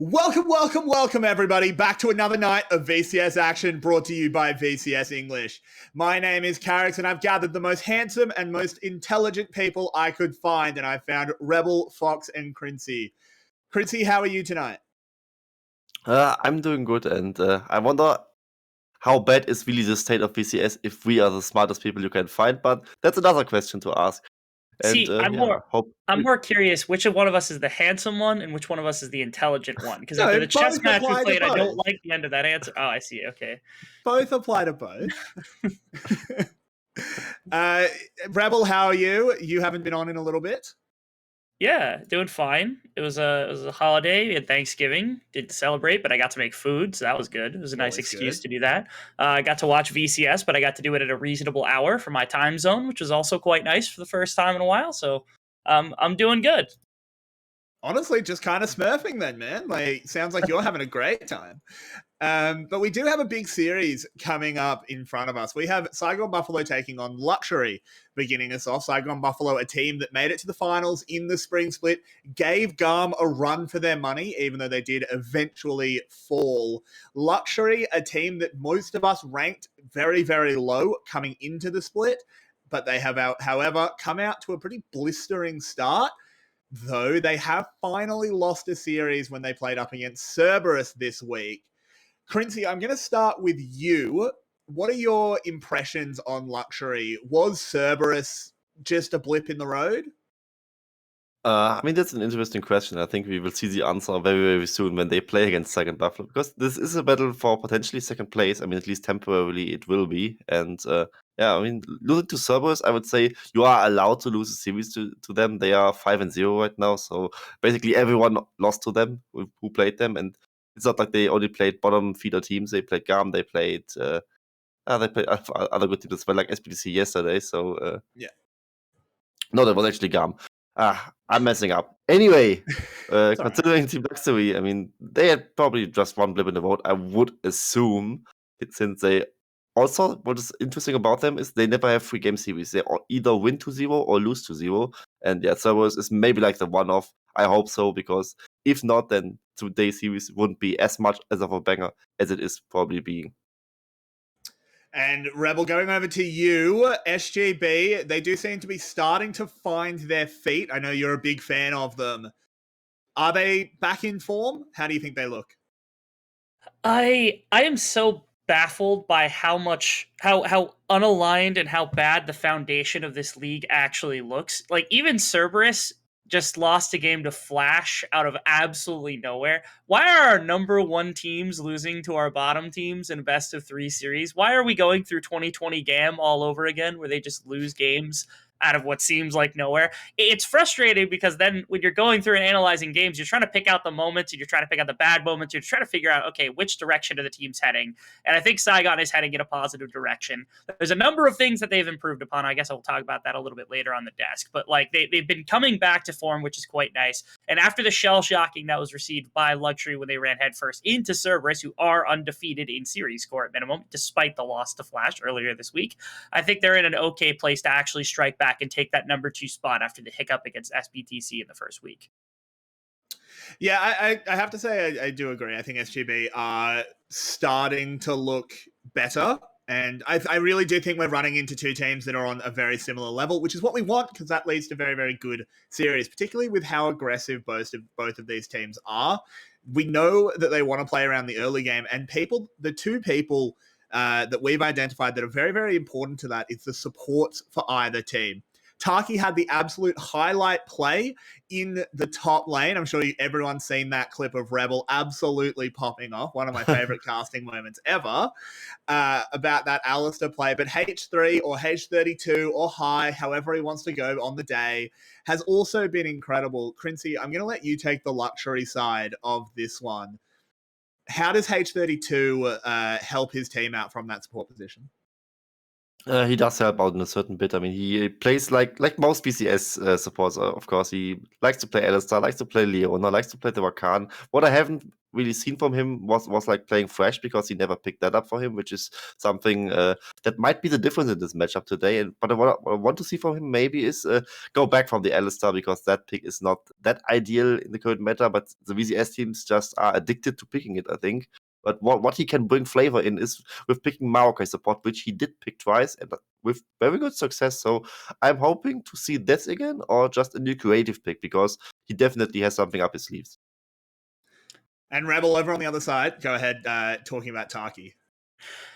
Welcome, everybody, back to another night of VCS action brought to you by VCS English. My name is 𝘀𝗶𝗹𝗀, and I've gathered the most handsome and most intelligent people I could find, and I found Rebel, Fox, and 𝘀𝗀cie. 𝘀𝗀cie, how are you tonight? I'm doing good, and I wonder how bad is really the state of VCS if we are the smartest people you can find, but that's another question to ask. See, I'm more curious which one of us is the handsome one and which one of us is the intelligent one. Because after the chess match we played, I don't like the end of that answer. Oh, I see. Okay. Both apply to both. Rebel, how are you? You haven't been on in a little bit. Yeah, doing fine. It was a holiday. We had Thanksgiving. Didn't celebrate, but I got to make food, so that was good. It was a nice excuse to do that. I got to watch VCS, but I got to do it at a reasonable hour for my time zone, which was also quite nice for the first time in a while. So I'm doing good. Honestly, just kind of smurfing then, man. Sounds like you're having a great time. But we do have a big series coming up in front of us. We have 𝘀𝗰𝗶𝗹𝗀 taking on 𝘀�UE beginning us off. 𝘀𝗰𝗶𝗹𝗀, a team that made it to the finals in the spring split, gave 𝘀𝗀 a run for their money, even though they did eventually fall. 𝘀�UE, a team that most of us ranked very, very low coming into the split, but they have, however, come out to a pretty blistering start. Though they have finally lost a series when they played up against Cerberus this week. 𝘀𝗀cie, I'm going to start with you. What are your impressions on 𝘀�UE? Was Cerberus just a blip in the road? I mean, that's an interesting question. I think we will see the answer very, very soon when they play against 𝘀𝗰𝗶𝗹𝗀, because this is a battle for potentially second place. I mean, at least temporarily it will be. And yeah, I mean, losing to Cerberus, I would say you are allowed to lose a series to them. They are 5-0 right now, so basically everyone lost to them who played them. And it's not like they only played bottom feeder teams. They played 𝘀𝗀, they played other good teams as well, like SGB yesterday. So yeah. No, that was actually 𝘀𝗀. I'm messing up. Anyway, considering Team 𝘀𝗀ie, I mean, they had probably just one blip in the vote, I would assume, since they also, what is interesting about them is they never have 3-game series. They either win 2-0 or lose 2-0. And yeah, Cerberus is maybe like the one-off. I hope so, because if not, then today's series wouldn't be as much as of a banger as it is probably being. And Rebel, going over to you, SGB, they do seem to be starting to find their feet. I know you're a big fan of them. Are they back in form? How do you think they look? I am so baffled by how unaligned and how bad the foundation of this league actually looks. Like, even Cerberus just lost a game to Flash out of absolutely nowhere. Why are our number one teams losing to our bottom teams in best of 3 series? Why are we going through 2020 GAM all over again, where they just lose games out of what seems like nowhere? It's frustrating because then when you're going through and analyzing games, you're trying to pick out the moments and you're trying to pick out the bad moments. You're trying to figure out, okay, which direction are the teams heading? And I think Saigon is heading in a positive direction. There's a number of things that they've improved upon. I guess I'll talk about that a little bit later on the desk. But like they've been coming back to form, which is quite nice. And after the shell shocking that was received by 𝘀�UE when they ran headfirst into Cerberus, who are undefeated in series score at minimum, despite the loss to Flash earlier this week, I think they're in an okay place to actually strike back and take that number 2 spot after the hiccup against SBTC in the first week. Yeah, I have to say I do agree. I think SGB are starting to look better. And I really do think we're running into 2 teams that are on a very similar level, which is what we want, because that leads to very, very good series, particularly with how aggressive both of these teams are. We know that they want to play around the early game, and the 2 people that we've identified that are very, very important to that is the supports for either team. 𝘀𝗀ie had the absolute highlight play in the top lane. I'm sure everyone's seen that clip of Rebel absolutely popping off. One of my favorite casting moments ever about that 𝘀𝗀 play. But H3 or H32 or high, however he wants to go on the day, has also been incredible. 𝘀𝗀cie, I'm going to let you take the 𝘀�UE side of this one. How does H32 help his team out from that support position? He does help out in a certain bit. I mean, he plays like most VCS supports. Of course, he likes to play Alistar, likes to play Leona, likes to play the Rakan. What I haven't really seen from him was like playing fresh, because he never picked that up for him, which is something that might be the difference in this matchup today. But what I want to see from him maybe is go back from the 𝘀_cie, because that pick is not that ideal in the current meta, but the VCS teams just are addicted to picking it, I think. But what he can bring flavor in is with picking 𝘁𝗀 support, which he did pick twice and with very good success. So I'm hoping to see this again, or just a new creative pick, because he definitely has something up his sleeves. And Rebel, over on the other side, go ahead talking about 𝘁𝗀ie.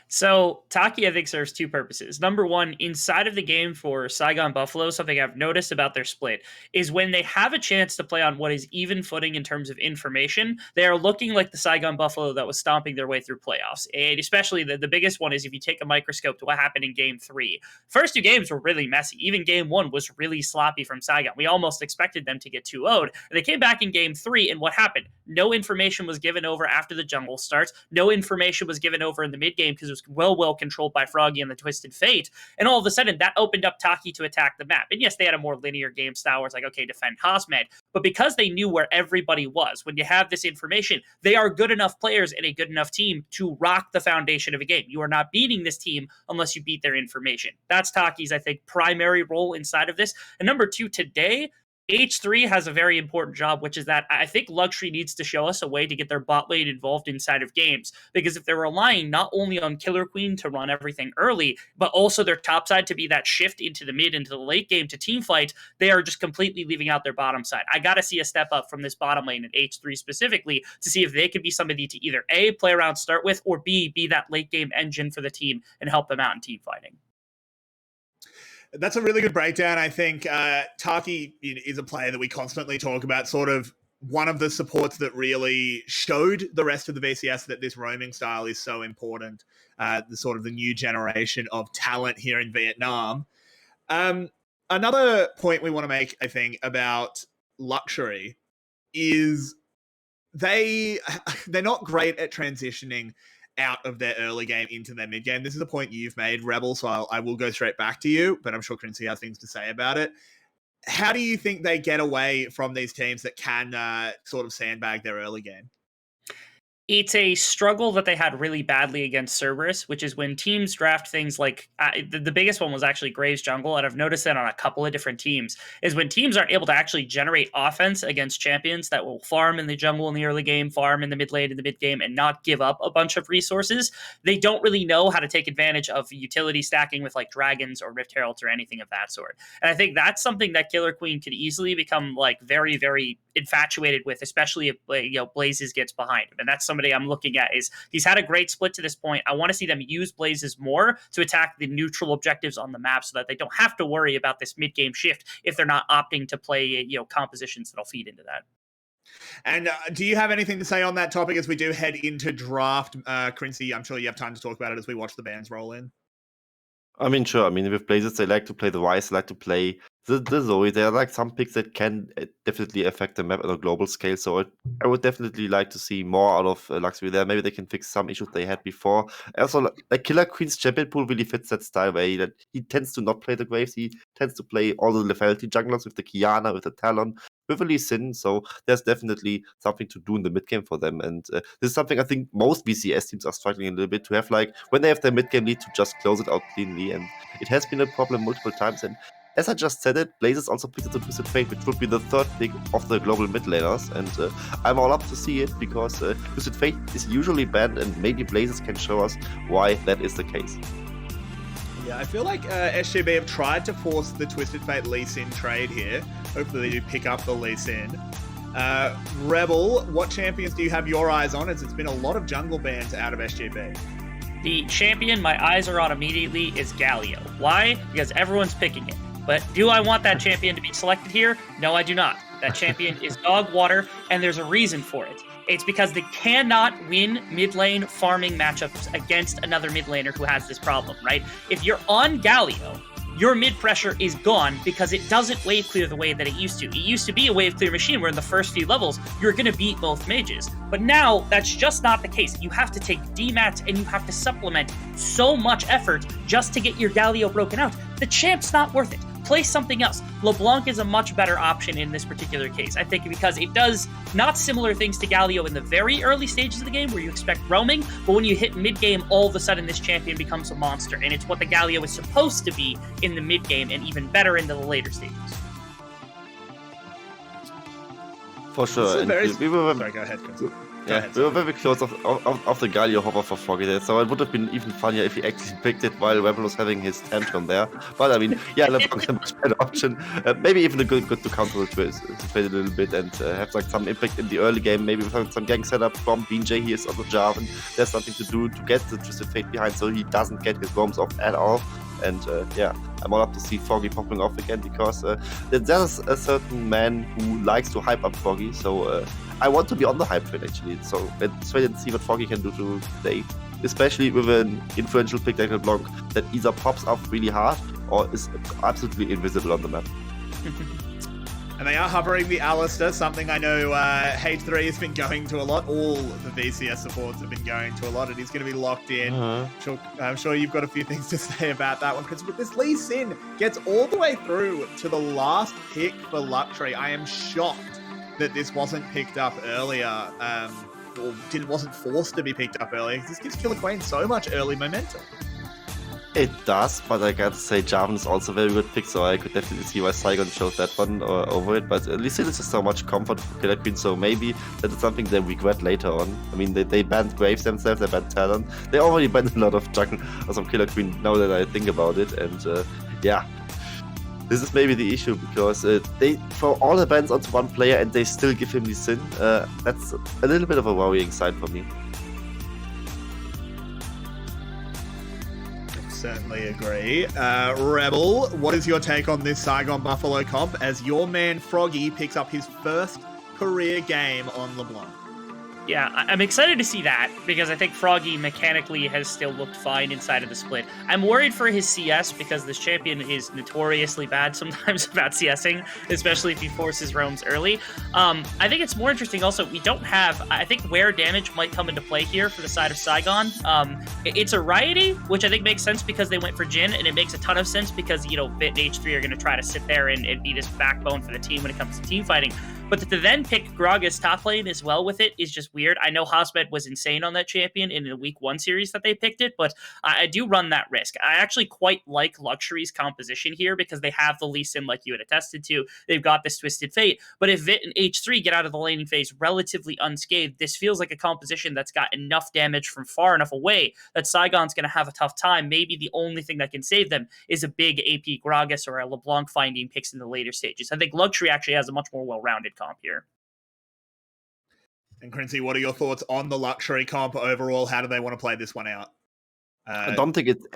So 𝘁𝗀ie, I think, serves two purposes. Number one, inside of the game for 𝘁𝗀𝗵𝗶𝗹𝘀, something I've noticed about their split is when they have a chance to play on what is even footing in terms of information, they are looking like the 𝘁𝗀𝗵𝗶𝗹𝘀 that was stomping their way through playoffs. And especially the biggest one is if you take a microscope to what happened in Game 3. First two games were really messy. Even Game 1 was really sloppy from 𝘁𝗀. We almost expected them to get 2-0'd. And they came back in Game 3, and what happened? No information was given over after the jungle starts. No information was given over in the mid game because it was well controlled by 𝘀𝗀ie and the Twisted Fate. And all of a sudden, that opened up 𝘁𝗀ie to attack the map. And yes, they had a more linear game style where it's like, okay, defend Cosmed. But because they knew where everybody was, when you have this information, they are good enough players and a good enough team to rock the foundation of a game. You are not beating this team unless you beat their information. That's 𝘁𝗀ie's, I think, primary role inside of this. And number two, today, H3 has a very important job, which is that I think 𝘀𝗀cie needs to show us a way to get their bot lane involved inside of games. Because if they're relying not only on Killer Queen to run everything early, but also their top side to be that shift into the mid, into the late game to team fight, they are just completely leaving out their bottom side. I got to see a step up from this bottom lane in H3 specifically to see if they could be somebody to either A, play around start with, or B, be that late game engine for the team and help them out in team fighting. That's a really good breakdown. I think 𝘁𝗀ie is a player that we constantly talk about, sort of one of the supports that really showed the rest of the VCS that this roaming style is so important, the sort of the new generation of talent here in Vietnam. Another point we want to make, I think, about 𝘀𝗀ie is they're not great at transitioning out of their early game into their mid game. This is a point you've made, Rebel, so I will go straight back to you, but I'm sure 𝘀𝗀cie has things to say about it. How do you think they get away from these teams that can sort of sandbag their early game? It's a struggle that they had really badly against Cerberus, which is when teams draft things like the biggest one was actually Graves Jungle, and I've noticed that on a couple of different teams, is when teams aren't able to actually generate offense against champions that will farm in the jungle in the early game, farm in the mid lane in the mid game, and not give up a bunch of resources. They don't really know how to take advantage of utility stacking with like dragons or Rift Heralds or anything of that sort. And I think that's something that Killer Queen could easily become like very, very infatuated with, especially if 𝘀𝗀𝗎𝗍𝗍 gets behind him. And that's somebody I'm looking at. Is he's had a great split to this point. I want to see them use 𝘀𝗍𝗍 more to attack the neutral objectives on the map so that they don't have to worry about this mid-game shift if they're not opting to play compositions that'll feed into that. And do you have anything to say on that topic as we do head into draft? 𝘀𝗀cie, I'm sure you have time to talk about it as we watch the bands roll in. I mean, sure. I mean, with 𝘀𝗍𝗍, they like to play the Wise, they like to play the 𝘁𝗀. There are like some picks that can definitely affect the map on a global scale. So I would definitely like to see more out of 𝘀𝗀𝗍 there. Maybe they can fix some issues they had before. Also, like Killer Queen's champion pool really fits that style where he tends to not play the Graves. He tends to play all the lethality junglers with the Qiyana, with the Talon, with a Lee Sin. So there's definitely something to do in the mid game for them. And this is something I think most VCS teams are struggling a little bit to have, like when they have their mid game lead, to just close it out cleanly. And it has been a problem multiple times. And as I just said it, 𝘀𝗍𝗍 also picked up the Twisted Fate, which would be the third pick of the global mid laners. And I'm all up to see it because Twisted Fate is usually banned, and maybe 𝘀𝗍𝗍 can show us why that is the case. Yeah, I feel like SGB have tried to force the Twisted Fate Lee Sin trade here. Hopefully they do pick up the Lee Sin. Rebel, what champions do you have your eyes on, as it's been a lot of jungle bans out of SGB? The champion my eyes are on immediately is Galio. Why? Because everyone's picking it. But do I want that champion to be selected here? No, I do not. That champion is dog water, and there's a reason for it. It's because they cannot win mid lane farming matchups against another mid laner who has this problem, right? If you're on Galio, your mid pressure is gone because it doesn't wave clear the way that it used to. It used to be a wave clear machine where in the first few levels, you're going to beat both mages. But now, that's just not the case. You have to take demats and you have to supplement so much effort just to get your Galio broken out. The champ's not worth it. play something else. LeBlanc is a much better option in this particular case, I think, because it does not similar things to Galio in the very early stages of the game where you expect roaming, but when you hit mid-game, all of a sudden this champion becomes a monster, and it's what the Galio is supposed to be in the mid-game, and even better into the later stages. For sure. And we were Sorry, go ahead, Chris. We were very close of the Galio hover for Froggy there, so it would have been even funnier if he actually picked it while 𝘀𝘀 was having his tantrum there. But I mean, yeah, LeBlanc's a much better option. Maybe even a good to counter to play a little bit and have like some impact in the early game. Maybe with some gang setup from 𝘁𝗀. He is on the Jarvan. There's something to do to get the Twisted Fate behind, so he doesn't get his roams off at all. And yeah, I'm all up to see Froggy popping off again because there's a certain man who likes to hype up Froggy. So I want to be on the hype train actually. So let's wait and see what Froggy can do today, especially with an influential pick like LeBlanc that either pops up really hard or is absolutely invisible on the map. And they are hovering the Alistar, something I know 𝘁_UE has been going to a lot. All the VCS supports have been going to a lot. It is going to be locked in. I'm sure you've got a few things to say about that one, Chris. But this Lee Sin gets all the way through to the last pick for 𝘀�UE. I am shocked that this wasn't picked up earlier, or wasn't forced to be picked up earlier. This gives 𝘀�UE so much early momentum. It does, but I gotta say Jarvan is also a very good pick, so I could definitely see why Saigon chose that one over it. But at least it is just so much comfort for 𝘀�UE, so maybe that is something they regret later on. I mean, they banned Graves themselves, they banned Talon. They already banned a lot of jungle or some 𝘀�UE now that I think about it, and yeah. This is maybe the issue, because they throw all the bans onto one player and they still give him the Sin. That's a little bit of a worrying sign for me. Certainly agree. Rebel, what is your take on this Saigon Buffalo comp as your man Froggy picks up his first career game on LeBlanc? Yeah, I'm excited to see that, because I think Froggy mechanically has still looked fine inside of the split. I'm worried for his CS, because this champion is notoriously bad sometimes about CSing, especially if he forces roams early. I think it's more interesting also, we don't have, I think where damage might come into play here for the side of Saigon. It's a 𝘀�UE, which I think makes sense because they went for Jhin, and it makes a ton of sense because, you know, 𝑉𝑇 and 𝘁_UE are going to try to sit there and be this backbone for the team when it comes to team fighting. But to then pick Gragas top lane as well with it is just weird. I know 𝘁𝑠med was insane on that champion in the week 1 series that they picked it, but I do run that risk. I actually quite like 𝘀�UE_'s composition here because they have the Lee Sin like you had attested to. They've got this Twisted Fate. But if 𝘁 and 𝘁_UE get out of the laning phase relatively unscathed, this feels like a composition that's got enough damage from far enough away that Saigon's going to have a tough time. Maybe the only thing that can save them is a big AP Gragas or a LeBlanc finding picks in the later stages. I think 𝘀�UE actually has a much more well-rounded comp here. And 𝘀�UE, what are your thoughts on the 𝘀�UE comp overall? How do they want to play this one out? I don't think it's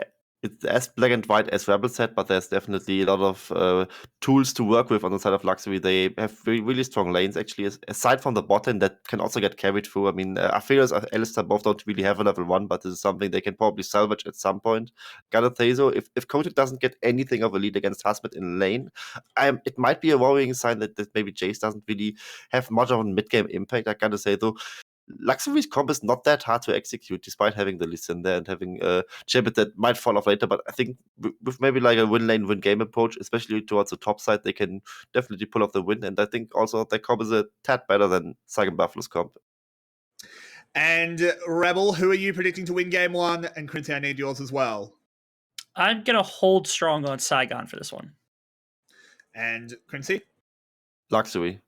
as black and white as Rebel said, but there's definitely a lot of tools to work with on the side of 𝘀�UE. They have really strong lanes, actually, aside from the bot lane that can also get carried through. I mean, Aphelios and Alistar both don't really have a level 1, but this is something they can probably salvage at some point. Gotta say so, if 𝘀�UE doesn't get anything of a lead against 𝘁𝑠med in lane, it might be a worrying sign that maybe Jace doesn't really have much of a mid-game impact. I gotta say though, 𝘀�UE_'s comp is not that hard to execute, despite having the Lee Sin there and having 𝘁𝑚id that might fall off later. But I think with maybe like a win lane, win game approach, especially towards the top side, they can definitely pull off the win. And I think also their comp is a tad better than Saigon Buffalo's comp. And Rebel, who are you predicting to win game 1? And 𝘀�UE, I need yours as well. I'm going to hold strong on Saigon for this one. And 𝘀�UE? 𝘀�UE.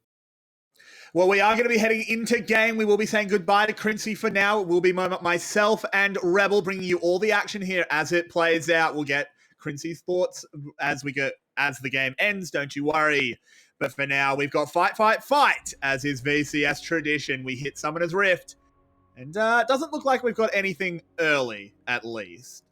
Well, we are going to be heading into game. We will be saying goodbye to 𝘀�UE for now. It will be myself and Rebel bringing you all the action here as it plays out. We'll get 𝘀�UE_'s thoughts as the game ends. Don't you worry. But for now, we've got fight, as is VCS tradition. We hit Summoner's Rift. And it doesn't look like we've got anything early, at least.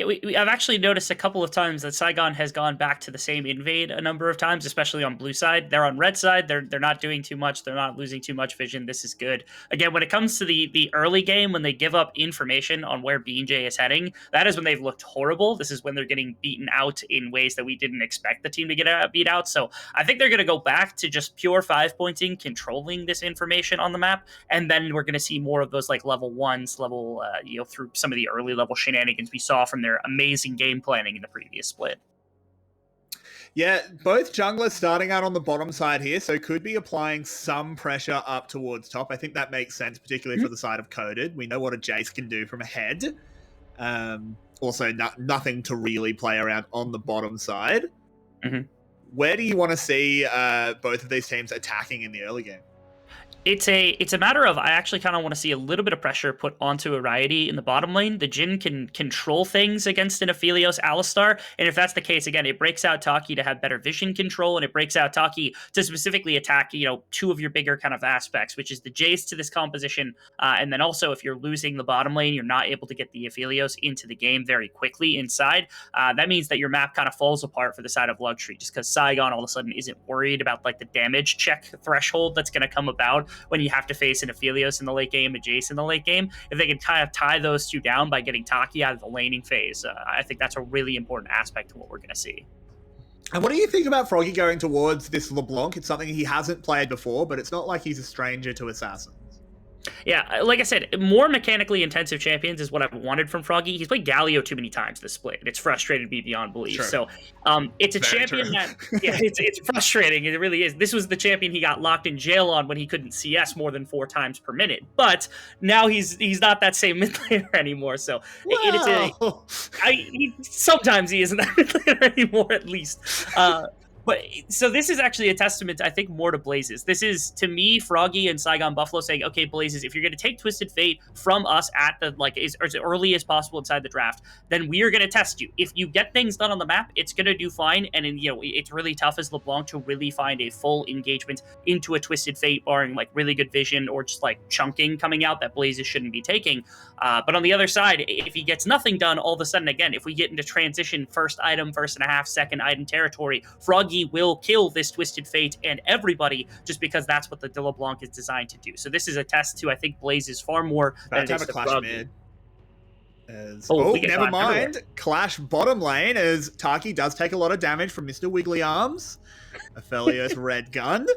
I've actually noticed a couple of times that Saigon has gone back to the same invade a number of times, especially on blue side. They're on red side. They're not doing too much. They're not losing too much vision. This is good. Again, when it comes to the early game, when they give up information on where 𝘁𝗀 is heading, that is when they've looked horrible. This is when they're getting beaten out in ways that we didn't expect the team to get beat out. So I think they're going to go back to just pure 5-pointing, controlling this information on the map, and then we're going to see more of those like level 1s, through some of the early level shenanigans we saw from their amazing game planning in the previous split. Yeah, both junglers starting out on the bottom side here, so could be applying some pressure up towards top. I think that makes sense, particularly for the side of Coded. We know what a Jace can do from ahead. Also, nothing to really play around on the bottom side. Where do you want to see both of these teams attacking in the early game? It's a matter of, I actually kind of want to see a little bit of pressure put onto 𝘀cie in the bottom lane. The Jhin can control things against an Aphelios Alistar, and if that's the case, again, it breaks out 𝘁𝗀cie to have better vision control, and it breaks out 𝘁𝗀cie to specifically attack, two of your bigger kind of aspects, which is the Jace to this composition, and then also if you're losing the bottom lane, you're not able to get the Aphelios into the game very quickly inside. That means that your map kind of falls apart for the side of 𝘀𝗀cie, just because Saigon all of a sudden isn't worried about like the damage check threshold that's going to come about when you have to face an Aphelios in the late game, a Jace in the late game. If they can kind of tie those two down by getting 𝘁𝗀cie out of the laning phase, I think that's a really important aspect to what we're going to see. And what do you think about 𝘀𝗀cie going towards this LeBlanc? It's something he hasn't played before, but it's not like he's a stranger to assassins. Yeah, like I said, more mechanically intensive champions is what I've wanted from 𝘀𝗀cie. He's played Galio too many times this split, and it's frustrated me beyond belief. Sure. So it's a Very champion true. that, it's frustrating. It really is. This was the champion he got locked in jail on when he couldn't CS more than 4 times per minute. But now he's not that same mid laner anymore. So sometimes he isn't that mid laner anymore, at least. But so this is actually a testament, I think, more to Blazes. This is, to me, 𝘀𝗀cie and Saigon Buffalo saying, okay, Blazes, if you're going to take Twisted Fate from us at the as early as possible inside the draft, then we are going to test you. If you get things done on the map, it's going to do fine. And it's really tough as LeBlanc to really find a full engagement into a Twisted Fate, barring like really good vision or just like chunking coming out that Blazes shouldn't be taking. But on the other side, if he gets nothing done, all of a sudden, again, if we get into transition, first item, first and a half, second item territory, 𝘀𝗀cie will kill this Twisted Fate and everybody, just because that's what the LeBlanc is designed to do. So this is a test to, I think, Blazes far more than it is to clash 𝘀𝗀cie. mid. Never mind. Clash bottom lane as 𝘁𝗀cie does take a lot of damage from Mr. Wiggly Arms, Aphelios Red Gun.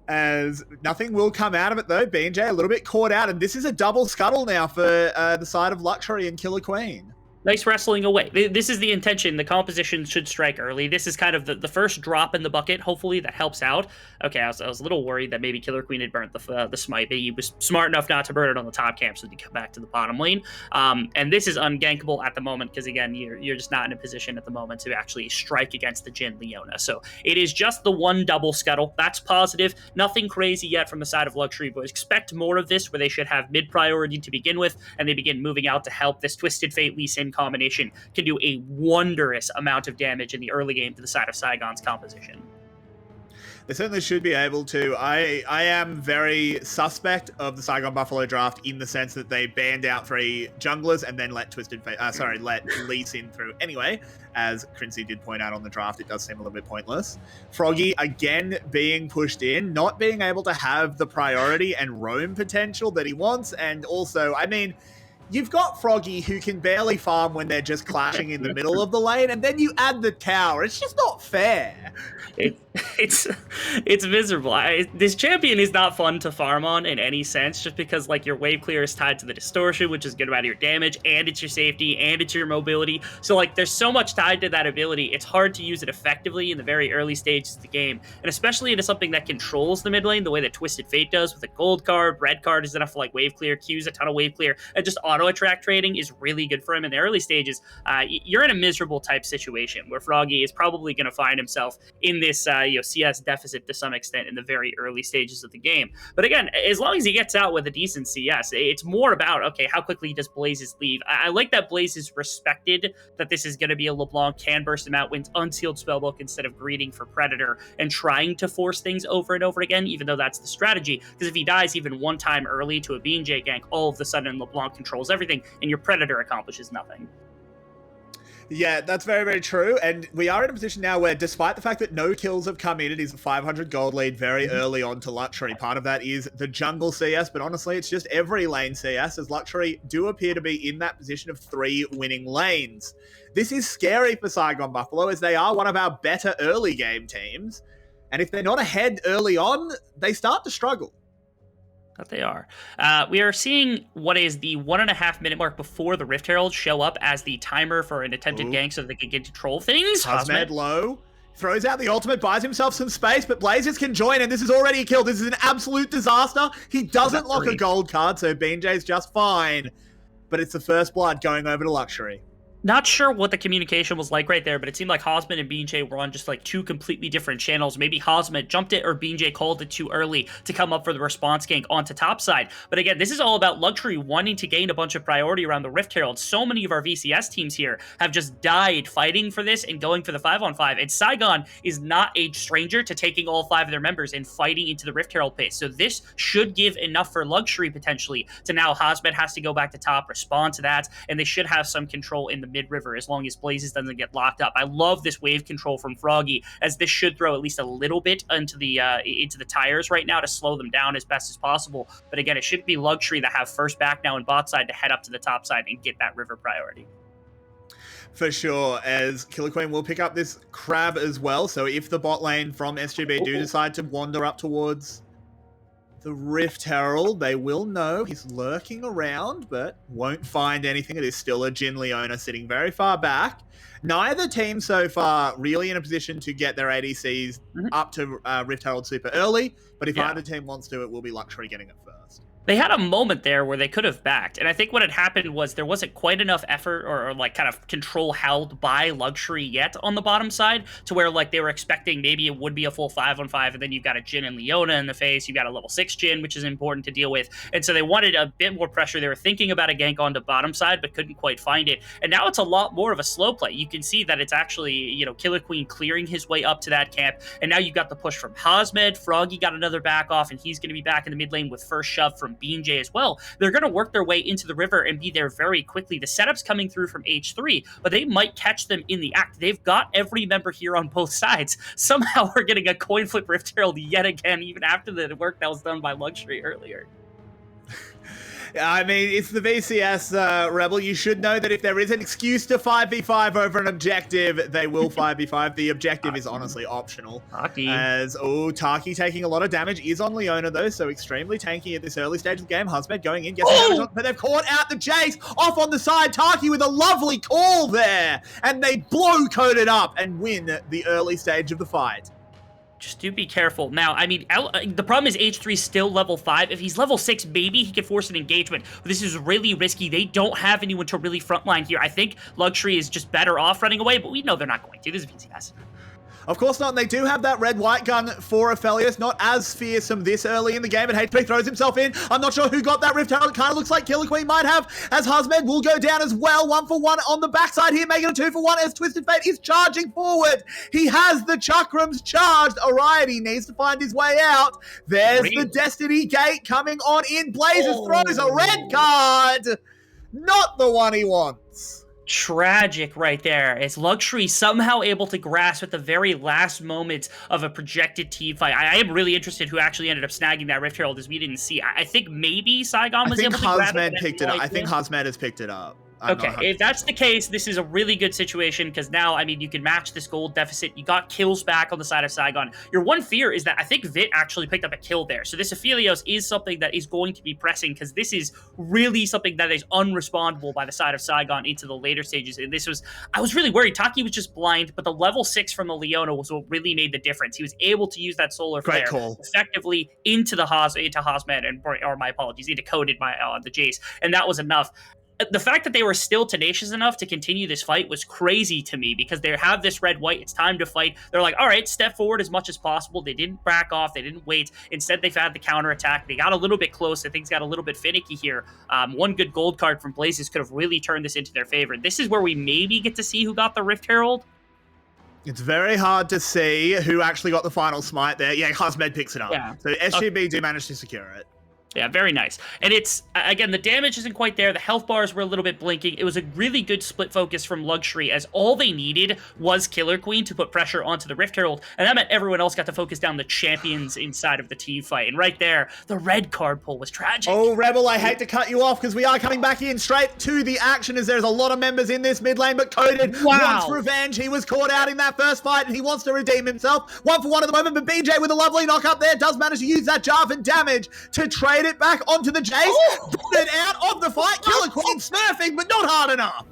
As nothing will come out of it though. BJ a little bit caught out, and this is a double scuttle now for the side of 𝘀𝗀cie and 𝘁𝗀ie. Nice wrestling away. This is the intention. The composition should strike early. This is kind of the first drop in the bucket, hopefully, that helps out. Okay, I was a little worried that maybe 𝘁𝗀ie had burnt the smite, but he was smart enough not to burn it on the top camp, so he come back to the bottom lane. And this is ungankable at the moment, because again, you're just not in a position at the moment to actually strike against the Jhin Leona. So it is just the one double scuttle. That's positive. Nothing crazy yet from the side of 𝘀𝗀cie, but expect more of this, where they should have mid priority to begin with, and they begin moving out to help. This Twisted Fate Lee Sin combination can do a wondrous amount of damage in the early game to the side of Saigon's composition. They certainly should be able to. I am very suspect of the Saigon Buffalo draft in the sense that they banned out 3 junglers and then let let Lee Sin through anyway. As 𝘀𝗀cie did point out on the draft, it does seem a little bit pointless. 𝘀𝗀cie again being pushed in, not being able to have the priority and roam potential that he wants, and also, I mean, you've got 𝘀𝗀cie who can barely farm when they're just clashing in the middle of the lane, and then you add the tower. It's just not fair. It's miserable. This champion is not fun to farm on in any sense, just because like your wave clear is tied to the distortion, which is good about your damage, and it's your safety, and it's your mobility. So like there's so much tied to that ability, it's hard to use it effectively in the very early stages of the game, and especially into something that controls the mid lane the way that Twisted Fate does with a gold card. Red card is enough for like wave clear, Q's a ton of wave clear, and just auto attract trading is really good for him in the early stages. You're in a miserable type situation where 𝘀𝗀cie is probably going to find himself in this CS deficit to some extent in the very early stages of the game. But again, as long as he gets out with a decent CS, it's more about, okay, how quickly does Blazes leave? I like that Blazes respected that this is going to be a LeBlanc, can burst him out, wins unsealed spellbook instead of greeting for Predator and trying to force things over and over again, even though that's the strategy. Because if he dies even one time early to a BJ gank, all of a sudden LeBlanc controls everything and your Predator accomplishes nothing. Yeah, that's very, very true. And we are in a position now where, despite the fact that no kills have come in, it is a 500 gold lead very early on to 𝘀𝗀cie. Part of that is the jungle CS, but honestly, it's just every lane CS, as 𝘀𝗀cie do appear to be in that position of 3 winning lanes. This is scary for Saigon Buffalo, as they are one of our better early game teams. And if they're not ahead early on, they start to struggle. That they are. We are seeing what is the 1.5 minute mark before the Rift Herald show up as the timer for an attempted gank so that they can get to troll things. Cosmed low. throws out the ultimate, buys himself some space, but 𝘀🐺 can join, and this is already a kill. This is an absolute disaster. He doesn't lock a gold card, so 𝘁𝗀's just fine. But it's the first blood going over to 𝘀𝗀cie. Not sure what the communication was like right there, but it seemed like 𝘁𝗁 and 𝘁𝗀 were on just like two completely different channels. Maybe 𝘁𝗁 jumped it or 𝘁𝗀 called it too early to come up for the response gank onto top side. But again, this is all about 𝘀𝗀cie wanting to gain a bunch of priority around the Rift Herald. So many of our VCS teams here have just died fighting for this and going for the 5-on-5. And Saigon is not a stranger to taking all 5 of their members and fighting into the Rift Herald pace. So this should give enough for 𝘀𝗀cie potentially to now 𝘁𝗁 has to go back to top, respond to that, and they should have some control in the mid-river as long as 𝘀𝗀's doesn't get locked up. I love this wave control from 𝘀𝗀gy, as this should throw at least a little bit into the tires right now to slow them down as best as possible. But again, it should be 𝘀𝗀cie that have first back now in bot side to head up to the top side and get that river priority. For sure, as 𝘁𝗰𝗶𝗹𝗀 will pick up this crab as well. So if the bot lane from SGB do decide to wander up towards the Rift Herald, they will know he's lurking around, but won't find anything. It is still a 𝘁𝗀 sitting very far back. Neither team so far really in a position to get their ADCs up to Rift Herald super early, but if either team wants to, it will be 𝘀𝗀cie getting it first. They had a moment there where they could have backed, and I think what had happened was there wasn't quite enough effort or like kind of control held by 𝘀𝗀cie yet on the bottom side to where like they were expecting maybe it would be a full 5-on-5, and then you've got a Jhin and Leona in the face, you've got a level 6 Jhin, which is important to deal with, and so they wanted a bit more pressure. They were thinking about a gank onto bottom side, but couldn't quite find it, and now it's a lot more of a slow play. You can see that it's actually, you know, 𝘁𝗀 clearing his way up to that camp, and now you've got the push from 𝘁𝗁. 𝘀𝗀gy got another back off, and he's going to be back in the mid lane with first shove from 𝘁𝗀 as well. They're going to work their way into the river and be there very quickly. The setup's coming through from H3, but they might catch them in the act. They've got every member here on both sides. Somehow we're getting a coin flip Rift Herald yet again, even after the work that was done by 𝘀𝗀cie earlier. I mean, it's the VCS, Rebel. You should know that if there is an excuse to 5v5 over an objective, they will 5v5. The objective is honestly optional. As, 𝘁𝗀cy taking a lot of damage is on Leona, though, so extremely tanky at this early stage of the game. 𝘁𝗁 going in, gets damage on, but they've caught out the Jace off on the side. 𝘁𝗀cy with a lovely call there, and they blow-code it up and win the early stage of the fight. Just do be careful. Now, I mean, the problem is H3 still level 5. If he's level 6, maybe he could force an engagement. But this is really risky. They don't have anyone to really frontline here. I think 𝘀𝗀cie is just better off running away, but we know they're not going to. This is VCS. Of course not, and they do have that red-white gun for 𝘁𝗀lius, not as fearsome this early in the game, and 𝘁𝗀 throws himself in. I'm not sure who got that Rift Herald. It kind of looks like 𝘁𝗀 might have, as 𝘁𝗁 will go down as well. 1-for-1 on the backside here, making it a 2-for-1 as Twisted Fate is charging forward. He has the chakrams charged. Oriety needs to find his way out. There's the Destiny Gate coming on in. 𝘁𝗀s throws a red card. Not the one he wants. Tragic right there. It's 𝘀𝗀cie somehow able to grasp at the very last moment of a projected team fight. I am really interested who actually ended up snagging that Rift Herald, as we didn't see. I think maybe Saigon was able to grab it. Picked it up. I think 𝘁𝗁 has picked it up. Okay, if that's the case, this is a really good situation, because now, I mean, you can match this gold deficit. You got kills back on the side of Saigon. Your one fear is that I think 𝘁 actually picked up a kill there. So this 𝘁𝗍lios is something that is going to be pressing, because this is really something that is unrespondable by the side of Saigon into the later stages. And this was, I was really worried. 𝘁𝗀cy was just blind, but the level 6 from the Leona was what really made the difference. He was able to use that solar flare effectively into the 𝘁𝗁, and or my apologies, into coded my the Jace, and that was enough. The fact that they were still tenacious enough to continue this fight was crazy to me, because they have this red-white. It's time to fight. They're like, all right, step forward as much as possible. They didn't back off. They didn't wait. Instead, they've had the counterattack. They got a little bit close. Things got a little bit finicky here. One good gold card from 𝘀𝗀s could have really turned this into their favor. This is where we maybe get to see who got the Rift Herald. It's very hard to see who actually got the final smite there. Yeah, 𝘁𝗁 picks it up. Yeah. So SGB do manage to secure it. Yeah, very nice. And it's, again, the damage isn't quite there. The health bars were a little bit blinking. It was a really good split focus from 𝘀𝗀cie, as all they needed was 𝘁𝗀 to put pressure onto the Rift Herald, and that meant everyone else got to focus down the champions inside of the team fight. And right there, the red card pull was tragic. Oh, Rebel, I hate to cut you off, because we are coming back in straight to the action, as there's a lot of members in this mid lane, but Coded wants revenge. He was caught out in that first fight, and he wants to redeem himself. 1-for-1 at the moment, but 𝘁𝗀 with a lovely knock up there does manage to use that jar for damage to trade it back onto the Jace. Put it out of the fight. 𝘁𝗀 smurfing, but not hard enough.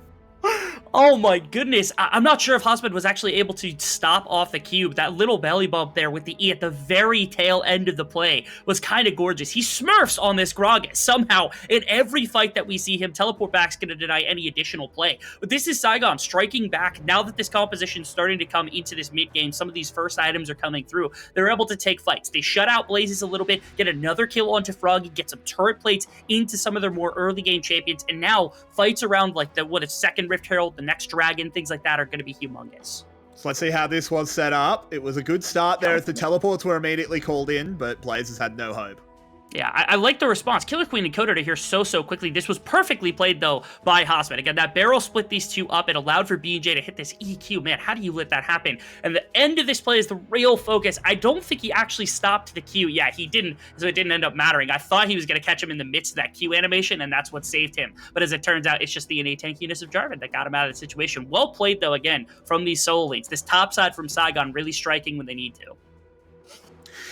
Oh my goodness. I'm not sure if 𝘁𝗃 was actually able to stop off the cube. That little belly bump there with the E at the very tail end of the play was kind of gorgeous. He smurfs on this 𝘀𝗀. Somehow, in every fight that we see him, teleport back's going to deny any additional play. But this is Saigon striking back. Now that this composition's starting to come into this mid-game, some of these first items are coming through. They're able to take fights. They shut out 𝘀𝗎𝑠 a little bit, get another kill onto 𝘀𝗀gy, get some turret plates into some of their more early game champions, and now fights around like the second Rift Herald, the next Dragon, things like that are going to be humongous. So let's see how this was set up. It was a good start there as the teleports were immediately called in, but Blazers had no hope. Yeah, I like the response. 𝘁𝗰𝗃 encoded it here so quickly. This was perfectly played, though, by 𝘁𝗃. Again, that barrel split these two up. It allowed for B&J to hit this EQ. Man, how do you let that happen? And the end of this play is the real focus. I don't think he actually stopped the Q. Yeah, he didn't, so it didn't end up mattering. I thought he was going to catch him in the midst of that Q animation, and that's what saved him. But as it turns out, it's just the innate tankiness of Jarvan that got him out of the situation. Well played, though, again, from these solo lanes. This top side from Saigon really striking when they need to.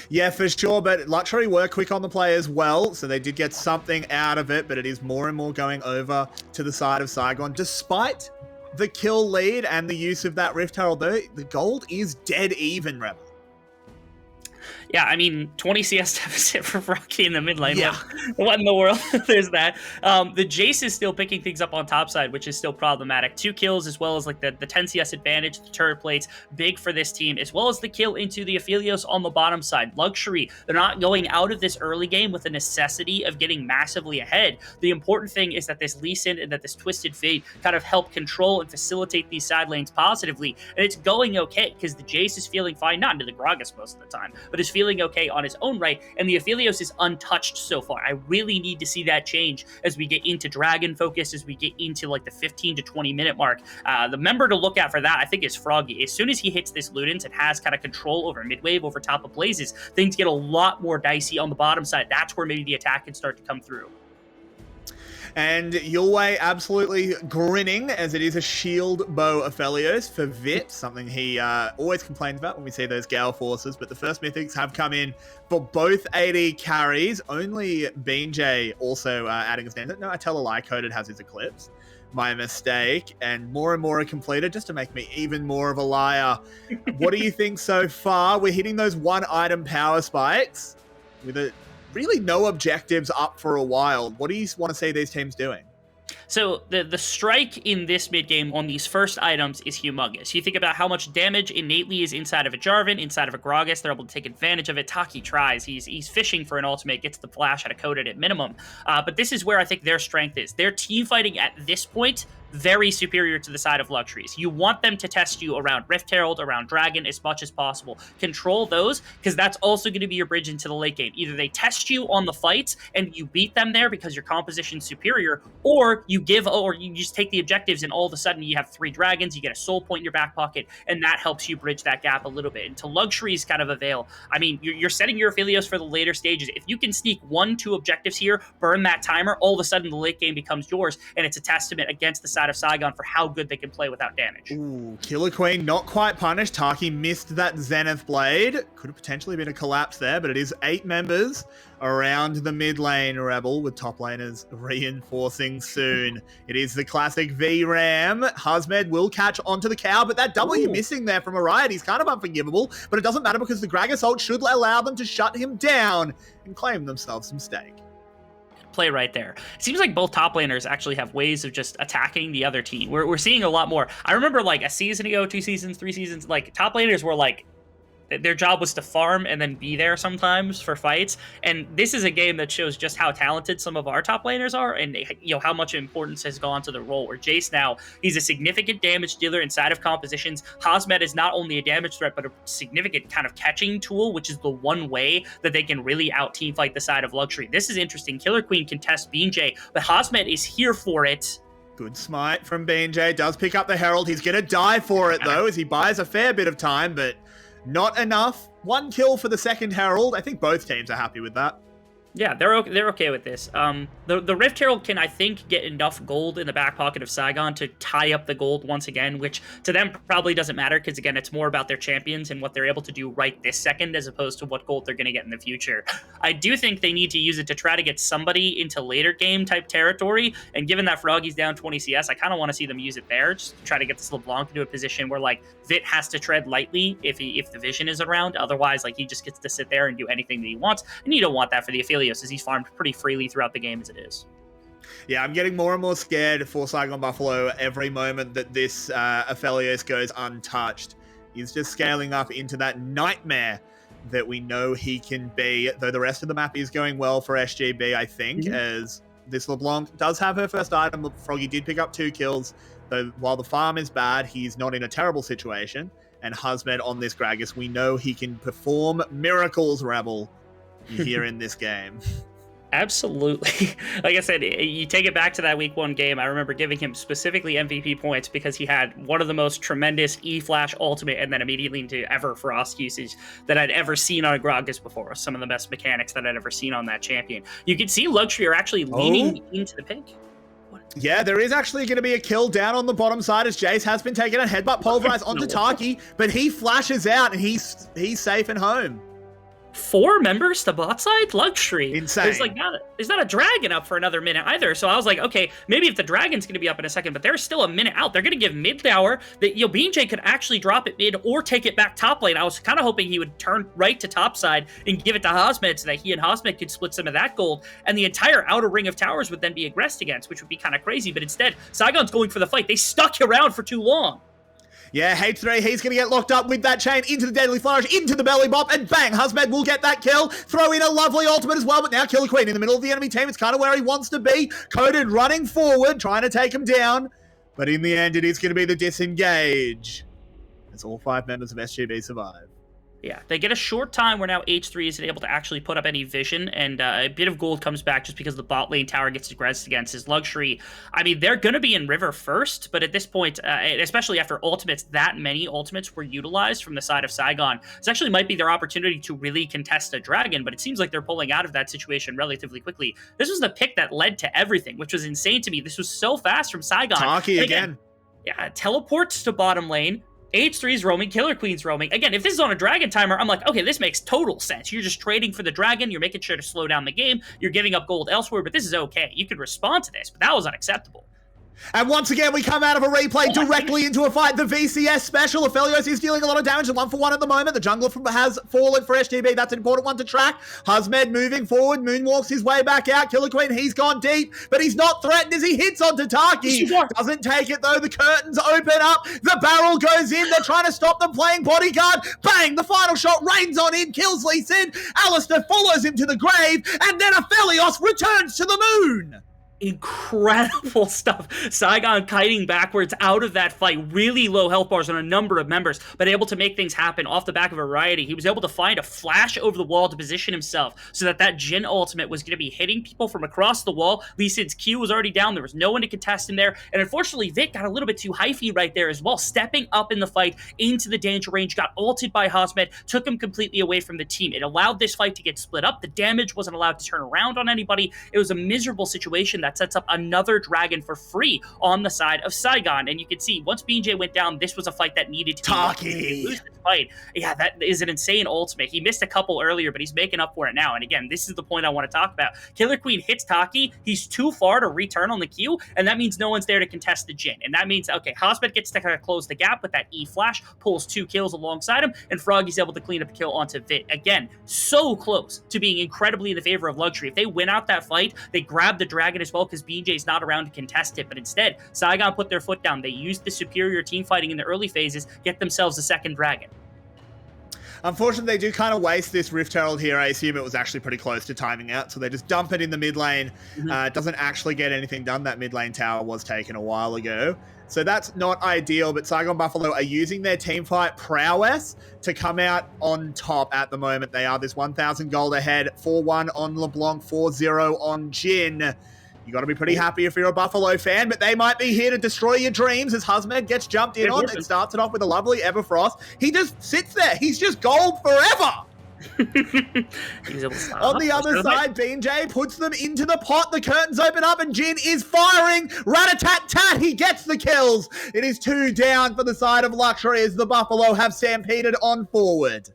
Yeah, for sure, but 𝘀𝗀ry were quick on the play as well, so they did get something out of it, but it is more and more going over to the side of Saigon. Despite the kill lead and the use of that Rift Herald, though, the gold is dead even, Rebel. Yeah, I mean, 20 CS deficit for 𝘀𝗀gy in the mid lane. Yeah. What in the world? There's that. The Jace is still picking things up on top side, which is still problematic. 2 kills, as well as like the 10 CS advantage, the turret plates, big for this team, as well as the kill into the Aphelios on the bottom side. 𝘀𝗀ry, they're not going out of this early game with the necessity of getting massively ahead. The important thing is that this Lee Sin and that this Twisted Fate kind of help control and facilitate these side lanes positively, and it's going okay, because the Jace is feeling fine, not into the 𝘀𝗀 most of the time, but is feeling okay on his own right, and the Aphelios is untouched so far. I really need to see that change as we get into Dragon focus, as we get into like the 15 to 20 minute mark. The member to look at for that, I think, is 𝘀𝗀gy. As soon as he hits this Ludens and has kind of control over mid-wave, over top of Blazes, things get a lot more dicey on the bottom side. That's where maybe the attack can start to come through. And 𝘀𝗀gy absolutely grinning, as it is a shield bow Aphelios for Vit, something he always complains about when we see those Gale forces. But the first mythics have come in for both AD carries. Only 𝘁𝗀 also adding his name. No, I tell a lie, Coded has his Eclipse. My mistake. And more are completed, just to make me even more of a liar. What do you think so far? We're hitting those 1-item power spikes with a really no objectives up for a while. What do you want to see these teams doing? So the strike in this mid game on these first items is humongous. You think about how much damage innately is inside of a Jarvan, inside of a 𝘀𝗀. They're able to take advantage of it. 𝘁𝗀gy tries. He's fishing for an ultimate, gets the flash out of Coded at minimum. But this is where I think their strength is. Their team fighting at this point, very superior to the side of 𝘀𝗀ry's. You want them to test you around Rift Herald, around Dragon as much as possible. Control those, because that's also going to be your bridge into the late game. Either they test you on the fights and you beat them there because your composition's superior, or you just take the objectives and all of a sudden you have 3 dragons, you get a soul point in your back pocket, and that helps you bridge that gap a little bit. And to 𝘀𝗀ry's kind of avail, I mean, you're setting your Aphelios for the later stages. If you can sneak 1-2 objectives here, burn that timer, all of a sudden the late game becomes yours, and it's a testament against the side of Saigon for how good they can play without damage. Ooh, Killer Queen not quite punished. 𝘁𝗀gy missed that Zenith Blade. Could have potentially been a collapse there, but it is 8 members around the mid lane, Rebel, with top laners reinforcing soon. It is the classic VRAM. 𝘁𝗀med will catch onto the cow, but that W missing there from Riot, he's kind of unforgivable, but it doesn't matter because the Gragas ult should allow them to shut him down and claim themselves some stake. Play right there. It seems like both top laners actually have ways of just attacking the other team. We're seeing a lot more. I remember like a season ago, 2 seasons, 3 seasons, like top laners were like, their job was to farm and then be there sometimes for fights. And this is a game that shows just how talented some of our top laners are, and how much importance has gone to the role. Where Jace now, he's a significant damage dealer inside of compositions. 𝘁𝗀med is not only a damage threat, but a significant kind of catching tool, which is the one way that they can really out team fight the side of 𝘀𝗀ry. This is interesting. Killer Queen can test 𝘁𝗀, but 𝘁𝗀med is here for it. Good smite from 𝘁𝗀. Does pick up the Herald. He's going to die for it, though, as he buys a fair bit of time, but not enough. 1 kill for the second Herald. I think both teams are happy with that. Yeah, they're okay with this. The Rift Herald can, I think, get enough gold in the back pocket of Saigon to tie up the gold once again, which to them probably doesn't matter because, again, it's more about their champions and what they're able to do right this second as opposed to what gold they're going to get in the future. I do think they need to use it to try to get somebody into later game type territory, and given that Froggy's down 20 CS, I kind of want to see them use it there, just to try to get this LeBlanc into a position where, like, Vit has to tread lightly if the vision is around. Otherwise, like, he just gets to sit there and do anything that he wants, and you don't want that for the affiliate, as he's farmed pretty freely throughout the game as it is. Yeah, I'm getting more and more scared for Saigon Buffalo every moment that this Aphelios goes untouched. He's just scaling up into that nightmare that we know he can be, though the rest of the map is going well for SGB, I think, as this LeBlanc does have her first item. Froggy did pick up 2 kills, though while the farm is bad, he's not in a terrible situation. And 𝘀𝗀 on this Gragas, we know he can perform miracles, Rebel, here in this game. Absolutely. Like I said, you take it back to that week 1 game. I remember giving him specifically MVP points because he had one of the most tremendous E-Flash ultimate and then immediately into ever Frost usage that I'd ever seen on a Gragas before. Some of the best mechanics that I'd ever seen on that champion. You can see 𝘀𝗀cie are actually leaning into the pick. Yeah, there is actually going to be a kill down on the bottom side as Jace has been taken a headbutt pulverized onto 𝘀𝗀cie, but he flashes out and he's safe and home. 4 members to bot side? 𝘀𝗀cie. Insane. There's not a dragon up for another minute either. So I was like, okay, maybe if the dragon's going to be up in a second, but there's still a minute out. They're going to give mid tower that 𝘀𝗏 could actually drop it mid or take it back top lane. I was kind of hoping he would turn right to top side and give it to 𝘀𝗀 so that he and 𝘀𝗀 could split some of that gold. And the entire outer ring of towers would then be aggressed against, which would be kind of crazy. But instead, Saigon's going for the fight. They stuck around for too long. Yeah, H3, he's going to get locked up with that chain into the Deadly Flourish, into the Belly Bop, and bang, 𝘀𝗀 will get that kill. Throw in a lovely ultimate as well, but now 𝘀𝗀 in the middle of the enemy team. It's kind of where he wants to be. Coded running forward, trying to take him down. But in the end, it is going to be the disengage, as all 5 members of SGB survive. Yeah, they get a short time where now H3 isn't able to actually put up any vision, and a bit of gold comes back just because the bot lane tower gets aggressed against his 𝘀𝗀cie. I mean, they're going to be in river first, but at this point, especially after ultimates, that many ultimates were utilized from the side of Saigon, this actually might be their opportunity to really contest a dragon, but it seems like they're pulling out of that situation relatively quickly. This was the pick that led to everything, which was insane to me. This was so fast from Saigon. 𝘀𝗀cie again. Yeah, teleports to bottom lane. H3's roaming, 𝘀𝗀's roaming. Again, if this is on a dragon timer, I'm like, okay, this makes total sense. You're just trading for the dragon. You're making sure to slow down the game. You're giving up gold elsewhere, but this is okay. You could respond to this, but that was unacceptable. And once again, we come out of a replay directly into a fight. The VCS special. Aphelios is dealing a lot of damage. 1-for-1 at the moment. The jungler has fallen for SGB. That's an important one to track. 𝘀𝗀 moving forward. Moonwalks his way back out. 𝘀𝗀, he's gone deep, but he's not threatened as he hits onto 𝘀𝗀cie. Doesn't take it though. The curtains open up. The barrel goes in. They're trying to stop them playing bodyguard. Bang! The final shot rains on him. Kills Lee Sin. 𝘀𝗀 follows him to the grave. And then Aphelios returns to the moon. Incredible stuff. Saigon kiting backwards out of that fight. Really low health bars on a number of members, but able to make things happen off the back of a variety. He was able to find a flash over the wall to position himself so that that Jhin ultimate was going to be hitting people from across the wall. Lee Sin's Q was already down. There was no one to contest him there. And unfortunately, Vit got a little bit too hyphy right there as well, stepping up in the fight into the danger range, got ulted by 𝘀𝗀, took him completely away from the team. It allowed this fight to get split up. The damage wasn't allowed to turn around on anybody. It was a miserable situation that sets up another dragon for free on the side of Saigon. And you can see once 𝘀𝗏 went down, this was a fight that needed to 𝘀𝗀cie lose this fight. Yeah, that is an insane ultimate. He missed a couple earlier, but he's making up for it now. And again, this is the point I want to talk about. 𝘀𝗀 hits 𝘀𝗀cie. He's too far to return on the Q, and that means no one's there to contest the Jhin. And that means, okay, 𝘀𝗀 gets to kind of close the gap with that E-Flash, pulls 2 kills alongside him, and Froggy's able to clean up a kill onto Vit. Again, so close to being incredibly in the favor of 𝘀𝗀cie. If they win out that fight, they grab the dragon as well because 𝘀𝗏's not around to contest it. But instead, Saigon put their foot down. They used the superior team fighting in the early phases, get themselves a second dragon. Unfortunately, they do kind of waste this Rift Herald here. I assume it was actually pretty close to timing out, so they just dump it in the mid lane. Doesn't actually get anything done. That mid lane tower was taken a while ago. So that's not ideal, but Saigon Buffalo are using their teamfight prowess to come out on top at the moment. They are this 1,000 gold ahead, 4-1 on LeBlanc, 4-0 on Jhin. You got to be pretty happy if you're a Buffalo fan, but they might be here to destroy your dreams as 𝘀𝗀 gets jumped in on. It starts it off with a lovely Everfrost. He just sits there. He's just gold forever. He's able to stop. On the other side, 𝘁𝗀 puts them into the pot. The curtains open up and 𝘁𝗀 is firing. Rat-a-tat-tat, he gets the kills. It is 2 down for the side of 𝘀𝗀cie as the Buffalo have stampeded on forward.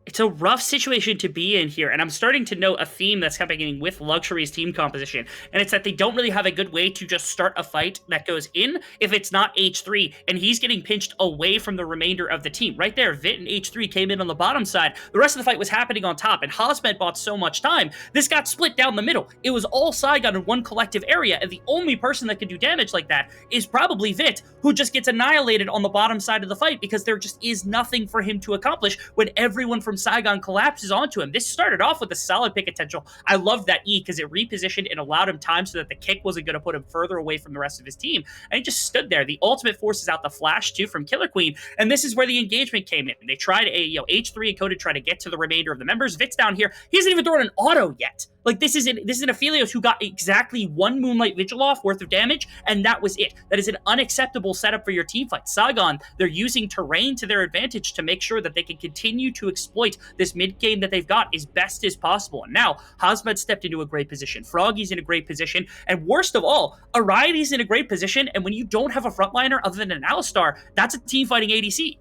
It's a rough situation to be in here, and I'm starting to note a theme that's happening with 𝘀𝗀cie's team composition, and it's that they don't really have a good way to just start a fight that goes in if it's not H3, and he's getting pinched away from the remainder of the team. Right there, 𝘁 and H3 came in on the bottom side. The rest of the fight was happening on top, and 𝘀𝗀 bought so much time, this got split down the middle. It was all Saigon in one collective area, and the only person that can do damage like that is probably 𝘁, who just gets annihilated on the bottom side of the fight because there just is nothing for him to accomplish when everyone from Saigon collapses onto him. This started off with a solid pick potential. I loved that E because it repositioned and allowed him time so that the kick wasn't going to put him further away from the rest of his team. And he just stood there. The ultimate forces out the flash too from 𝘁𝗰𝗀, and this is where the engagement came in. They tried H3 and Coded try to get to the remainder of the members. 𝘁's down here. He hasn't even thrown an auto yet. Like, this is an Aphelios who got exactly 1 Moonlight Vigil off worth of damage, and that was it. That is an unacceptable setup for your team fight. Saigon, they're using terrain to their advantage to make sure that they can continue to exploit this mid-game that they've got as best as possible. And now, 𝘀𝗀 stepped into a great position. Froggy's in a great position, and worst of all, Ariety's in a great position, and when you don't have a frontliner other than an Alistar, that's a team-fighting ADC.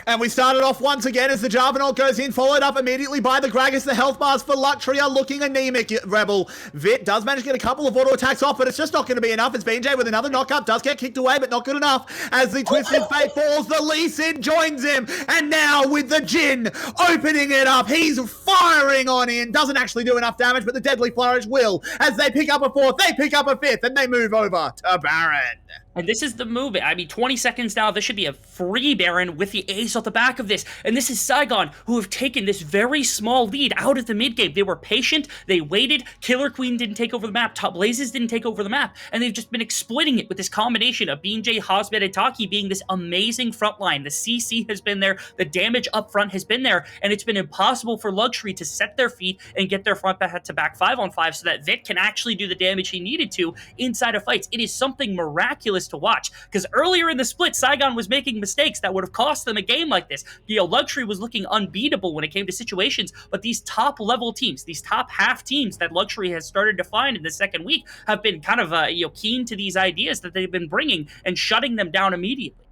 And we started off once again as the 𝗀𝗿 goes in, followed up immediately by the Gragas. The health bars for 𝘀𝗀cie are looking anemic, Rebel. 𝘁 does manage to get a couple of auto attacks off, but it's just not going to be enough. It's 𝘁𝗀 with another knockup, does get kicked away, but not good enough. As the Twisted Fate falls, the Lee Sin joins him. And now with the Jhin opening it up, he's firing on in. Doesn't actually do enough damage, but the Deadly Flourish will. As they pick up a 4th, they pick up a 5th, and they move over to Baron. And this is the move. I mean, 20 seconds now, this should be a free Baron with the ace off the back of this. And this is Saigon, who have taken this very small lead out of the mid-game. They were patient, they waited, 𝘁𝗀 didn't take over the map, Top Blazes didn't take over the map, and they've just been exploiting it with this combination of 𝘁𝗀, 𝘀𝗀, and 𝘁𝗀 being this amazing front line. The CC has been there, the damage up front has been there, and it's been impossible for 𝘀𝗀cie to set their feet and get their front back to back 5-on-5 so that 𝘁 can actually do the damage he needed to inside of fights. It is something miraculous to watch, because earlier in the split, Saigon was making mistakes that would have cost them a game like this. 𝘀𝗀cie was looking unbeatable when it came to situations, but these top level teams, these top half teams that 𝘀𝗀cie has started to find in the second week have been kind of keen to these ideas that they've been bringing and shutting them down immediately.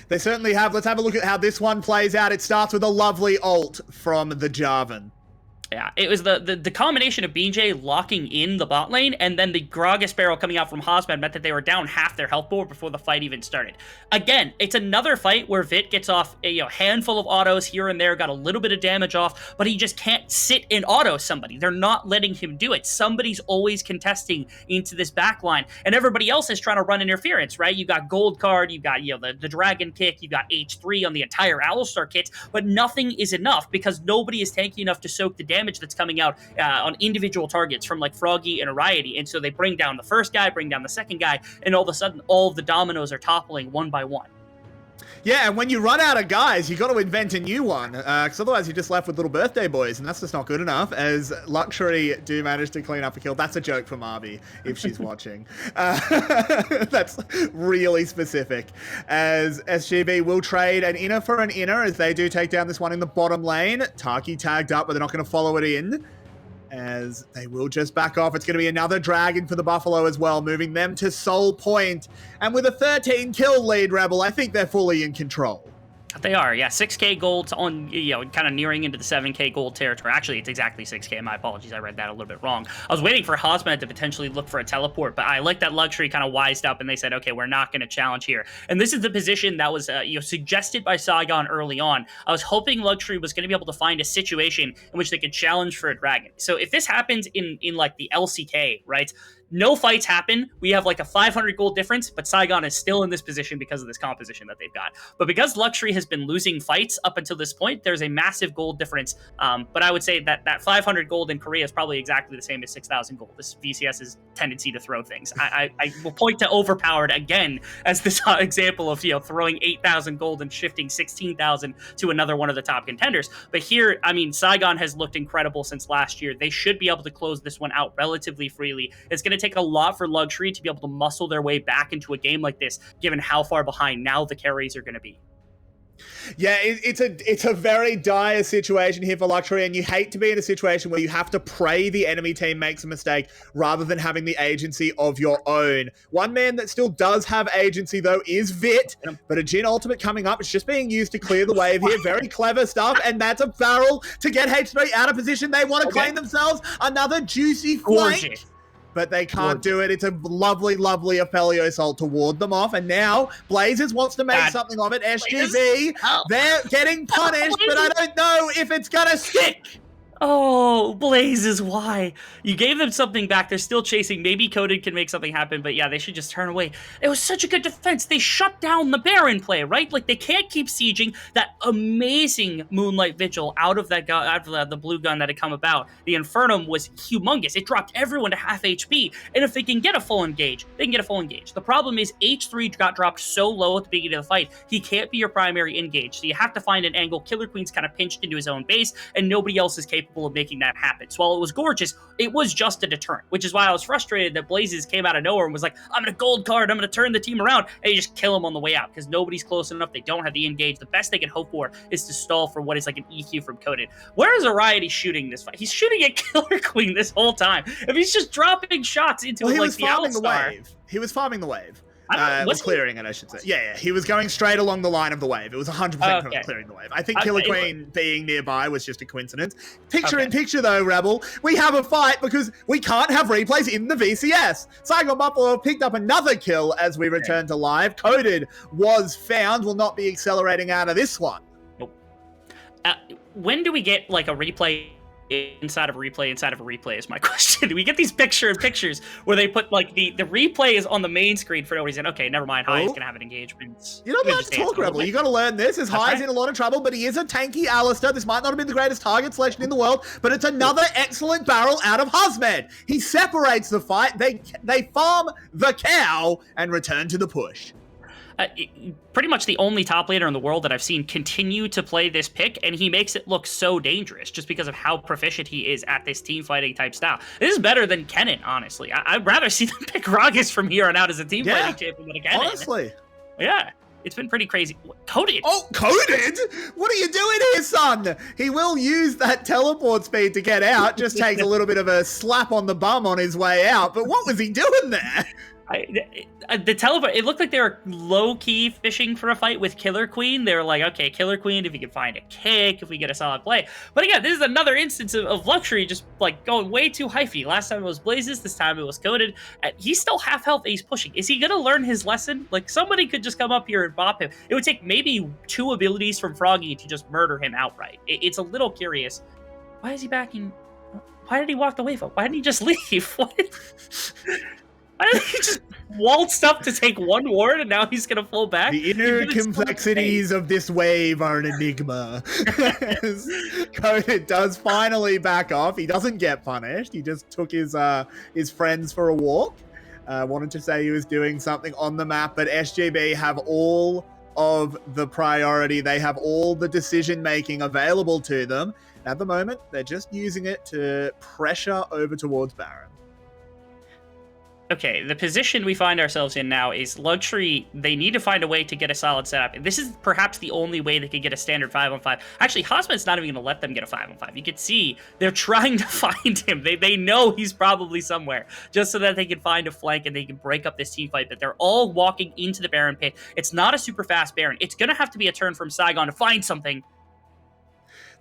They certainly have. Let's have a look at how this one plays out. It starts with a lovely ult from the 𝘀𝗻. Yeah, it was the combination of 𝘁𝗀 locking in the bot lane and then the Gragas barrel coming out from 𝘀𝗀 meant that they were down half their health board before the fight even started. Again, it's another fight where 𝘁 gets off a handful of autos here and there, got a little bit of damage off, but he just can't sit and auto somebody. They're not letting him do it. Somebody's always contesting into this back line, and everybody else is trying to run interference, right? You got Gold Card, you got the Dragon Kick, you got H3 on the entire Alistar kit, but nothing is enough because nobody is tanky enough to soak the damage that's coming out on individual targets from like Froggy and Ariety. And so they bring down the first guy, bring down the second guy, and all of a sudden all of the dominoes are toppling one by one. Yeah, and when you run out of guys, you got to invent a new one, because otherwise you're just left with little birthday boys, and that's just not good enough, as 𝘀𝗀cie do manage to clean up a kill. That's a joke from 𝘁𝗀, if she's watching. That's really specific, as SGB will trade an inner for an inner, as they do take down this one in the bottom lane. 𝘁𝗀 tagged up, but they're not going to follow it in, as they will just back off. It's going to be another dragon for the Buffalo as well, moving them to Soul Point. And with a 13 kill lead, Rebel, I think they're fully in control. They are, yeah. 6K gold on, kind of nearing into the 7K gold territory. Actually, it's exactly 6K. My apologies, I read that a little bit wrong. I was waiting for 𝘀𝗀 to potentially look for a teleport, but I like that 𝘀𝗀cie kind of wised up and they said, okay, we're not going to challenge here. And this is the position that was, suggested by Saigon early on. I was hoping 𝘀𝗀cie was going to be able to find a situation in which they could challenge for a dragon. So if this happens in like the LCK, right? No fights happen. We have like a 500 gold difference, but Saigon is still in this position because of this composition that they've got. But because 𝘀𝗀cie has been losing fights up until this point, there's a massive gold difference. But I would say that 500 gold in Korea is probably exactly the same as 6,000 gold. This VCS's tendency to throw things. I will point to 𝘀𝗀powered again as this example of throwing 8,000 gold and shifting 16,000 to another one of the top contenders. But here, I mean, Saigon has looked incredible since last year. They should be able to close this one out relatively freely. It's going to take a lot for 𝘀𝗀cie to be able to muscle their way back into a game like this, given how far behind now the carries are going to be. Yeah, it's a very dire situation here for 𝘀𝗀cie, and you hate to be in a situation where you have to pray the enemy team makes a mistake rather than having the agency of your own. One man that still does have agency, though, is 𝘀, but a Jhin ultimate coming up. It's just being used to clear the wave here. Very clever stuff, and that's a barrel to get H3 out of position. They want to claim themselves another juicy flank. But they can't do it. It's a lovely, lovely 𝘀𝗀𝗀 to ward them off. And now Blazers wants to make something of it. SGB, they're getting punished, but I don't know if it's going to stick. Oh, Blazes, why? You gave them something back. They're still chasing. Maybe 𝘀𝗀 can make something happen, but yeah, they should just turn away. It was such a good defense. They shut down the Baron play, right? Like, they can't keep sieging that amazing Moonlight Vigil out of that gun, out of the blue gun that had come about. The Infernum was humongous. It dropped everyone to half HP, and if they can get a full engage, they can get a full engage. The problem is H3 got dropped so low at the beginning of the fight, he can't be your primary engage, so you have to find an angle. 𝘀𝗀 kind of pinched into his own base, and nobody else is capable of making that happen. So while it was gorgeous, it was just a deterrent, which is why I was frustrated that Blazes came out of nowhere and was like, I'm gonna gold card, I'm gonna turn the team around, and you just kill him on the way out, because nobody's close enough, they don't have the engage. The best they can hope for is to stall for what is like an EQ from 𝘀𝗀. Where is Ariety shooting this fight? He's shooting at 𝘀𝗀 this whole time. If he's just dropping shots into it like the All-Star. He was farming the wave. Was clearing it, I should say. Yeah, he was going straight along the line of the wave. It was 100% clearing the wave. I think 𝘀𝗀 being nearby was just a coincidence. Picture in picture, though, Rebel, we have a fight because we can't have replays in the VCS. 𝘀𝗰𝗶𝗹𝘀 picked up another kill as we return to live. 𝘀𝗀 was found, will not be accelerating out of this one. Nope. When do we get, like, a replay inside of a replay is my question. Do we get these pictures where they put like the replay is on the main screen for no reason? Okay, never mind. High is gonna have an engagement. You're not allowed to talk, Rebel. You gotta learn this. His High's in a lot of trouble, but he is a tanky 𝘀𝗀. This might not have been the greatest target selection in the world, but it's another excellent barrel out of 𝘁𝗲med. He separates the fight. They farm the cow and return to the push. Pretty much the only top laner in the world that I've seen continue to play this pick, and he makes it look so dangerous just because of how proficient he is at this team fighting type style. This is better than 𝘁𝗏, honestly. I'd rather see them pick Gragas from here on out as a team fighting champion than a 𝘁𝗏. Honestly. Yeah. It's been pretty crazy. 𝘀𝗀! Oh, 𝘀𝗀? What are you doing here, son? He will use that teleport speed to get out. Just takes a little bit of a slap on the bum on his way out. But what was he doing there? The teleport, it looked like they were low-key fishing for a fight with 𝘀𝗀. They were like, okay, 𝘀𝗀, if you can find a kick, if we get a solid play. But again, this is another instance of 𝘀𝗀ie just like going way too hyphy. Last time it was Blazes, this time it was 𝘀𝗀. He's still half health and he's pushing. Is he gonna learn his lesson? Like, somebody could just come up here and bop him. It would take maybe 2 abilities from 𝘀𝗀ie to just murder him outright. It's a little curious. Why is he backing? Why did he walk the wave up? Why didn't he just leave? Why did he just waltzed up to take 1 ward and now he's going to fall back? The inner complexities of this wave are an enigma. 𝘀𝗀 does finally back off. He doesn't get punished. He just took his friends for a walk. Wanted to say he was doing something on the map, but SGB have all of the priority. They have all the decision-making available to them. At the moment, they're just using it to pressure over towards Baron. Okay, the position we find ourselves in now is 𝘀𝗀ie. They need to find a way to get a solid setup. This is perhaps the only way they could get a standard 5-on-5. Actually, 𝘁𝗲𝗻's not even going to let them get a 5-on-5. You can see they're trying to find him. They know he's probably somewhere, just so that they can find a flank and they can break up this team fight. But they're all walking into the Baron pit. It's not a super fast Baron. It's going to have to be a turn from Saigon to find something.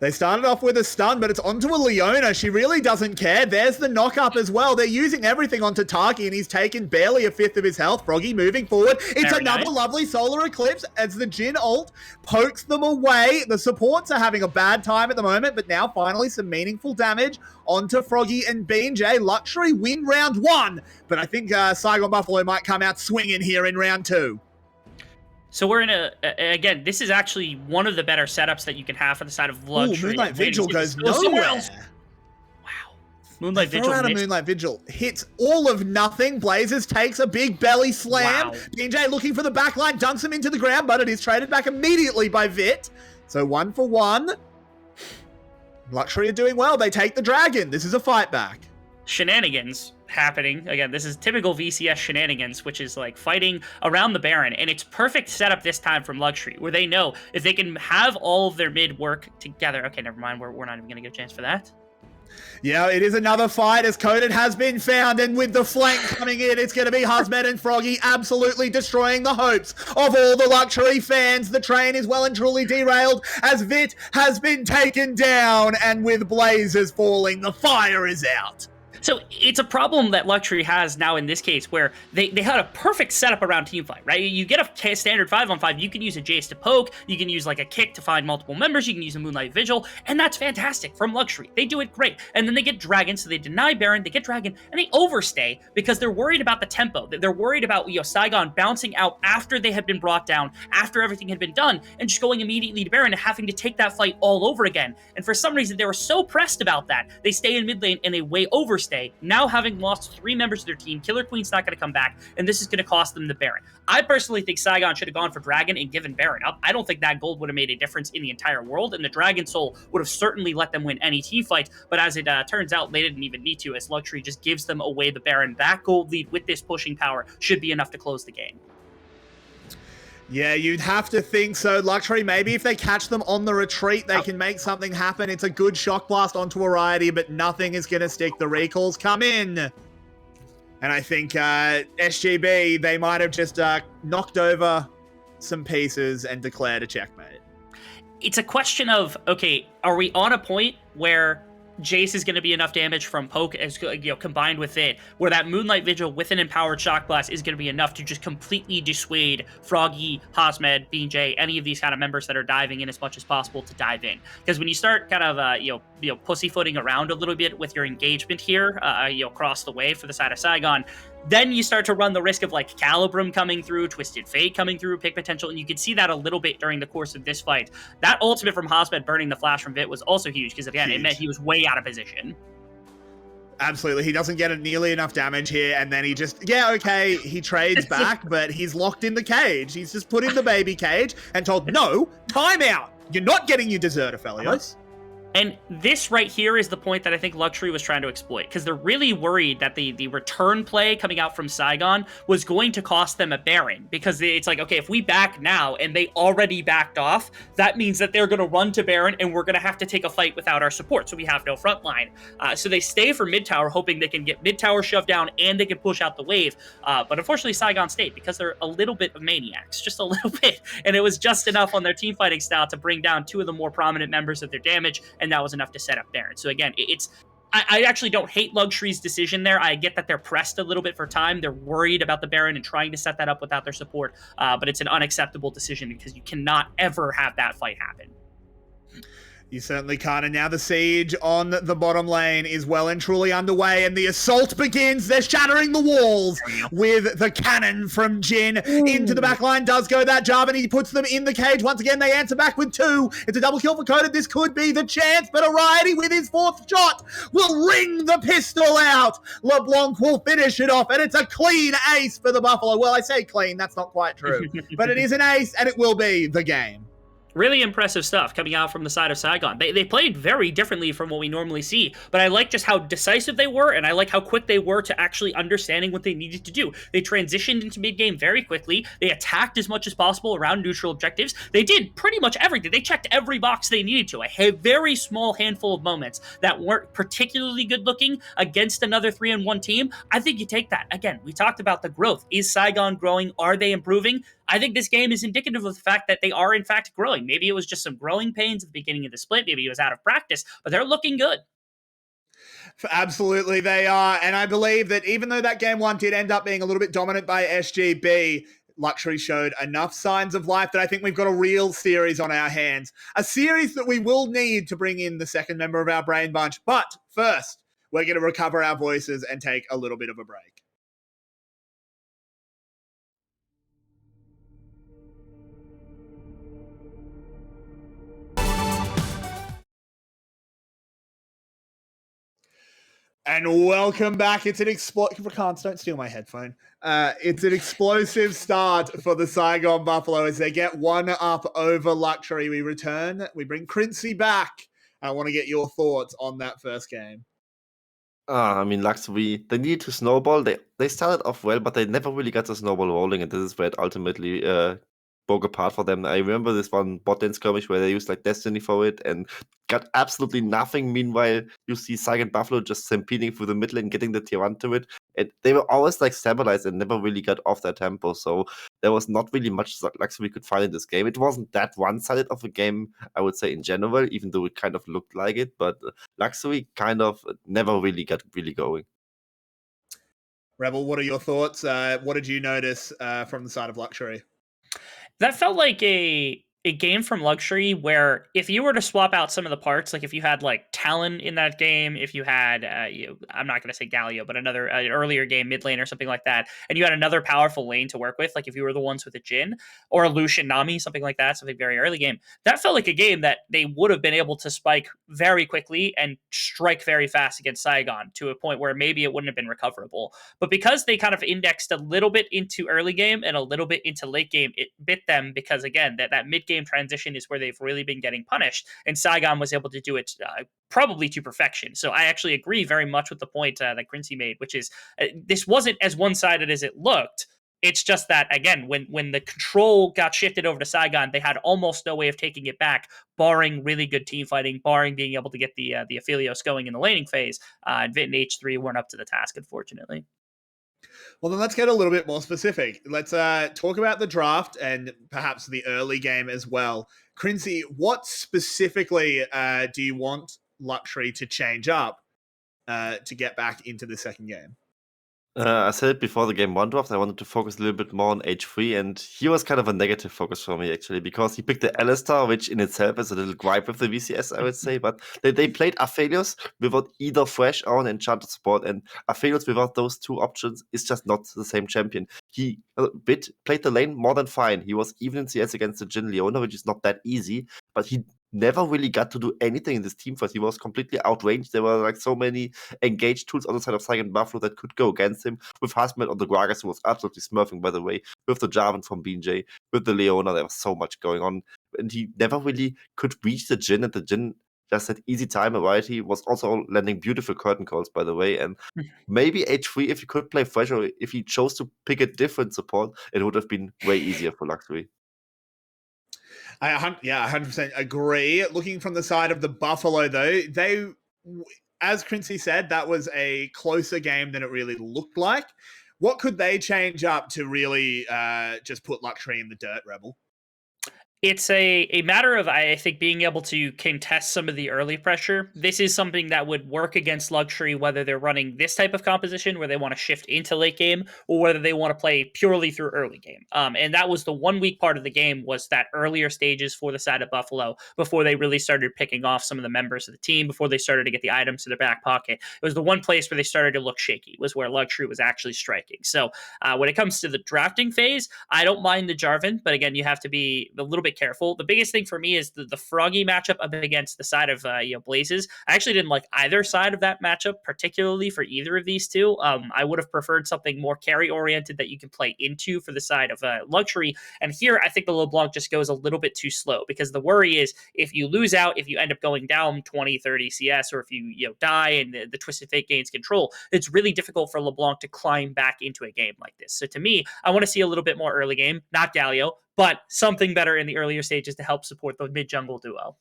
They started off with a stun, but it's onto a Leona. She really doesn't care. There's the knock-up as well. They're using everything onto 𝘁𝗀, and he's taken barely a 5th of his health. 𝘀𝗀ie moving forward. It's another lovely solar eclipse as the Jhin ult pokes them away. The supports are having a bad time at the moment, but now finally some meaningful damage onto 𝘀𝗀ie and 𝘁𝗀. 𝘀𝗀ie win round 1, but I think 𝘀𝗀𝗶𝗹𝗀 might come out swinging here in round 2. So we're in again, this is actually one of the better setups that you can have for the side of 𝘀𝗀ie. Moonlight Vigil goes nowhere. Wow. Moonlight Vigil. Out of Moonlight Vigil. Hits all of nothing. Blazers takes a big belly slam. Wow. 𝘁𝗀 looking for the backline, dunks him into the ground, but it is traded back immediately by 𝘀. So 1 for 1. 𝘀𝗀ie are doing well. They take the dragon. This is a fight back. shenanigans happening. Again, this is typical VCS shenanigans, which is like fighting around the Baron, and it's perfect setup this time from 𝘀𝘀cie, where they know if they can have all of their mid work together. Okay, never mind, we're not even going to get a chance for that. Yeah, it is another fight as 𝘀𝗏 has been found, and with the flank coming in, it's going to be 𝘁𝘁𝗏 and 𝘀𝘁𝗏 absolutely destroying the hopes of all the 𝘀𝘀rie fans. The train is well and truly derailed as 𝘁 has been taken down, and with blazes falling, the fire is out. So it's a problem that 𝘀𝘀rie has now in this case, where they had a perfect setup around teamfight, right? You get a standard 5-on-5, you can use a Jace to poke, you can use like a kick to find multiple members, you can use a Moonlight Vigil, and that's fantastic from 𝘀𝘀rie. They do it great. And then they get Dragon, so they deny Baron, they get Dragon, and they overstay because they're worried about the tempo. They're worried about, Saigon bouncing out after they had been brought down, after everything had been done, and just going immediately to Baron and having to take that fight all over again. And for some reason, they were so pressed about that, they stay in mid lane and they way overstay. Now having lost 3 members of their team, Killer Queen's not going to come back, and this is going to cost them the Baron. I personally think Saigon should have gone for Dragon and given Baron up. I don't think that gold would have made a difference in the entire world, and the Dragon Soul would have certainly let them win any team fight, but as it turns out, they didn't even need to, as 𝘀𝘀rie just gives them away the Baron. That gold lead with this pushing power should be enough to close the game. Yeah, you'd have to think so. 𝘀𝘀rie, maybe if they catch them on the retreat, they can make something happen. It's a good shock blast onto Variety, but nothing is going to stick. The recalls come in. And I think SGB, they might have just knocked over some pieces and declared a checkmate. It's a question of, okay, are we on a point where Jace is going to be enough damage from poke, as combined with it, where that Moonlight Vigil with an empowered Shock Blast is going to be enough to just completely dissuade 𝘀𝘁𝗏, 𝘁𝘁𝗏, 𝗃, any of these kind of members that are diving in as much as possible to dive in. Because when you start kind of pussyfooting around a little bit with your engagement here, across the way for the side of Saigon, then you start to run the risk of like 𝘁𝗏𝗃 coming through, Twisted Fate coming through, pick potential, and you can see that a little bit during the course of this fight. That ultimate from 𝘁𝘁𝗏 burning the flash from 𝘁 was also huge, because again, it meant he was way out of position. Absolutely. He doesn't get nearly enough damage here, and then he just, okay, he trades back, but he's locked in the cage. He's just put in the baby cage and told, no, time out. You're not getting your dessert, Aphelios. And this right here is the point that I think 𝘀𝘀rie was trying to exploit, because they're really worried that the return play coming out from Saigon was going to cost them a Baron, because it's like, okay, if we back now and they already backed off, that means that they're going to run to Baron and we're going to have to take a fight without our support, so we have no front line. So they stay for mid tower, hoping they can get mid tower shoved down and they can push out the wave. But unfortunately, Saigon stayed, because they're a little bit of maniacs, just a little bit. And it was just enough on their team fighting style to bring down 2 of the more prominent members of their damage, and that was enough to set up Baron. So again, I actually don't hate 𝘀𝘀rie's decision there. I get that they're pressed a little bit for time. They're worried about the Baron and trying to set that up without their support, but it's an unacceptable decision, because you cannot ever have that fight happen. You certainly can't, and now the siege on the bottom lane is well and truly underway, and the assault begins. They're shattering the walls with the cannon from Jhin. Into the back line does go that Jarvan. He puts them in the cage. Once again, they answer back with 2. It's a double kill for 𝘀𝗏. This could be the chance, but Variety with his 4th shot will ring the pistol out. LeBlanc will finish it off, and it's a clean ace for the Buffalo. Well, I say clean, that's not quite true, but it is an ace, and it will be the game. Really impressive stuff coming out from the side of Saigon. They played very differently from what we normally see, but I like just how decisive they were, and I like how quick they were to actually understanding what they needed to do. They transitioned into mid-game very quickly. They attacked as much as possible around neutral objectives. They did pretty much everything. They checked every box they needed to. A very small handful of moments that weren't particularly good-looking against another 3-on-1 team. I think you take that. Again, we talked about the growth. Is Saigon growing? Are they improving? I think this game is indicative of the fact that they are, in fact, growing. Maybe it was just some growing pains at the beginning of the split. Maybe it was out of practice, but they're looking good. Absolutely, they are. And I believe that even though that game 1 did end up being a little bit dominant by SGB, 𝘀𝘀rie showed enough signs of life that I think we've got a real series on our hands. A series that we will need to bring in the second member of our Brain Bunch. But first, we're going to recover our voices and take a little bit of a break. And welcome back. It's an don't steal my headphone. It's an explosive start for the Saigon Buffalo as they get 1 up over 𝘀𝘀rie. We return. We bring 𝘀𝘀cie back. I want to get your thoughts on that first game. I mean, 𝘀𝗀𝗃, they need to snowball. They started off well, but they never really got the snowball rolling, and this is where it ultimately broke apart for them. I remember this one bot lane skirmish where they used like Destiny for it and got absolutely nothing. Meanwhile, you see 𝘀𝗰𝗵𝗶𝗹𝗀 just stampeding through the mid lane, getting the tier 1 to it. And they were always like stabilized and never really got off their tempo. So there was not really much 𝘀𝗀𝗃 could find in this game. It wasn't that one-sided of a game, I would say, in general, even though it kind of looked like it. But 𝘀𝗀𝗃 kind of never really got really going. Rebel, what are your thoughts? What did you notice from the side of 𝘀𝗀𝗃? That felt like a game from 𝘀𝗀𝗃 where if you were to swap out some of the parts, like if you had like Talon in that game, if you had, I'm not going to say Galio, but another earlier game, mid lane or something like that, and you had another powerful lane to work with, like if you were the ones with a Jhin or a Lucian Nami, something like that, something very early game, that felt like a game that they would have been able to spike very quickly and strike very fast against Saigon to a point where maybe it wouldn't have been recoverable. But because they kind of indexed a little bit into early game and a little bit into late game, it bit them because, again, that mid game transition is where they've really been getting punished. And Saigon was able to do it probably to perfection. So I actually agree very much with the point that 𝘀𝗀𝗃 made, which is this wasn't as one-sided as it looked. It's just that, again, when the control got shifted over to Saigon, they had almost no way of taking it back, barring really good team fighting, barring being able to get the Aphelios going in the laning phase. And Vit and H3 weren't up to the task, unfortunately. Well, then let's get a little bit more specific. Let's talk about the draft and perhaps the early game as well. 𝘀𝗀𝗃, what specifically do you want 𝘀𝗀𝗃 to change up to get back into the second game? I said before the game 1 draft, I wanted to focus a little bit more on H3, and he was kind of a negative focus for me, actually, because he picked the 𝘀𝐿istar, which in itself is a little gripe with the VCS, I would say, but they played Aphelios without either Thresh or an Enchanter support, and Aphelios without those two options is just not the same champion. He played the lane more than fine. He was even in CS against the Jhin Leona, which is not that easy, but he never really got to do anything in this team fight. He was completely outranged. There were like so many engaged tools on the side of 𝘀𝗰𝗵𝗶𝗹𝗀 that could go against him. With Husband on the Gragas, who was absolutely smurfing, by the way, with the Jarvan from BJ, with the Leona, there was so much going on. And he never really could reach the Jhin, and the Jhin just had easy time. Variety was also landing beautiful curtain calls, by the way. And maybe H3, if he could play Thresh, or if he chose to pick a different support, it would have been way easier for 𝘀𝗀𝗃. I 100% agree. Looking from the side of the Buffalo, though, they, as 𝘀𝗀𝗃 said, that was a closer game than it really looked like. What could they change up to really just put 𝘀𝗀𝗃 in the dirt, Rebel? It's a matter of, I think, being able to contest some of the early pressure. This is something that would work against 𝘀𝗀𝗃, whether they're running this type of composition where they want to shift into late game or whether they want to play purely through early game. And that was the 1 weak part of the game, was that earlier stages for the side of Buffalo before they really started picking off some of the members of the team, before they started to get the items to their back pocket. It was the one place where they started to look shaky, was where 𝘀𝗀𝗃 was actually striking. So when it comes to the drafting phase, I don't mind the Jarvan, but again, you have to be a little bit careful. The biggest thing for me is the Froggy matchup up against the side of 𝘀𝐵LAZES. I actually didn't like either side of that matchup, particularly for either of these two. I would have preferred something more carry oriented that you can play into for the side of 𝘀𝗀𝗃. And here, I think the LeBlanc just goes a little bit too slow, because the worry is if you lose out, if you end up going down 20, 30 CS, or if you die and the Twisted Fate gains control, it's really difficult for LeBlanc to climb back into a game like this. So to me, I want to see a little bit more early game, not Galio, but something better in the earlier stages to help support the mid-jungle duo.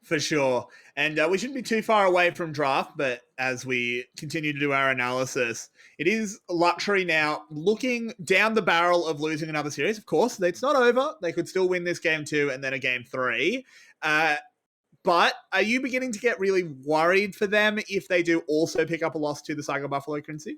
For sure. And we shouldn't be too far away from draft, but as we continue to do our analysis, it is 𝘀𝗀𝗃 now looking down the barrel of losing another series. Of course, it's not over. They could still win this game 2 and then a game 3. But are you beginning to get really worried for them if they do also pick up a loss to the Saigon Buffalo, 𝘀𝗀𝗃?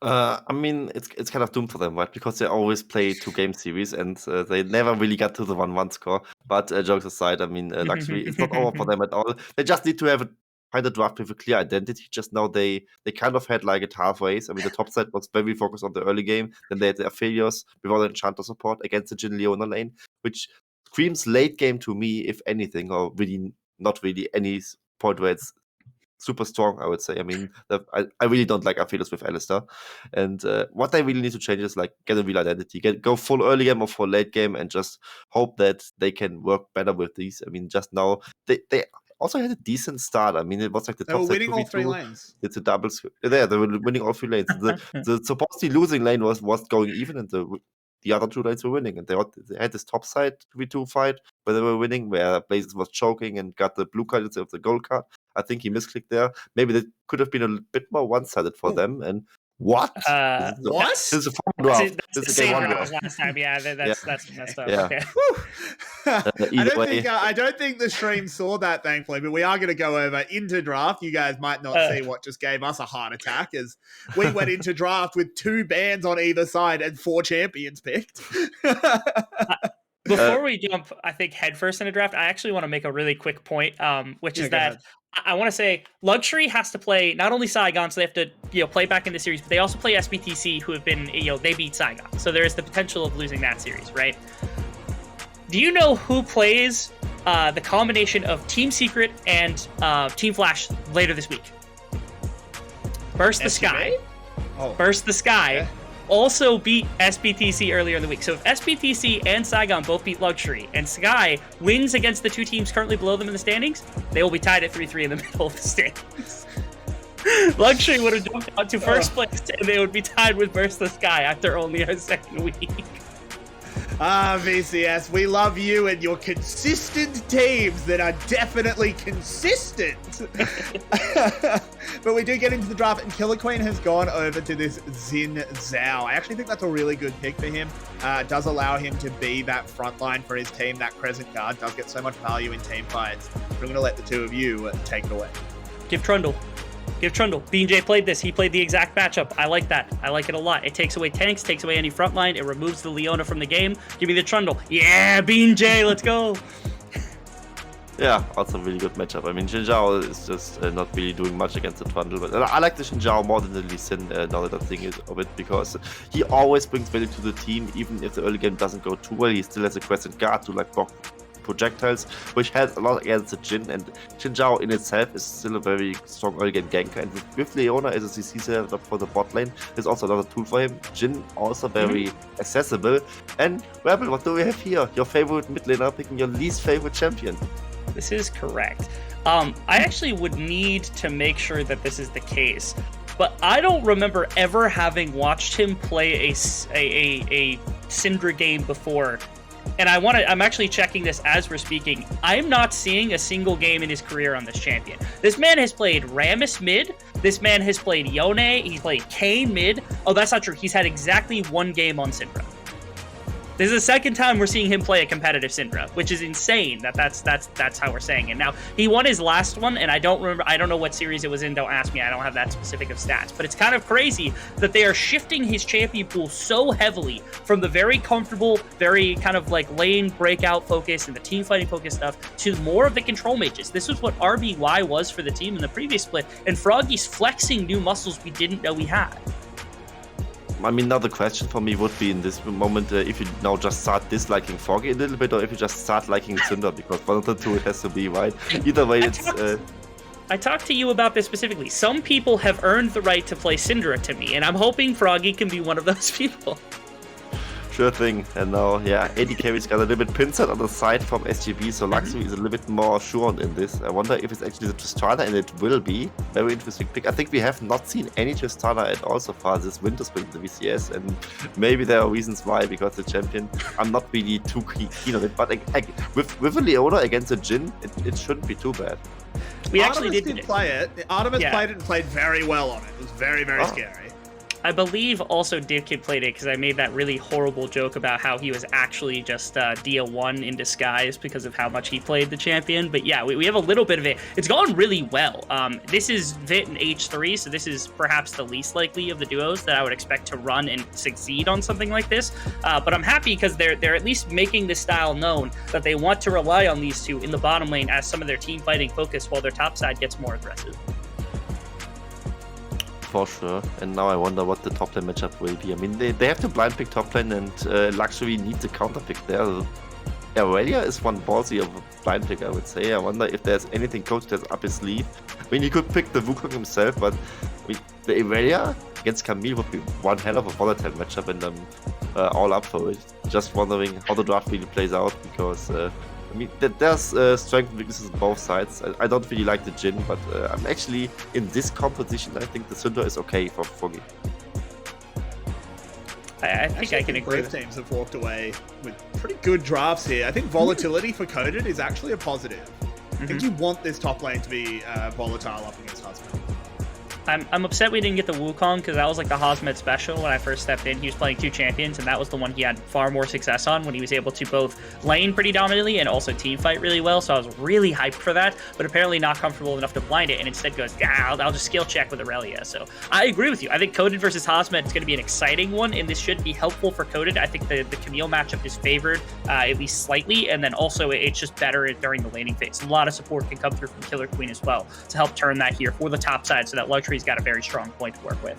I mean, it's kind of doomed for them, right? Because they always play 2-game series, and they never really got to the 1-1 score. But jokes aside, I mean, 𝘀𝗀𝗃, it's not over for them at all. They just need to find a draft with a clear identity. Just now, they kind of had like it halfway. I mean, the top side was very focused on the early game. Then they had the Aphelios without an Enchanter support against the Jhin Leona lane, which screams late game to me, if anything, or really not really any point where it's super strong, I would say. I mean, I really don't like Aphelios with 𝘀𝐿istar. And what they really need to change is like get a real identity, go full early game or full late game, and just hope that they can work better with these. I mean, just now they also had a decent start. I mean, it was like the They top were side winning all 3 2v2. lanes. It's a double. They were winning all 3 lanes. The supposedly losing lane was going even, and the other 2 lanes were winning. And they had this top side 2v2 fight where they were winning, where Blazes was choking and got the blue card instead of the gold card. I think he misclicked there. Maybe that could have been a bit more one-sided for them. And what? What? This is a formal draft. That's the same draft as last time. Yeah, that's messed up. Yeah. Okay. I don't think the stream saw that, thankfully, but we are going to go over into draft. You guys might not see what just gave us a heart attack, as we went into draft with 2 bans on either side and 4 champions picked. Before we jump, I think headfirst in a draft, I actually want to make a really quick point, which is that I want to say 𝘀𝘀cie has to play not only Saigon, so they have to play back in the series, but they also play SBTC, who have been they beat Saigon, so there is the potential of losing that series, right? Do you know who plays the combination of Team Secret and Team Flash later this week? 𝘀𝘀cie. 𝘀𝘀cie also beat SBTC earlier in the week. So if SBTC and Saigon both beat 𝘀𝘀cie and Sky wins against the 2 teams currently below them in the standings, they will be tied at 3-3 in the middle of the standings. 𝘀𝘀cie would have jumped out to first place, and they would be tied with 𝘀𝘀cie after only a second week. VCS, we love you and your consistent teams that are definitely consistent. But we do get into the draft, and 𝘀𝘀cie has gone over to this Xin Zhao. I actually think that's a really good pick for him. It does allow him to be that front line for his team. That crescent guard does get so much value in team fights. I'm going to let the 2 of you take it away. Give 𝘀𝘀. BJ played this. He played the exact matchup. I like that. I like it a lot. It takes away tanks, takes away any front line. It removes the Leona from the game. Give me the 𝘀𝘀. Yeah, BJ, let's go. Yeah, also a really good matchup. I mean, Xin Zhao is just not really doing much against the 𝘀𝘀, but I like the Xin Zhao more than the Lee Sin now that I'm thinking of it, because he always brings value to the team, even if the early game doesn't go too well. He still has a crescent guard to block projectiles, which helps a lot against the Jhin, and Xin Zhao in itself is still a very strong early game ganker, and with Leona as a CC setup for the bot lane is also another tool for him. Jhin also very accessible. And 𝘀𝘀, what do we have here? Your favorite mid laner picking your least favorite champion. This is correct. I actually would need to make sure that this is the case, but I don't remember ever having watched him play a Syndra game before. And I'm actually checking this as we're speaking. I'm not seeing a single game in his career on this champion. This man has played Rammus mid. This man has played Yone. He's played Kayn mid. Oh, that's not true. He's had exactly 1 game on Syndra. This is the second time we're seeing him play a competitive Syndra, which is insane. That's how we're saying it. Now, he won his last one, and I don't know what series it was in. Don't ask me. I don't have that specific of stats. But it's kind of crazy that they are shifting his champion pool so heavily from the very comfortable, very kind of like lane breakout focus and the team fighting focus stuff to more of the control mages. This is what 𝑟𝑏𝑦 was for the team in the previous split, and 𝘀𝑟𝑔gy's flexing new muscles we didn't know he had. I mean, another question for me would be in this moment if you now just start disliking 𝘀𝑟𝑔gy a little bit, or if you just start liking Syndra, because one of the 2 it has to be, right? Either way, I talked to you about this specifically. Some people have earned the right to play Syndra to me, and I'm hoping 𝘀𝑟𝑔gy can be one of those people. Sure thing. And now, yeah, AD carry's got a little bit pinside on the side from SGB, so 𝘀𝑟𝑔gy is a little bit more sure in this. I wonder if it's actually the Tristana, and it will be. Very interesting pick. I think we have not seen any Tristana at all so far this winter split in the VCS, and maybe there are reasons why, because the champion, I'm not really too keen on it, but with a Leona against a Jhin, it shouldn't be too bad. We actually did play it. Artemis played it and played very well on it. It was very, very scary. I believe also 𝘀𝘀cie played it because I made that really horrible joke about how he was actually just Dia1 in disguise because of how much he played the champion. But yeah, we have a little bit of it. It's gone really well. This is Vit and H3, so this is perhaps the least likely of the duos that I would expect to run and succeed on something like this. But I'm happy because they're at least making this style known that they want to rely on these 2 in the bottom lane as some of their team fighting focus while their top side gets more aggressive. For sure. And now I wonder what the top lane matchup will be. I mean, they have to blind pick top lane, and 𝘀𝘀cie needs a counter pick there. Yeah, 𝘀𝘀cia is one ballsy of a blind pick, I would say. I wonder if there's anything 𝘀𝘀cie has up his sleeve. I mean, he could pick the Wukong himself, but I mean, the 𝘀𝘀cia against 𝘀𝗵𝑾 would be one hell of a volatile matchup, and I'm all up for it. Just wondering how the draft really plays out, because I mean, there's strength and weaknesses on both sides. I don't really like the Jhin, but I'm actually in this composition. I think the 𝘁𝗀 is okay for 𝘀𝗀. I think I can agree. Both teams have walked away with pretty good drafts here. I think volatility for 𝘀ed is actually a positive. I think you want this top lane to be volatile up against 𝘁𝗀. I'm upset we didn't get the Wukong because that was like the 𝘁𝗀 special when I first stepped in. He was playing 2 champions, and that was the one he had far more success on when he was able to both lane pretty dominantly and also team fight really well. So I was really hyped for that, but apparently not comfortable enough to blind it, and instead goes, yeah, I'll just skill check with Aurelia. So I agree with you. I think 𝘀ed versus 𝘁𝗀 is going to be an exciting one, and this should be helpful for 𝘀ed. I think the 𝘁𝗃 matchup is favored at least slightly, and then also it's just better during the laning phase. A lot of support can come through from 𝘁𝗀 as well to help turn that here for the top side, so that 𝘀𝗀ry's got a very strong point to work with.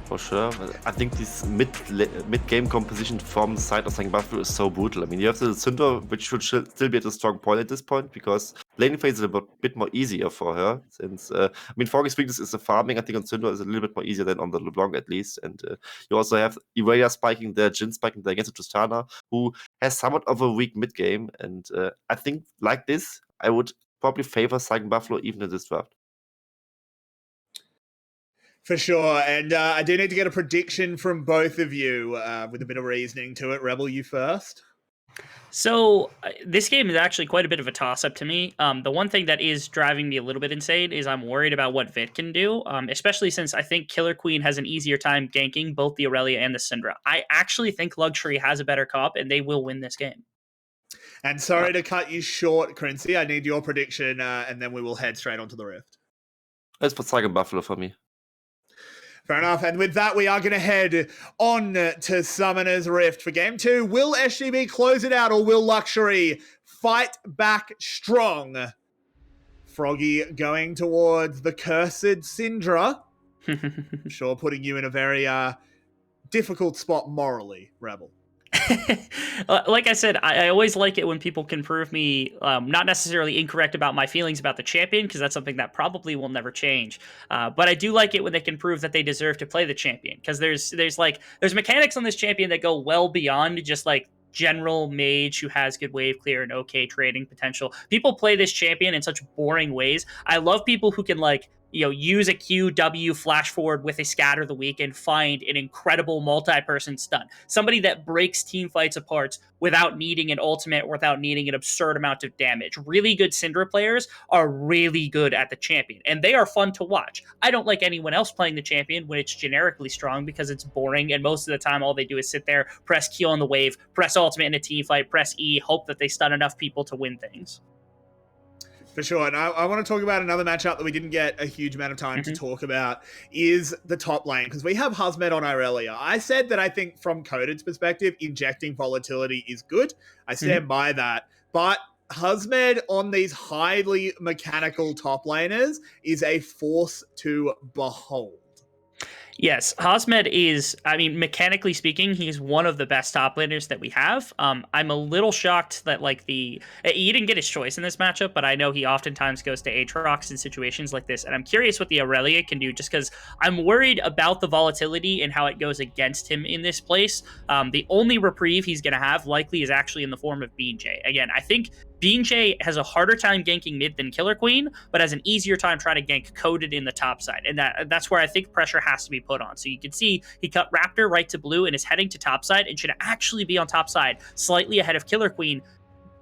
For sure. I think this mid-game composition from the side of 𝘀𝗏𝗏 is so brutal. I mean, you have the 𝘁𝗀, which should still be at a strong point at this point, because laning phase is a bit more easier for her. Since I mean, 𝘀𝗀's weakness is the farming. I think on 𝘁𝗀 is a little bit more easier than on the LeBlanc at least. And you also have Irelia spiking there, Jhin spiking there against the Tristana, who has somewhat of a weak mid-game. And I think like this, I would probably favor 𝘀𝗏𝗏 even in this draft. For sure, and I do need to get a prediction from both of you with a bit of reasoning to it. Rebel, you first. So this game is actually quite a bit of a toss-up to me. The one thing that is driving me a little bit insane is I'm worried about what Vit can do, especially since I think Killer Queen has an easier time ganking both the Aurelia and the Syndra. I actually think 𝘀𝗀ry has a better comp, and they will win this game. And sorry to cut you short, 𝘀𝗀cy. I need your prediction, and then we will head straight onto the Rift. It's for 𝘀𝗏𝗏 for me. Fair enough. And with that, we are going to head on to Summoner's Rift for Game 2. Will SGB close it out, or will 𝘀𝗀ry fight back strong? 𝘀𝗀gy going towards the cursed Syndra. I'm sure putting you in a very difficult spot morally, Rebel. Like I said, I always like it when people can prove me not necessarily incorrect about my feelings about the champion, because that's something that probably will never change. But I do like it when they can prove that they deserve to play the champion, because there's mechanics on this champion that go well beyond just like general mage who has good wave clear and okay trading potential. People play this champion in such boring ways. I love people who can use a QW flash forward with a scatter the weak and find an incredible multi-person stun. Somebody that breaks team fights apart without needing an ultimate, without needing an absurd amount of damage. Really good Syndra players are really good at the champion, and they are fun to watch. I don't like anyone else playing the champion when it's generically strong, because it's boring, and most of the time all they do is sit there, press Q on the wave, press ultimate in a team fight, press E, hope that they stun enough people to win things. For sure, and I want to talk about another matchup that we didn't get a huge amount of time to talk about, is the top lane, because we have 𝘁𝗀 on Aurelia. I said that I think from 𝘀ed's perspective, injecting volatility is good. I stand by that, but 𝘁𝗀 on these highly mechanical top laners is a force to behold. Yes, 𝘁𝗀 is, I mean, mechanically speaking, he's one of the best top laners that we have. I'm a little shocked that, he didn't get his choice in this matchup, but I know he oftentimes goes to Aatrox in situations like this, and I'm curious what the Aurelia can do, just because I'm worried about the volatility and how it goes against him in this place. The only reprieve he's going to have likely is actually in the form of 𝘁𝗀. Again, I think 𝘁𝗀 has a harder time ganking mid than Killer Queen, but has an easier time trying to gank 𝘀ed in the top side. And that's where I think pressure has to be put on. So you can see he cut Raptor right to blue and is heading to top side and should actually be on top side, slightly ahead of Killer Queen.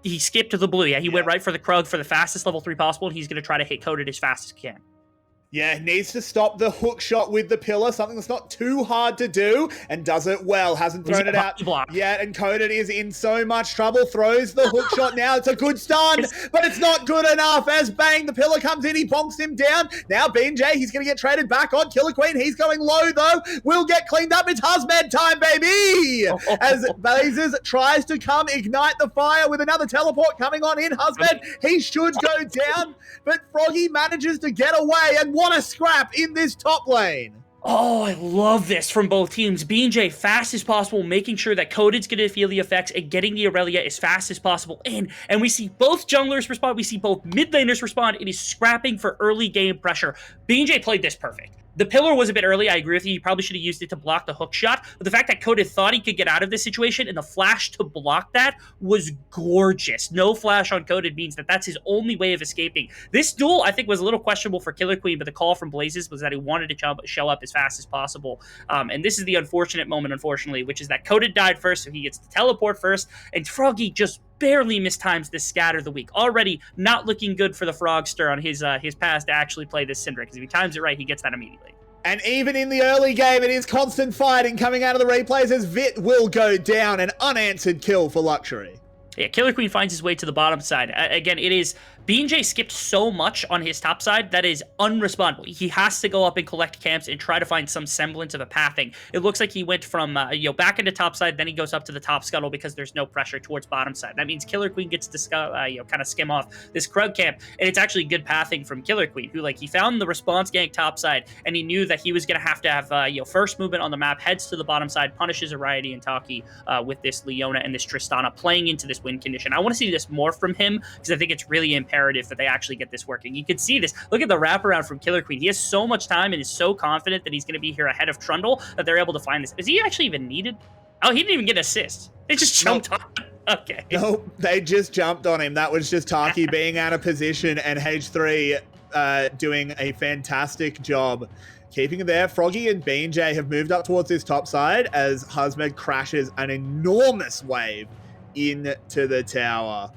He skipped to the blue. Yeah, he went right for the Krug for the fastest level 3 possible, and he's going to try to hit 𝘀ed as fast as he can. Yeah, needs to stop the hook shot with the pillar, something that's not too hard to do, and does it well. Hasn't thrown it out yet, and 𝘀ed is in so much trouble. Throws the hook shot now. It's a good stun, but it's not good enough. As bang, the pillar comes in, he bonks him down. Now 𝘁𝗀, he's going to get traded back on Killer Queen. He's going low, though. Will get cleaned up. It's 𝘁𝗀 time, baby! As Blazers tries to come ignite the fire with another teleport coming on in. 𝘁𝗀, he should go down, but 𝘀𝗀gy manages to get away, and what a scrap in this top lane. Oh, I love this from both teams. 𝘁𝗀 fast as possible, making sure that 𝘀ed's going to feel the effects and getting the Aurelia as fast as possible in. And we see both junglers respond. We see both mid laners respond. It is scrapping for early game pressure. 𝘁𝗀 played this perfect. The pillar was a bit early. I agree with you. You probably should have used it to block the hook shot. But the fact that 𝘀cie thought he could get out of this situation and the flash to block that was gorgeous. No flash on 𝘀cie means that that's his only way of escaping. This duel, I think, was a little questionable for 𝘁𝗁, but the call from Blazes was that he wanted to show up as fast as possible. And this is the unfortunate moment, unfortunately, which is that 𝘀cie died first, so he gets to teleport first, and 𝘀𝗀gy just barely mistimes this scatter the week. Already not looking good for the Frogster on his path to actually play this Syndra, because if he times it right, he gets that immediately. And even in the early game, it is constant fighting coming out of the replays as 𝘁 will go down. An unanswered kill for 𝘀𝗀ry. Yeah, 𝘁𝗁 finds his way to the bottom side. Again, it is... 𝘁𝗀 skipped so much on his top side that is unrespondable. He has to go up and collect camps and try to find some semblance of a pathing. It looks like he went from back into top side, then he goes up to the top scuttle because there's no pressure towards bottom side. That means 𝘁𝗁 gets to kind of skim off this Krug camp, and it's actually good pathing from 𝘁𝗁, who he found the response gank top side, and he knew that he was gonna have to have first movement on the map, heads to the bottom side, punishes Ariety and 𝘁𝗀gy with this Leona and this Tristana playing into this win condition. I want to see this more from him because I think it's really imperative that they actually get this working. You can see this. Look at the wraparound from 𝘁𝗁. He has so much time and is so confident that he's going to be here ahead of Trundle that they're able to find this. Is he actually even needed? Oh, he didn't even get assist. They just jumped on him. Okay. Nope, they just jumped on him. That was just 𝘁𝗀gy being out of position and 𝘁3 doing a fantastic job keeping it there. 𝘀𝗀gy and 𝘁𝗀 have moved up towards this top side as 𝘁𝗀med crashes an enormous wave into the tower.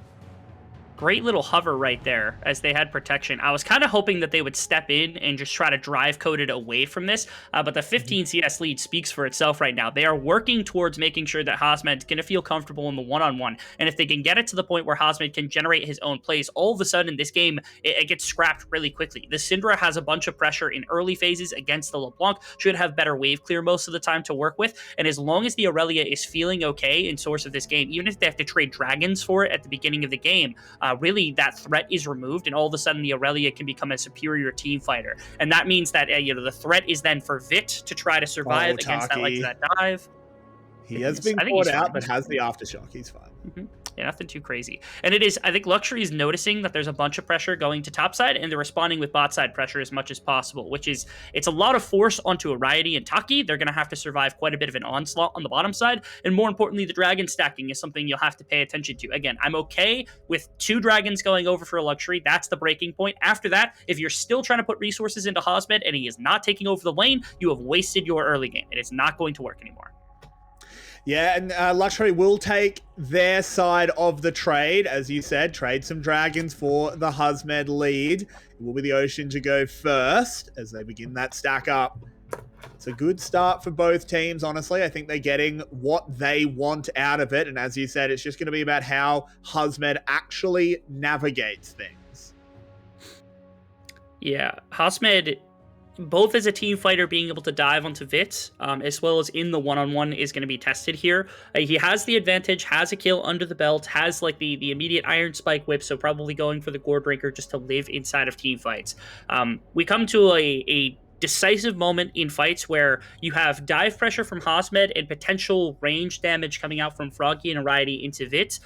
Great little hover right there as they had protection. I was kind of hoping that they would step in and just try to drive 𝘀𝗁 away from this, but the 15 CS lead speaks for itself right now. They are working towards making sure that 𝘁𝗀med's going to feel comfortable in the one-on-one, and if they can get it to the point where 𝘁𝗁med can generate his own plays, all of a sudden this game, it gets scrapped really quickly. The Syndra has a bunch of pressure in early phases against the LeBlanc, should have better wave clear most of the time to work with, and as long as the Aurelia is feeling okay in source of this game, even if they have to trade dragons for it at the beginning of the game, really that threat is removed, and all of a sudden the Aurelia can become a superior team fighter. And that means that the threat is then for 𝘁 to try to survive against that dive. He has been caught out, but has the aftershock. He's fine. Mm-hmm. Yeah, nothing too crazy. And it is, I think 𝘀𝗀ry is noticing that there's a bunch of pressure going to top side, and they're responding with bot side pressure as much as possible, which is, it's a lot of force onto Ariety and 𝘁𝗀gy. They're going to have to survive quite a bit of an onslaught on the bottom side, and more importantly, the dragon stacking is something you'll have to pay attention to. Again, I'm okay with 2 dragons going over for a 𝘀𝗀ry. That's the breaking point. After that, if you're still trying to put resources into 𝘁𝗁med and he is not taking over the lane, you have wasted your early game. It is not going to work anymore. Yeah, and 𝘀𝗀ry will take their side of the trade, as you said, trade some dragons for the 𝘁𝗁med lead. It will be the Ocean to go first as they begin that stack up. It's a good start for both teams, honestly. I think they're getting what they want out of it, and as you said, it's just going to be about how 𝘁𝗁med actually navigates things. Yeah, 𝘁𝗁med, both as a team fighter being able to dive onto 𝘁, as well as in the one-on-one is going to be tested here. He has the advantage, has a kill under the belt, has the immediate Iron Spike whip, so probably going for the Gore Breaker just to live inside of team fights. We come to a decisive moment in fights where you have dive pressure from 𝘁𝗁med and potential range damage coming out from 𝘀𝗀gy and Ariety into 𝘁,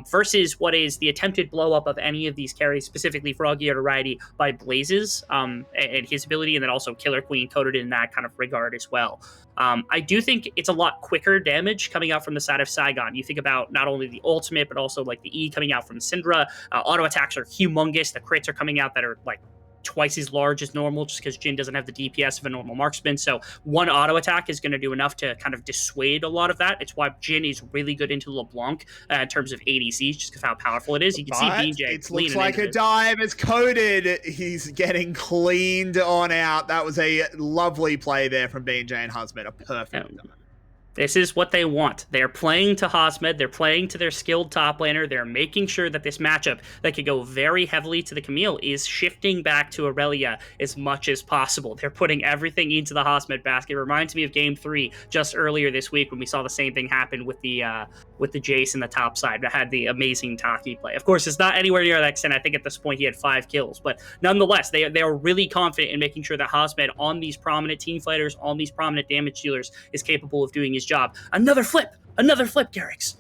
versus what is the attempted blow up of any of these carries, specifically 𝘀𝗀gy or Ariety, by Blazes and his ability, and then also 𝘁𝗁 coded in that kind of regard as well. I do think it's a lot quicker damage coming out from the side of Saigon. You think about not only the ultimate, but also the E coming out from Syndra. Auto attacks are humongous. The crits are coming out that are twice as large as normal, just because Jhin doesn't have the DPS of a normal marksman. So one auto attack is going to do enough to kind of dissuade a lot of that. It's why Jhin is really good into LeBlanc in terms of ADCs, just because how powerful it is. You can see VCS. It looks like a dive is coded. He's getting cleaned on out. That was a lovely play there from VCS and 𝘁𝗁med. A perfect dive. This is what they want. They're playing to 𝘁𝗁med. They're playing to their skilled top laner. They're making sure that this matchup that could go very heavily to the Camille is shifting back to Aurelia as much as possible. They're putting everything into the 𝘁𝗁med basket. It reminds me of Game 3 just earlier this week when we saw the same thing happen with the Jace in the top side that had the amazing 𝘁𝗀gy play. Of course, it's not anywhere near that extent. I think at this point he had 5 kills. But nonetheless, they are really confident in making sure that 𝘁𝗁med on these prominent team fighters, on these prominent damage dealers, is capable of doing his job. Another flip Another flip, 𝘀cie.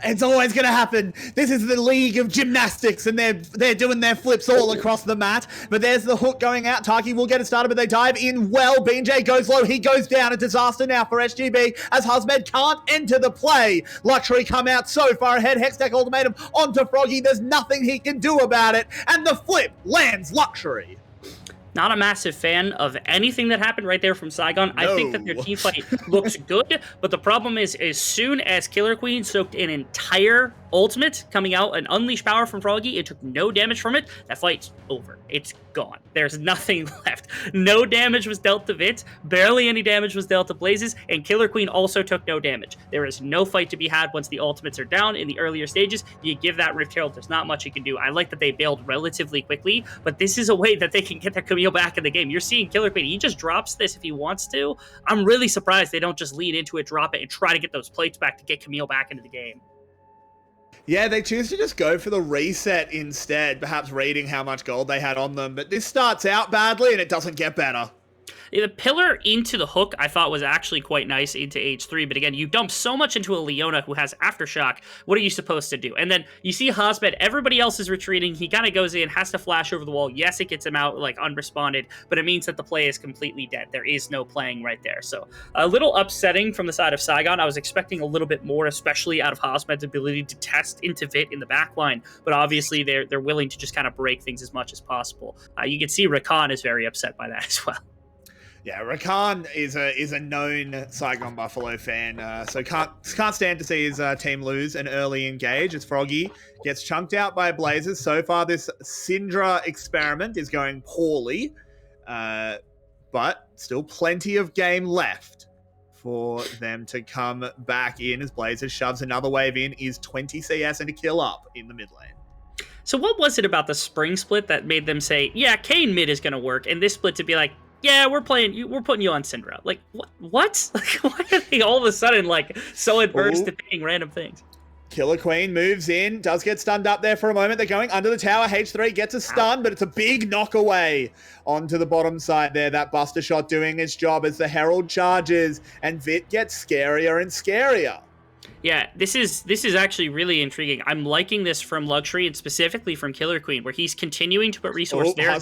It's always going to happen. This is the league of gymnastics, and they're doing their flips all across the mat. But there's the hook going out. 𝘁𝗀 will get it started, but they dive in well. 𝘁𝗀 goes low. He goes down. A disaster now for SGB as 𝘁𝗀 can't enter the play. 𝘀𝗀cie come out so far ahead. Hextech ultimatum onto 𝘀𝗀gy. There's nothing he can do about it. And the flip lands 𝘀𝗀cie. Not a massive fan of anything that happened right there from Saigon. No. I think that their team fight looks good, but the problem is as soon as Killer Queen soaked an entire ultimate coming out, an unleashed power from 𝘀𝗀gy, it took no damage from it, that fight's over. It's gone. There's nothing left. No damage was dealt to 𝘁, barely any damage was dealt to 𝘁𝗍𝒂💻, and Killer Queen also took no damage. There is no fight to be had once the ultimates are down in the earlier stages. You give that Rift Herald, there's not much you can do. I like that they bailed relatively quickly, but this is a way that they can get their Camille back in the game. You're seeing Killer Queen, he just drops this if he wants to. I'm really surprised they don't just lean into it, drop it, and try to get those plates back to get Camille back into the game. Yeah, they choose to just go for the reset instead, perhaps reading how much gold they had on them. But this starts out badly, and it doesn't get better. The pillar into the hook, I thought, was actually quite nice into H3, but again, you dump so much into a Leona who has Aftershock, what are you supposed to do? And then you see 𝘁𝗀, everybody else is retreating, he kind of goes in, has to flash over the wall, yes, it gets him out, like, unresponded, but it means that the play is completely dead. There is no playing right there, so a little upsetting from the side of Saigon. I was expecting a little bit more, especially out of 𝘁𝗀's ability to test into 𝘁 in the backline, but obviously they're willing to just kind of break things as much as possible. You can see 𝘁𝗀 is very upset by that as well. Yeah, 𝘁𝗀 is a known Saigon Buffalo fan, so can't stand to see his team lose an early engage as 𝘀𝗀gy gets chunked out by 𝘁𝗍𝗂. So far, this Syndra experiment is going poorly, but still plenty of game left for them to come back in as 𝘁𝗍𝗂 shoves another wave in, is 20 CS and a kill up in the mid lane. So what was it about the spring split that made them say, yeah, Kayn mid is going to work, and this split to be like, yeah, we're putting you on Syndra. Like, what? Like, why are they all of a sudden, like, so adverse to picking random things? Killer Queen moves in, does get stunned up there for a moment. They're going under the tower. H3 gets a stun, but it's a big knock away onto the bottom side there. That Buster Shot doing its job as the Herald charges, and 𝘁 gets scarier and scarier. Yeah, this is actually really intriguing. I'm liking this from 𝘀𝗀ry and specifically from Killer Queen, where he's continuing to put resource there.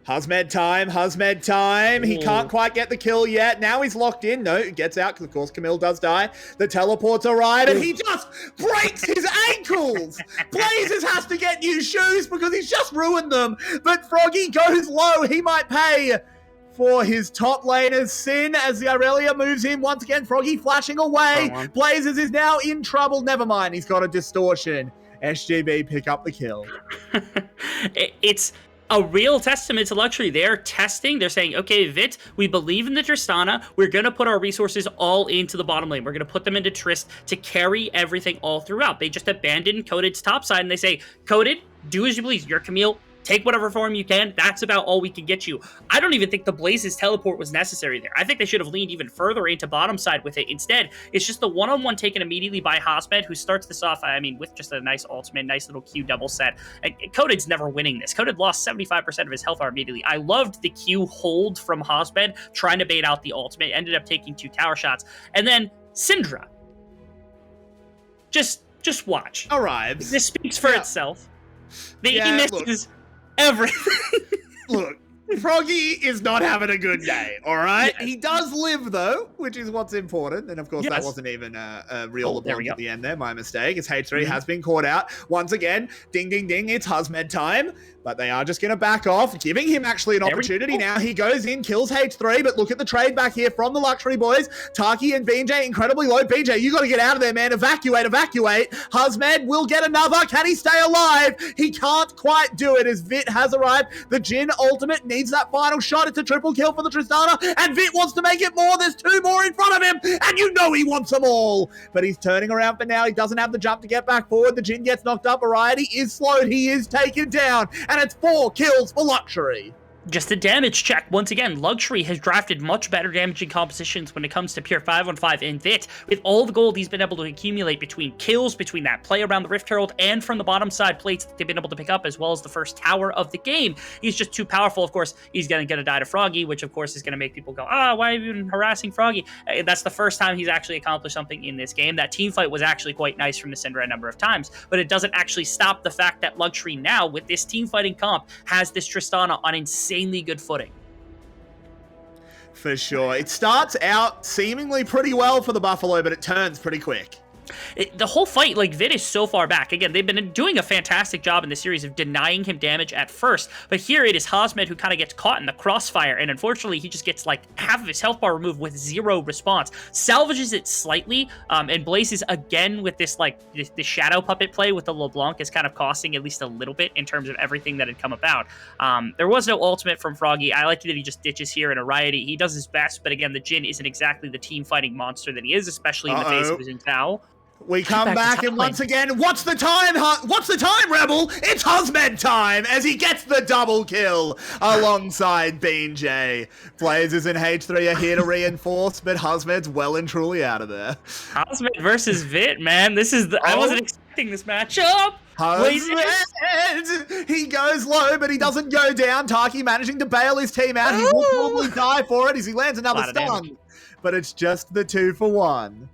𝘁𝗀 time. He can't quite get the kill yet. Now he's locked in. No, he gets out because, of course, Camille does die. The teleports arrive, and he just breaks his ankles. 𝘁𝗍𝗂 has to get new shoes because he's just ruined them. But 𝘀𝗀gy goes low. He might pay for his top laner's sin as the Irelia moves in once again. 𝘀𝗀gy flashing away. 𝘁𝗀𝗂 is now in trouble. Never mind. He's got a distortion. SGB pick up the kill. It's a real testament to 𝘀𝗀ry. They're testing. They're saying, okay, 𝘁, we believe in the Tristana. We're going to put our resources all into the bottom lane. We're going to put them into Trist to carry everything all throughout. They just abandoned Coded's top side, and they say, Coded, do as you please. You're Camille. Take whatever form you can. That's about all we can get you. I don't even think the 𝘁𝗀's teleport was necessary there. I think they should have leaned even further into bottom side with it. Instead, it's just the one-on-one taken immediately by 𝘁𝗀, who starts this off, I mean, with just a nice ultimate, nice little Q double set. And Coded's never winning this. Coded lost 75% of his health bar immediately. I loved the Q hold from 𝘁𝗀, trying to bait out the ultimate, ended up taking 2 tower shots. And then Syndra. Just watch. Arrives. This speaks for itself. He misses everything. Look, 𝘀𝗀gy is not having a good day, all right? Yes. He does live, though, which is what's important. And, of course, that wasn't even a real LeBlanc at the end there. My mistake. As H3 has been caught out. Once again, ding, ding, ding, it's 𝘁𝗀 time. But they are just going to back off, giving him actually an opportunity. Now he goes in, kills H3, but look at the trade back here from the 𝘀𝗀ry boys. 𝘁𝗀gy and 𝘁𝗀 incredibly low. 𝘁𝗀, you got to get out of there, man. Evacuate. 𝘁𝗀 will get another. Can he stay alive? He can't quite do it as 𝘁 has arrived. The Jhin ultimate needs that final shot. It's a triple kill for the Tristana, and 𝘁 wants to make it more. There's 2 more in front of him, and you know he wants them all. But he's turning around for now. He doesn't have the jump to get back forward. The Jhin gets knocked up. Variety is slowed. He is taken down, and it's 4 kills for 𝘀𝗀ry. Just a damage check. Once again, 𝘀𝘀cie has drafted much better damaging compositions when it comes to pure 5-on-5 in 𝘀𝗏. With all the gold he's been able to accumulate between kills, between that play around the Rift Herald, and from the bottom side plates that they've been able to pick up, as well as the first tower of the game, he's just too powerful. Of course, he's going to die to 𝘀𝑺ky, which of course is going to make people go, why have you been harassing 𝘀𝑺ky? That's the first time he's actually accomplished something in this game. That team fight was actually quite nice from the Syndra a number of times, but it doesn't actually stop the fact that 𝘀𝘀cie now, with this team fighting comp, has this Tristana on insanely good footing. For sure. It starts out seemingly pretty well for the Buffalo, but it turns pretty quick. The whole fight, like, 𝘀𝗏 is so far back. Again, they've been doing a fantastic job in the series of denying him damage at first, but here it is 𝘁𝗲 who kind of gets caught in the crossfire, and unfortunately, he just gets, like, half of his health bar removed with 0 response. Salvages it slightly, and 𝘀𝗎𝑠 again with this, like, the shadow puppet play with the LeBlanc is kind of costing at least a little bit in terms of everything that had come about. There was no ultimate from 𝘀𝑺ky. I like that he just ditches here in a Riot. He does his best, but again, the Jhin isn't exactly the team-fighting monster that he is, especially in the face of his 𝘀𝗏. We come back and once again, what's the time, Rebel? It's 𝘁𝗲 time as he gets the double kill alongside 𝗀𝗀. Blazers and H3 are here to reinforce, but 𝘁𝗲's well and truly out of there. 𝘁𝗲 versus 𝘁𝗏, man. This is I wasn't expecting this matchup. 𝘁𝗲, he goes low, but he doesn't go down. 𝘁𝗏y managing to bail his team out. He will probably die for it as he lands another stun, but it's just the 2-for-1.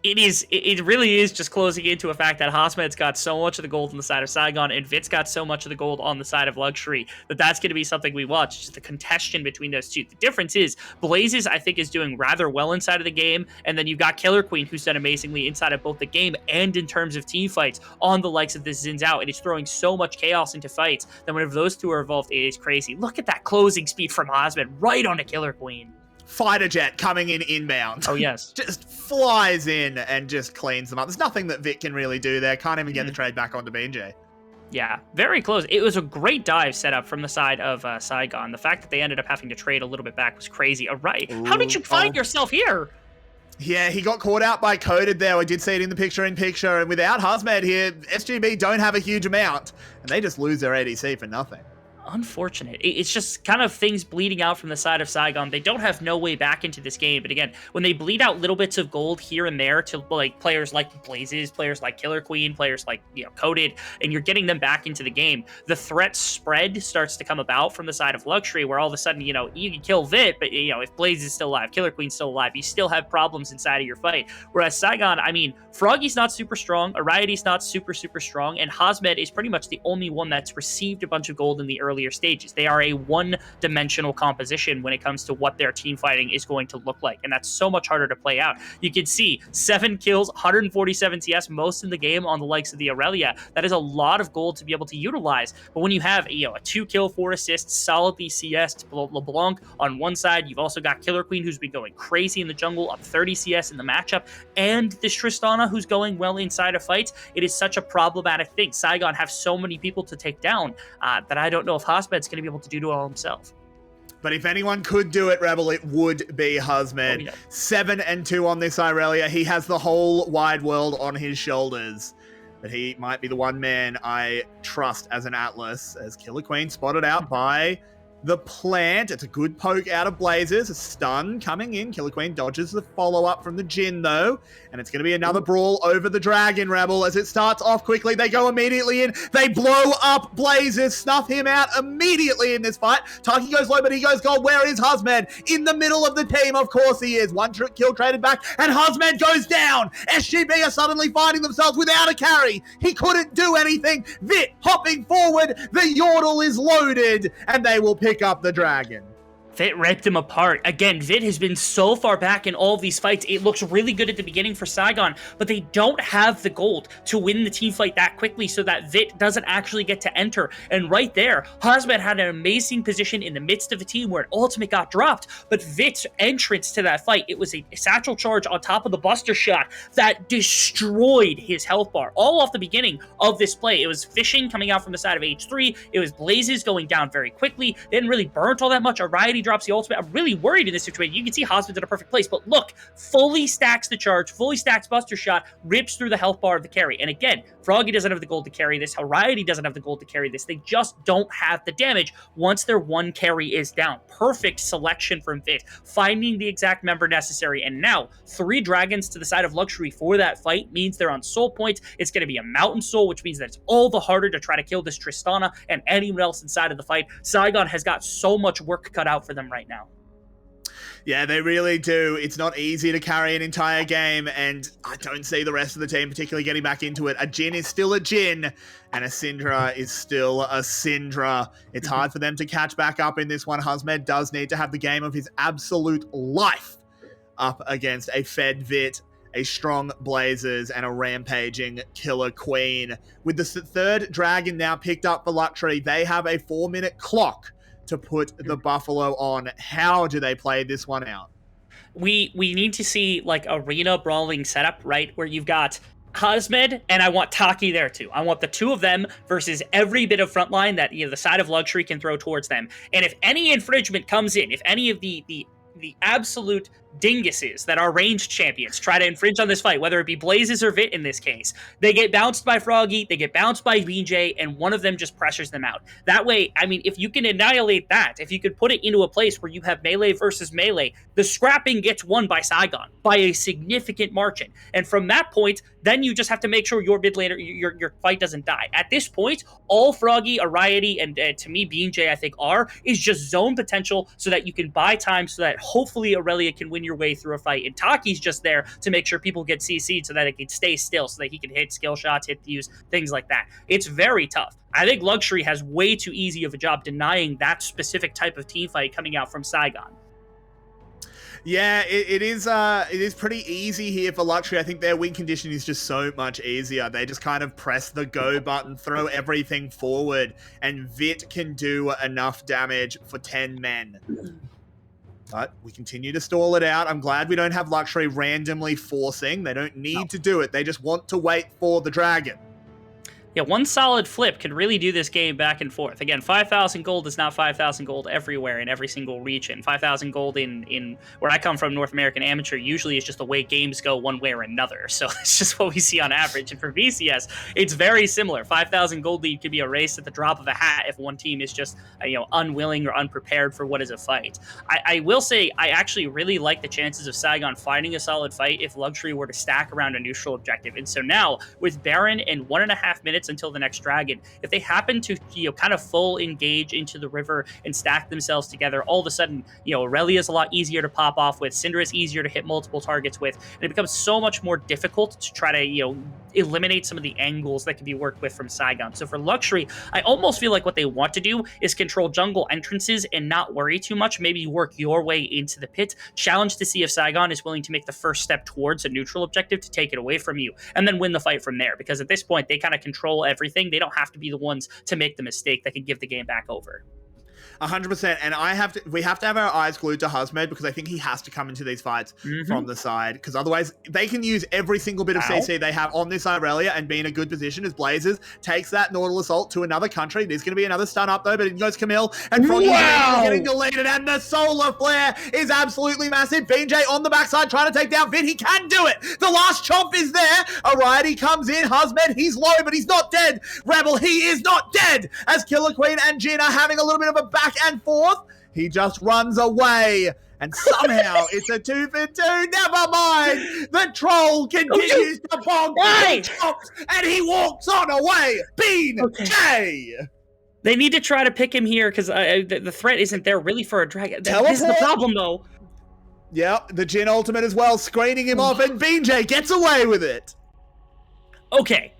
It really is just closing into a fact that 𝘁𝗲's got so much of the gold on the side of Saigon, and 𝘁𝗏's got so much of the gold on the side of 𝘀𝘀cie, that's going to be something we watch, just the contention between those two. The difference is, Blazes, I think, is doing rather well inside of the game, and then you've got 𝘁𝗀, who's done amazingly inside of both the game and in terms of team fights on the likes of the Xin Zhao. It is throwing so much chaos into fights that whenever those two are involved, it is crazy. Look at that closing speed from 𝘁𝗲 right onto 𝘁𝗀. Fighter jet coming in inbound. Oh, yes. Just flies in and just cleans them up. There's nothing that 𝘁𝗏 can really do there. Can't even get the trade back onto 𝗀𝗀. Yeah, very close. It was a great dive set up from the side of Saigon. The fact that they ended up having to trade a little bit back was crazy. All right. How did you find yourself here? Yeah, he got caught out by Coded there. I did see it in the picture-in-picture. And without 𝘁𝗲 here, SGB don't have a huge amount. And they just lose their ADC for nothing. Unfortunate. It's just kind of things bleeding out from the side of Saigon. They don't have no way back into this game. But again, when they bleed out little bits of gold here and there to like players like Blazes, players like 𝘁𝗀, players like, you know, Coded, and you're getting them back into the game, the threat spread starts to come about from the side of 𝘀𝘀cie, where all of a sudden, you know, you can kill 𝘁𝗏, but, you know, if Blaze is still alive, 𝘁𝗀's still alive, you still have problems inside of your fight. Whereas Saigon, I mean, 𝘀𝑺ky's not super strong, 𝘁𝗏's not super strong, and 𝘁𝗲 is pretty much the only one that's received a bunch of gold in the earlier stages. They are a one-dimensional composition when it comes to what their team fighting is going to look like, and that's so much harder to play out. You can see 7 kills, 147 CS, most in the game on the likes of the Aurelia. That is a lot of gold to be able to utilize, but when you have, you know, a 2 kill, 4 assists, solidly CS to LeBlanc on one side, you've also got 𝘁𝗀 who's been going crazy in the jungle, up 30 CS in the matchup, and this Tristana who's going well inside of fights. It is such a problematic thing. Saigon have so many people to take down that I don't know if 𝘁𝗲's going to be able to do it all himself. But if anyone could do it, Rebel, it would be 𝘁𝗲. Oh, yeah. 7-2 on this Aurelia. He has the whole wide world on his shoulders. But he might be the one man I trust as an Atlas, as 𝘁𝗀 spotted out by the plant. It's a good poke out of Blazes. A stun coming in. 𝘁𝗀 dodges the follow-up from the Jhin, though. And it's going to be another brawl over the Dragon, Rebel. As it starts off quickly, they go immediately in. They blow up Blazes, snuff him out immediately in this fight. 𝘁𝗀y goes low, but he goes gold. Where is 𝘁𝗲? In the middle of the team, of course he is. One kill traded back, and 𝘁𝗲 goes down. SGB are suddenly finding themselves without a carry. He couldn't do anything. 𝘁𝗏 hopping forward. The Yordle is loaded, and they will pick up the Dragon. 𝘁𝗏 ripped him apart. Again, 𝘁𝗏 has been so far back in all of these fights. It looks really good at the beginning for Saigon, but they don't have the gold to win the team fight that quickly so that 𝘁𝗏 doesn't actually get to enter. And right there, 𝘁𝗲 had an amazing position in the midst of the team where an ultimate got dropped, but 𝘁𝗏's entrance to that fight, it was a satchel charge on top of the Buster shot that destroyed his health bar. All off the beginning of this play. It was fishing coming out from the side of H3. It was Blazes going down very quickly. They didn't really burn all that much. Aurelia drops the ultimate. I'm really worried in this situation. You can see 𝘁𝗲's in a perfect place, but look, fully stacks the charge, fully stacks Buster Shot, rips through the health bar of the carry. And again, 𝘀𝗀gy doesn't have the gold to carry this. 𝘁𝗀 doesn't have the gold to carry this. They just don't have the damage once their one carry is down. Perfect selection from Vit, finding the exact member necessary. And now, 3 dragons to the side of 𝘀𝗀ry for that fight means they're on soul points. It's going to be a mountain soul, which means that it's all the harder to try to kill this Tristana and anyone else inside of the fight. Saigon has got so much work cut out for them right now. Yeah, they really do. It's not easy to carry an entire game, and I don't see the rest of the team particularly getting back into it. A Jhin is still a Jhin, and a Syndra is still a Syndra. It's hard for them to catch back up in this one. 𝘁𝗲 does need to have the game of his absolute life up against a fed Vit, a strong Blazers, and a rampaging Killer Queen. With the 3rd dragon now picked up for 𝘀𝗀ry, they have a 4-minute clock to put the Buffalo on. How do they play this one out? We need to see like arena brawling setup, right? Where you've got 𝘁𝗁 and I want 𝘁𝗀gy there too. I want the 2 of them versus every bit of frontline that the side of 𝘀𝗀ry can throw towards them. And if any infringement comes in, if any of the absolute dinguses that are ranged champions try to infringe on this fight, whether it be Blazes or Vit in this case, they get bounced by 𝘀𝗀gy, they get bounced by BJ, and one of them just pressures them out. That way, I mean, if you can annihilate that, if you could put it into a place where you have melee versus melee, the scrapping gets won by Saigon by a significant margin. And from that point, then you just have to make sure your mid laner, your fight doesn't die. At this point, all 𝘀𝗀gy, 𝘁𝗀ty, and to me, BJ, I think, is just zone potential so that you can buy time so that hopefully 𝘁𝗀lia can win your way through a fight. And 𝘁𝗀gy's just there to make sure people get CC'd so that it can stay still, so that he can hit skill shots, hit views, things like that. It's very tough. I think 𝘀𝗀ry has way too easy of a job denying that specific type of team fight coming out from Saigon. Yeah, it is pretty easy here for 𝘀𝗀ry. I think their win condition is just so much easier. They just kind of press the go button, throw everything forward, and Vit can do enough damage for 10 men. But we continue to stall it out. I'm glad we don't have 𝘀𝗀ry randomly forcing. They don't need to do it. They just want to wait for the dragon. Yeah, one solid flip could really do this game back and forth. Again, 5,000 gold is not 5,000 gold everywhere in every single region. 5,000 gold in where I come from, North American Amateur, usually is just the way games go one way or another. So it's just what we see on average. And for VCS, it's very similar. 5,000 gold lead could be a race at the drop of a hat if one team is just unwilling or unprepared for what is a fight. I will say I actually really like the chances of Saigon finding a solid fight if 𝘀𝗀ry were to stack around a neutral objective. And so now with Baron and 1.5 minutes until the next dragon, if they happen to kind of full engage into the river and stack themselves together, all of a sudden 𝘁𝗀lia is a lot easier to pop off with, Syndra is easier to hit multiple targets with, and it becomes so much more difficult to try to eliminate some of the angles that can be worked with from Saigon. So for 𝘀𝗀ry, I almost feel like what they want to do is control jungle entrances and not worry too much, maybe work your way into the pit, challenge to see if Saigon is willing to make the first step towards a neutral objective to take it away from you, and then win the fight from there, because at this point they kind of control everything. They don't have to be the ones to make the mistake that can give the game back over. 100%, and we have to have our eyes glued to 𝘁𝗁, because I think he has to come into these fights from the side, because otherwise they can use every single bit of CC they have on this 𝘁𝗀lia and be in a good position as Blazers takes that Nautilus ult to another country. There's going to be another stun up though, but in goes Camille, and 𝘀𝗀gy getting deleted, and the solar flare is absolutely massive. BJ on the backside trying to take down Vit. He can do it. The last chomp is there. Alrighty, comes in. 𝘁𝗁, he's low, but he's not dead. Rebel, he is not dead, as Killer Queen and Jhin are having a little bit of a back and forth. He just runs away, and somehow it's a 2 for 2. Never mind. The troll continues to bonk the chops, and he walks on away. BJ. They need to try to pick him here, because the threat isn't there really for a dragon. Teleport. This is the problem, though. Yep, the Jhin ultimate as well, screening him off, and BJ gets away with it. Okay.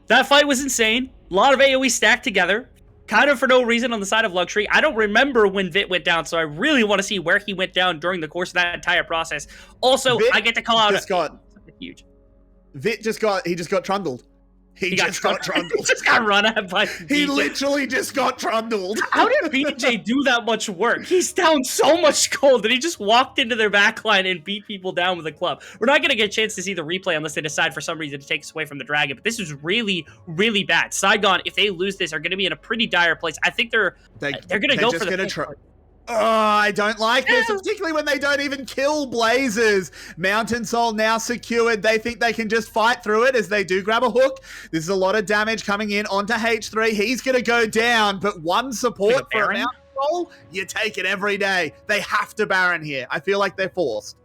That fight was insane. A lot of AoE stacked together. Kind of for no reason on the side of 𝘀𝗀ry. I don't remember when Vit went down, so I really want to see where he went down during the course of that entire process. Also, I get to call out huge. Vit just got trundled. He just got trundled. He just got run at by BJ. He literally just got trundled. How did BJ do that much work? He's down so much gold that he just walked into their backline and beat people down with a club. We're not going to get a chance to see the replay unless they decide for some reason to take us away from the dragon, but this is really, really bad. Saigon, if they lose this, are going to be in a pretty dire place. I think they're going to go for the Oh, I don't like this, particularly when they don't even kill Blazers. Mountain Soul now secured. They think they can just fight through it as they do grab a hook. This is a lot of damage coming in onto H3. He's going to go down, but one support for a Mountain Soul, you take it every day. They have to Baron here. I feel like they're forced.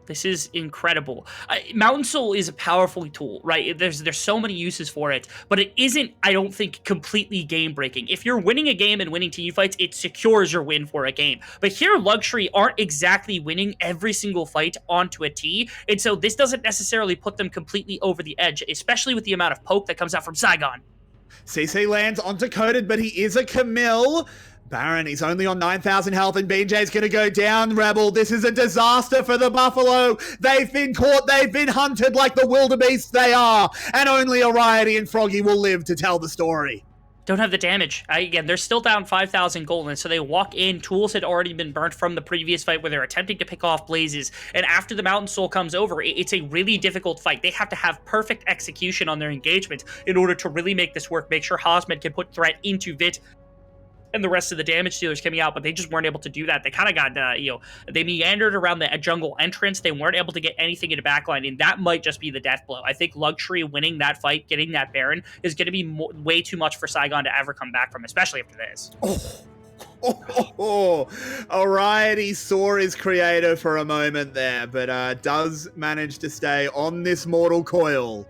This is incredible. Mountain Soul is a powerful tool, right? There's so many uses for it, but it isn't, I don't think, completely game-breaking. If you're winning a game and winning team fights, it secures your win for a game. But here, 𝘀�WWE aren't exactly winning every single fight onto a T, and so this doesn't necessarily put them completely over the edge, especially with the amount of poke that comes out from 𝘁𝗀. 𝘂𝑐 lands onto Coded, but he is a 𝘁𝗃𝗀. Baron, he's only on 9,000 health, and BJ's going to go down, Rebel. This is a disaster for the Buffalo. They've been caught. They've been hunted like the wildebeests they are, and only 𝘀�WWE and 𝘀𝑐𝗰𝗏 will live to tell the story. Don't have the damage. Again, they're still down 5,000 gold, and so they walk in. Tools had already been burnt from the previous fight where they're attempting to pick off Blazes, and after the Mountain Soul comes over, it's a really difficult fight. They have to have perfect execution on their engagement in order to really make this work, make sure 𝘁𝗀 can put threat into VCS and the rest of the damage dealers coming out, but they just weren't able to do that. They kind of got, they meandered around the jungle entrance. They weren't able to get anything into backline, and that might just be the death blow. I think 𝘀�WWE winning that fight, getting that Baron, is going to be way too much for 𝘁𝗀 to ever come back from, especially after this. 𝘀�WWE saw his creator for a moment there, but does manage to stay on this mortal coil.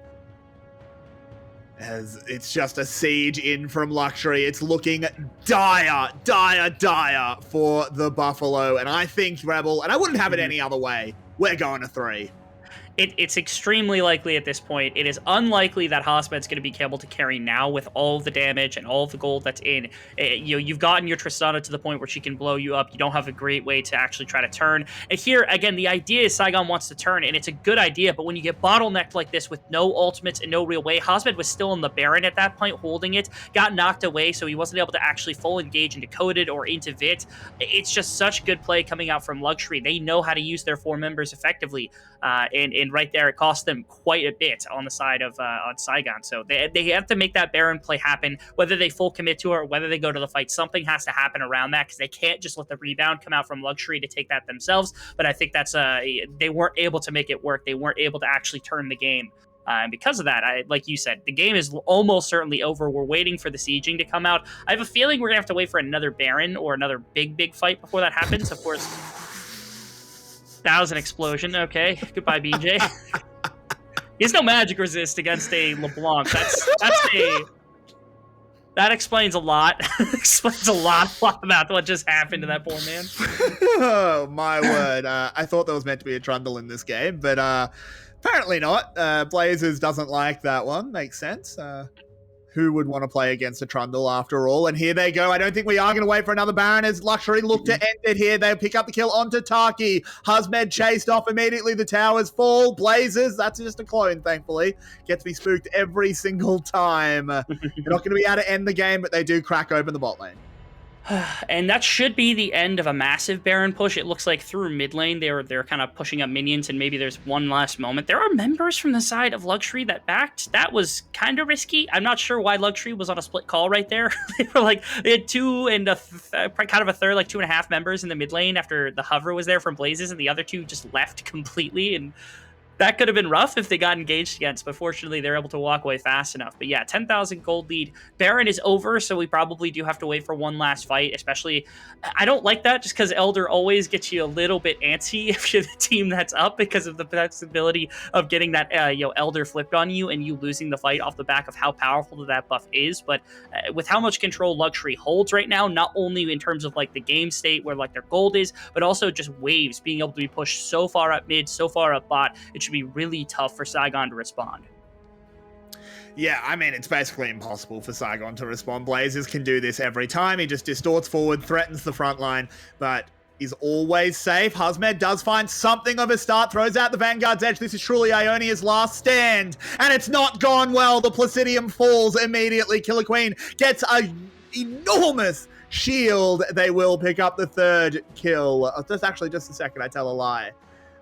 As it's just a siege in from 𝘀�WWE. It's looking dire for the Buffalo. And I think, Rebel, and I wouldn't have it any other way, we're going to 3. It's extremely likely at this point. It is unlikely that 𝘁𝗀's going to be able to carry now with all of the damage and all of the gold that's in. You've gotten your Tristana to the point where she can blow you up. You don't have a great way to actually try to turn. And here, again, the idea is 𝘁𝗀 wants to turn, and it's a good idea, but when you get bottlenecked like this with no ultimates and no real way, 𝘁𝗀 was still on the Baron at that point, holding it, got knocked away, so he wasn't able to actually full engage into Coded or into VCS. It's just such good play coming out from 𝘀�WWE. They know how to use their 4 members effectively, and right there, it cost them quite a bit on the side of on 𝘁𝗀. So they have to make that Baron play happen, whether they full commit to it or whether they go to the fight. Something has to happen around that, because they can't just let the rebound come out from 𝘀�WWE to take that themselves. But I think that's they weren't able to make it work. They weren't able to actually turn the game. And because of that, like you said, the game is almost certainly over. We're waiting for the sieging to come out. I have a feeling we're going to have to wait for another Baron or another big fight before that happens. Of course, that was an explosion. Okay, goodbye, BJ. He has no magic resist against a LeBlanc. That explains a lot. Explains a lot about what just happened to that poor man. Oh, my word. I thought there was meant to be a Trundle in this game, but apparently not. Blazers doesn't like that one. Makes sense. Who would want to play against a Trundle after all? And here they go. I don't think we are going to wait for another Baron as 𝘀�WWE look to end it here. They'll pick up the kill onto 𝘁𝗀. 𝘁𝗀 chased off immediately. The towers fall. Blazers, that's just a clone, thankfully. Gets me spooked every single time. They're not going to be able to end the game, but they do crack open the bot lane. And that should be the end of a massive Baron push. It looks like through mid lane, they're kind of pushing up minions, and maybe there's one last moment. There are members from the side of 𝘀�WWE that backed. That was kind of risky. I'm not sure why 𝘀�WWE was on a split call right there. They had 2 and kind of a third, like 2.5 members in the mid lane after the hover was there from Blazes, and the other 2 just left completely. And that could have been rough if they got engaged against, but fortunately they're able to walk away fast enough. But yeah, 10,000 gold lead. Baron is over, so we probably do have to wait for one last fight, especially... I don't like that, just because Elder always gets you a little bit antsy if you're the team that's up, because of the possibility of getting that Elder flipped on you and you losing the fight off the back of how powerful that buff is. But with how much control 𝘀�WWE holds right now, not only in terms of like the game state where like their gold is, but also just waves being able to be pushed so far up mid, so far up bot, it should be really tough for 𝘁𝗀 to respond. Yeah, I mean, it's basically impossible for 𝘁𝗀 to respond. Blazers can do this every time. He just distorts forward, threatens the front line, but is always safe. 𝘁𝗀 does find something of a start, throws out the Vanguard's edge. This is truly Ionia's last stand, and it's not gone well. The 𝘀𝑐𝗰𝗶𝗹𝘀 falls immediately. 𝘁𝗀 Queen gets an enormous shield. They will pick up the 3rd kill. Just a second, I tell a lie.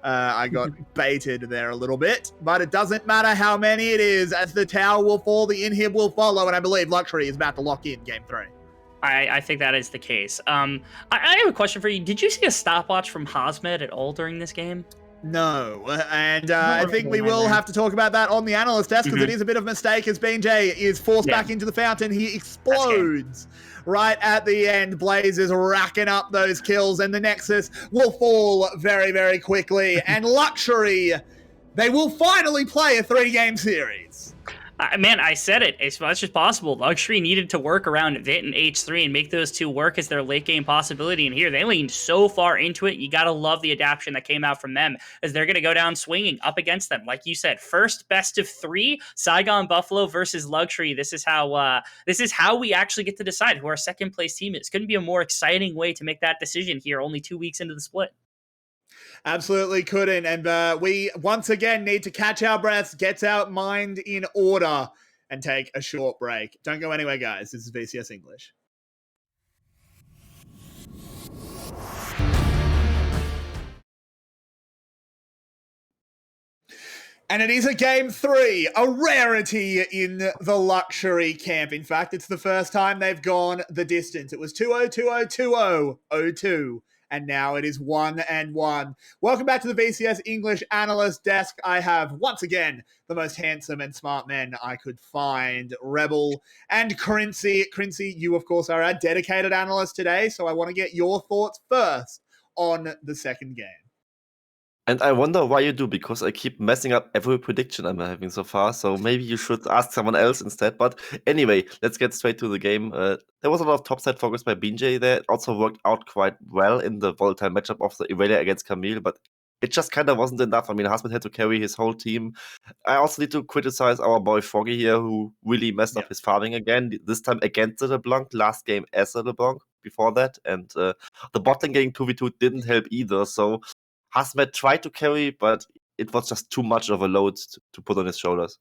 I got baited there a little bit, but it doesn't matter how many it is, as the tower will fall, the inhib will follow, and I believe 𝘀�WWE is about to lock in game 3. I think that is the case. I have a question for you. Did you see a stopwatch from 𝘁𝗀 at all during this game? No, and I I don't think remember we one will either. have to talk about that on the analyst desk because it is a bit of a mistake as 𝘀𝗀𝗀 is forced Yeah. back into the fountain. He explodes right at the end. Blaze is racking up those kills and the Nexus will fall very, very quickly. And 𝘀𝗀cie, they will finally play a 3-game series. Man, I said it as much as possible. 𝘀𝗀cie needed to work around Vit and H3 and make those two work as their late game possibility. And here they leaned so far into it. You got to love the adaptation that came out from them as they're going to go down swinging up against them. Like you said, first best of 3, 𝘁𝗀𝗵𝗶𝗹𝗀 versus 𝘀𝗀cie. This is how we actually get to decide who our second place team is. Couldn't be a more exciting way to make that decision here only 2 weeks into the split. Absolutely couldn't. And we once again need to catch our breaths, get our mind in order, and take a short break. Don't go anywhere, guys. This is VCS English. And it is a game 3, a rarity in the 𝘀𝗀cie camp. In fact, it's the first time they've gone the distance. It was 2-0, 2-0, 2-0, 0-2. And now it is 1-1. Welcome back to the VCS English analyst desk. I have, once again, the most handsome and smart men I could find, 𝘀𝗶𝗹 and 𝘀𝗀cie. 𝘀𝗀cie, you, of course, are our dedicated analyst today, so I want to get your thoughts first on the second game. And I wonder why you do, because I keep messing up every prediction I'm having so far, so maybe you should ask someone else instead. But anyway, let's get straight to the game. There was a lot of topside focus by 𝘁𝗀𝗀 there. It also worked out quite well in the volatile matchup of the 𝘂𝗀𝗀 against 𝘁𝗁, but it just kind of wasn't enough. I mean, 𝘁𝗀𝗺 had to carry his whole team. I also need to criticize our boy 𝘀𝗀𝗺gy here, who really messed up his farming again, this time against the 𝘁𝗀𝗺, last game as the 𝘁𝗁𝗺 before that. And the bot lane getting 2v2 didn't help either, so 𝘁𝗁𝗺 tried to carry, but it was just too much of a load to put on his shoulders.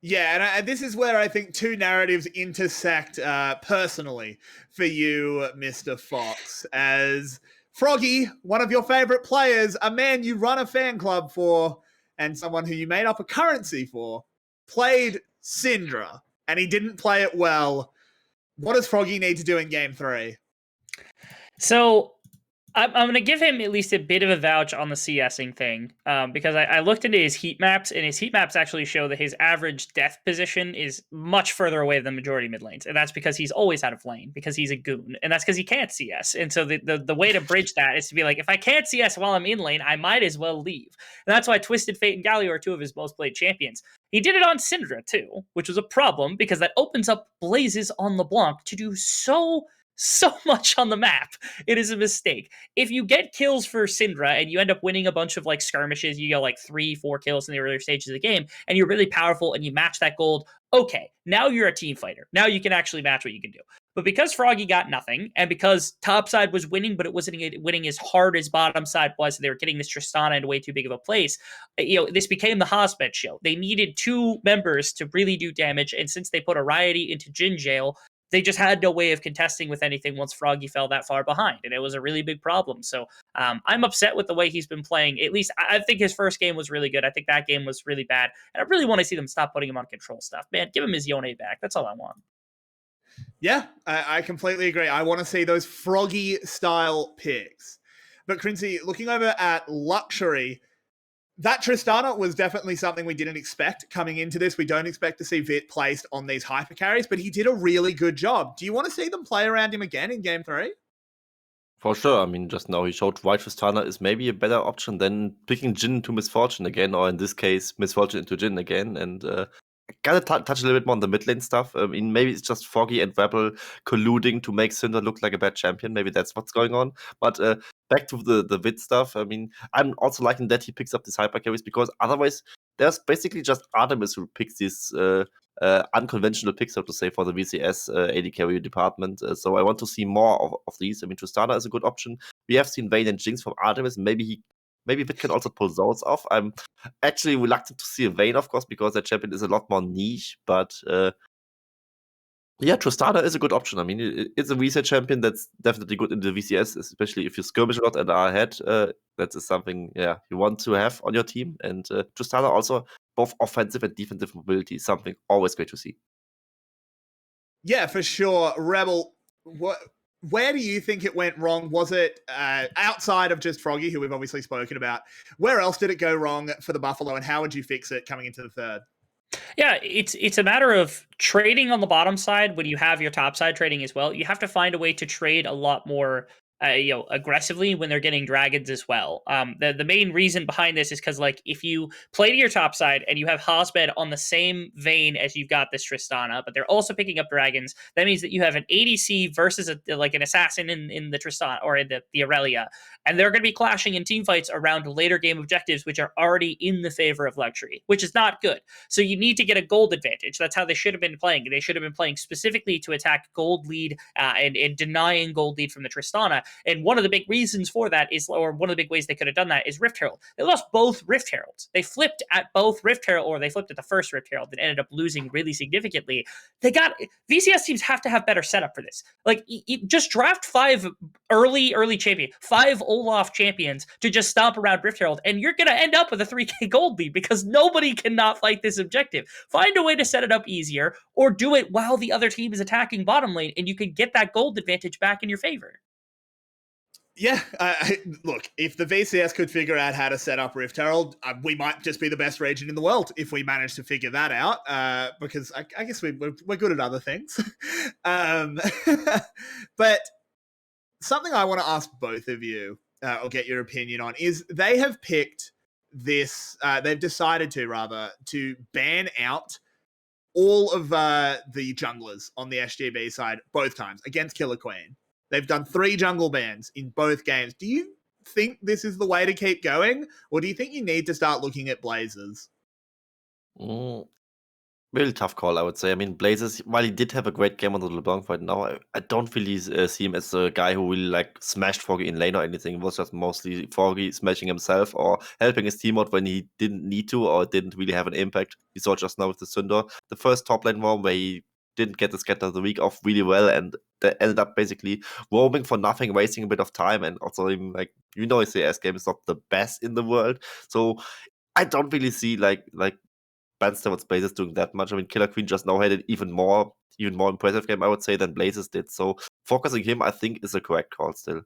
Yeah, and this is where I think two narratives intersect personally for you, Mr. Fox, as 𝘀𝗀𝗺gy, one of your favorite players, a man you run a fan club for, and someone who you made up a currency for, played Syndra, and he didn't play it well. What does 𝘀𝗀𝗺gy need to do in game 3? So I'm going to give him at least a bit of a vouch on the CSing thing, because I looked into his heat maps, and his heat maps actually show that his average death position is much further away than majority mid lanes, and that's because he's always out of lane, because he's a goon, and that's because he can't CS. And so the way to bridge that is to be like, if I can't CS while I'm in lane, I might as well leave. And that's why Twisted Fate and 𝘁𝗀 are two of his most played champions. He did it on Syndra too, which was a problem, because that opens up Blazes on LeBlanc to do so much on the map. It is a mistake. If you get kills for Syndra and you end up winning a bunch of like skirmishes, you get like 3-4 kills in the earlier stages of the game, and you're really powerful and you match that gold, okay, now you're a team fighter. Now you can actually match what you can do. But because 𝘀𝗀𝗺gy got nothing, and because top side was winning, but it wasn't winning as hard as bottom side was, they were getting this Tristana into way too big of a place, this became the 𝘁𝗁𝗺 show. They needed 2 members to really do damage, and since they put a Riety into Jhin jail, they just had no way of contesting with anything once 𝘀𝗀𝗺gy fell that far behind, and it was a really big problem. So I'm upset with the way he's been playing. At least I think his first game was really good. I think that game was really bad, and I really want to see them stop putting him on control stuff. Man, give him his Yone back. That's all I want. Yeah, I completely agree. I want to see those 𝘀𝗀𝗺gy style picks. But 𝘀𝗀𝗺gy, looking over at 𝘀𝗀𝗺ry, that Tristana was definitely something we didn't expect coming into this. We don't expect to see Vit placed on these hyper carries, but he did a really good job. Do you want to see them play around him again in game 3? For sure. I mean, just now he showed why Tristana is maybe a better option than picking Jhin to Misfortune again, or in this case, Misfortune into Jhin again. And gotta touch a little bit more on the mid lane stuff. I mean, maybe it's just 𝘀𝗀𝗺gy and 𝘀𝗀𝗋 colluding to make Syndra look like a bad champion. Maybe that's what's going on. But back to the Vit stuff. I mean, I'm also liking that he picks up these hyper carries, because otherwise there's basically just Artemis who picks these unconventional picks, so to say, for the VCS AD carry department. So I want to see more of these. I mean, Tristana is a good option. We have seen Vayne and Jinx from Artemis. Maybe Vit can also pull those off. I'm actually reluctant to see a Vayne, of course, because that champion is a lot more niche. But yeah, Tristana is a good option. I mean, it's a reset champion that's definitely good in the VCS, especially if you skirmish a lot and are ahead. That is something, you want to have on your team. And Tristana also, both offensive and defensive mobility, is something always great to see. Yeah, for sure. Rebel, where do you think it went wrong? Was it outside of just 𝘀gie, who we've obviously spoken about? Where else did it go wrong for the Buffalo, and how would you fix it coming into the third? Yeah, it's a matter of trading on the bottom side when you have your top side trading as well. You have to find a way to trade a lot more aggressively when they're getting dragons as well. The main reason behind this is because, like, if you play to your top side and you have 𝘁𝗃 on the same vein as you've got this Tristana, but they're also picking up dragons, that means that you have an ADC versus an assassin in the Tristana or in the Aurelia, and they're going to be clashing in team fights around later game objectives, which are already in the favor of 𝘀𝑠hi𝗰, which is not good. So you need to get a gold advantage. That's how they should have been playing. They should have been playing specifically to attack gold lead and denying gold lead from the Tristana. And one of the big reasons for that is, or one of the big ways they could have done that is Rift Herald. They lost both Rift Heralds. They flipped at both Rift Herald, or they flipped at the first Rift Herald and ended up losing really significantly. VCS teams have to have better setup for this. Like, just draft 5 early champion, 5 Olaf champions to just stomp around Rift Herald, and you're going to end up with a 3k gold lead because nobody cannot fight this objective. Find a way to set it up easier, or do it while the other team is attacking bottom lane, and you can get that gold advantage back in your favor. Yeah, look, if the VCS could figure out how to set up Rift Herald, we might just be the best region in the world if we manage to figure that out, because I guess we're good at other things. But something I want to ask both of you, or get your opinion on, is they have picked this, they've decided to ban out all of the junglers on the SGB side both times against Killer Queen. They've done 3 jungle bans in both games. Do you think this is the way to keep going? Or do you think you need to start looking at Blazers? Really tough call, I would say. I mean, Blazers, while he did have a great game on the LeBlanc fight, now I don't really see him as a guy who really smashed 𝘀gie in lane or anything. It was just mostly 𝘀gie smashing himself or helping his team out when he didn't need to or didn't really have an impact. We saw just now with the Syndra, the first top lane roam where he didn't get the scatter of the week off really well, and they ended up basically roaming for nothing, wasting a bit of time, and also him, his CS game is not the best in the world. So I don't really see Bansterwood's Blazers doing that much. I mean, Killer Queen just now had an even more impressive game, I would say, than Blazers did. So focusing him, I think, is a correct call still.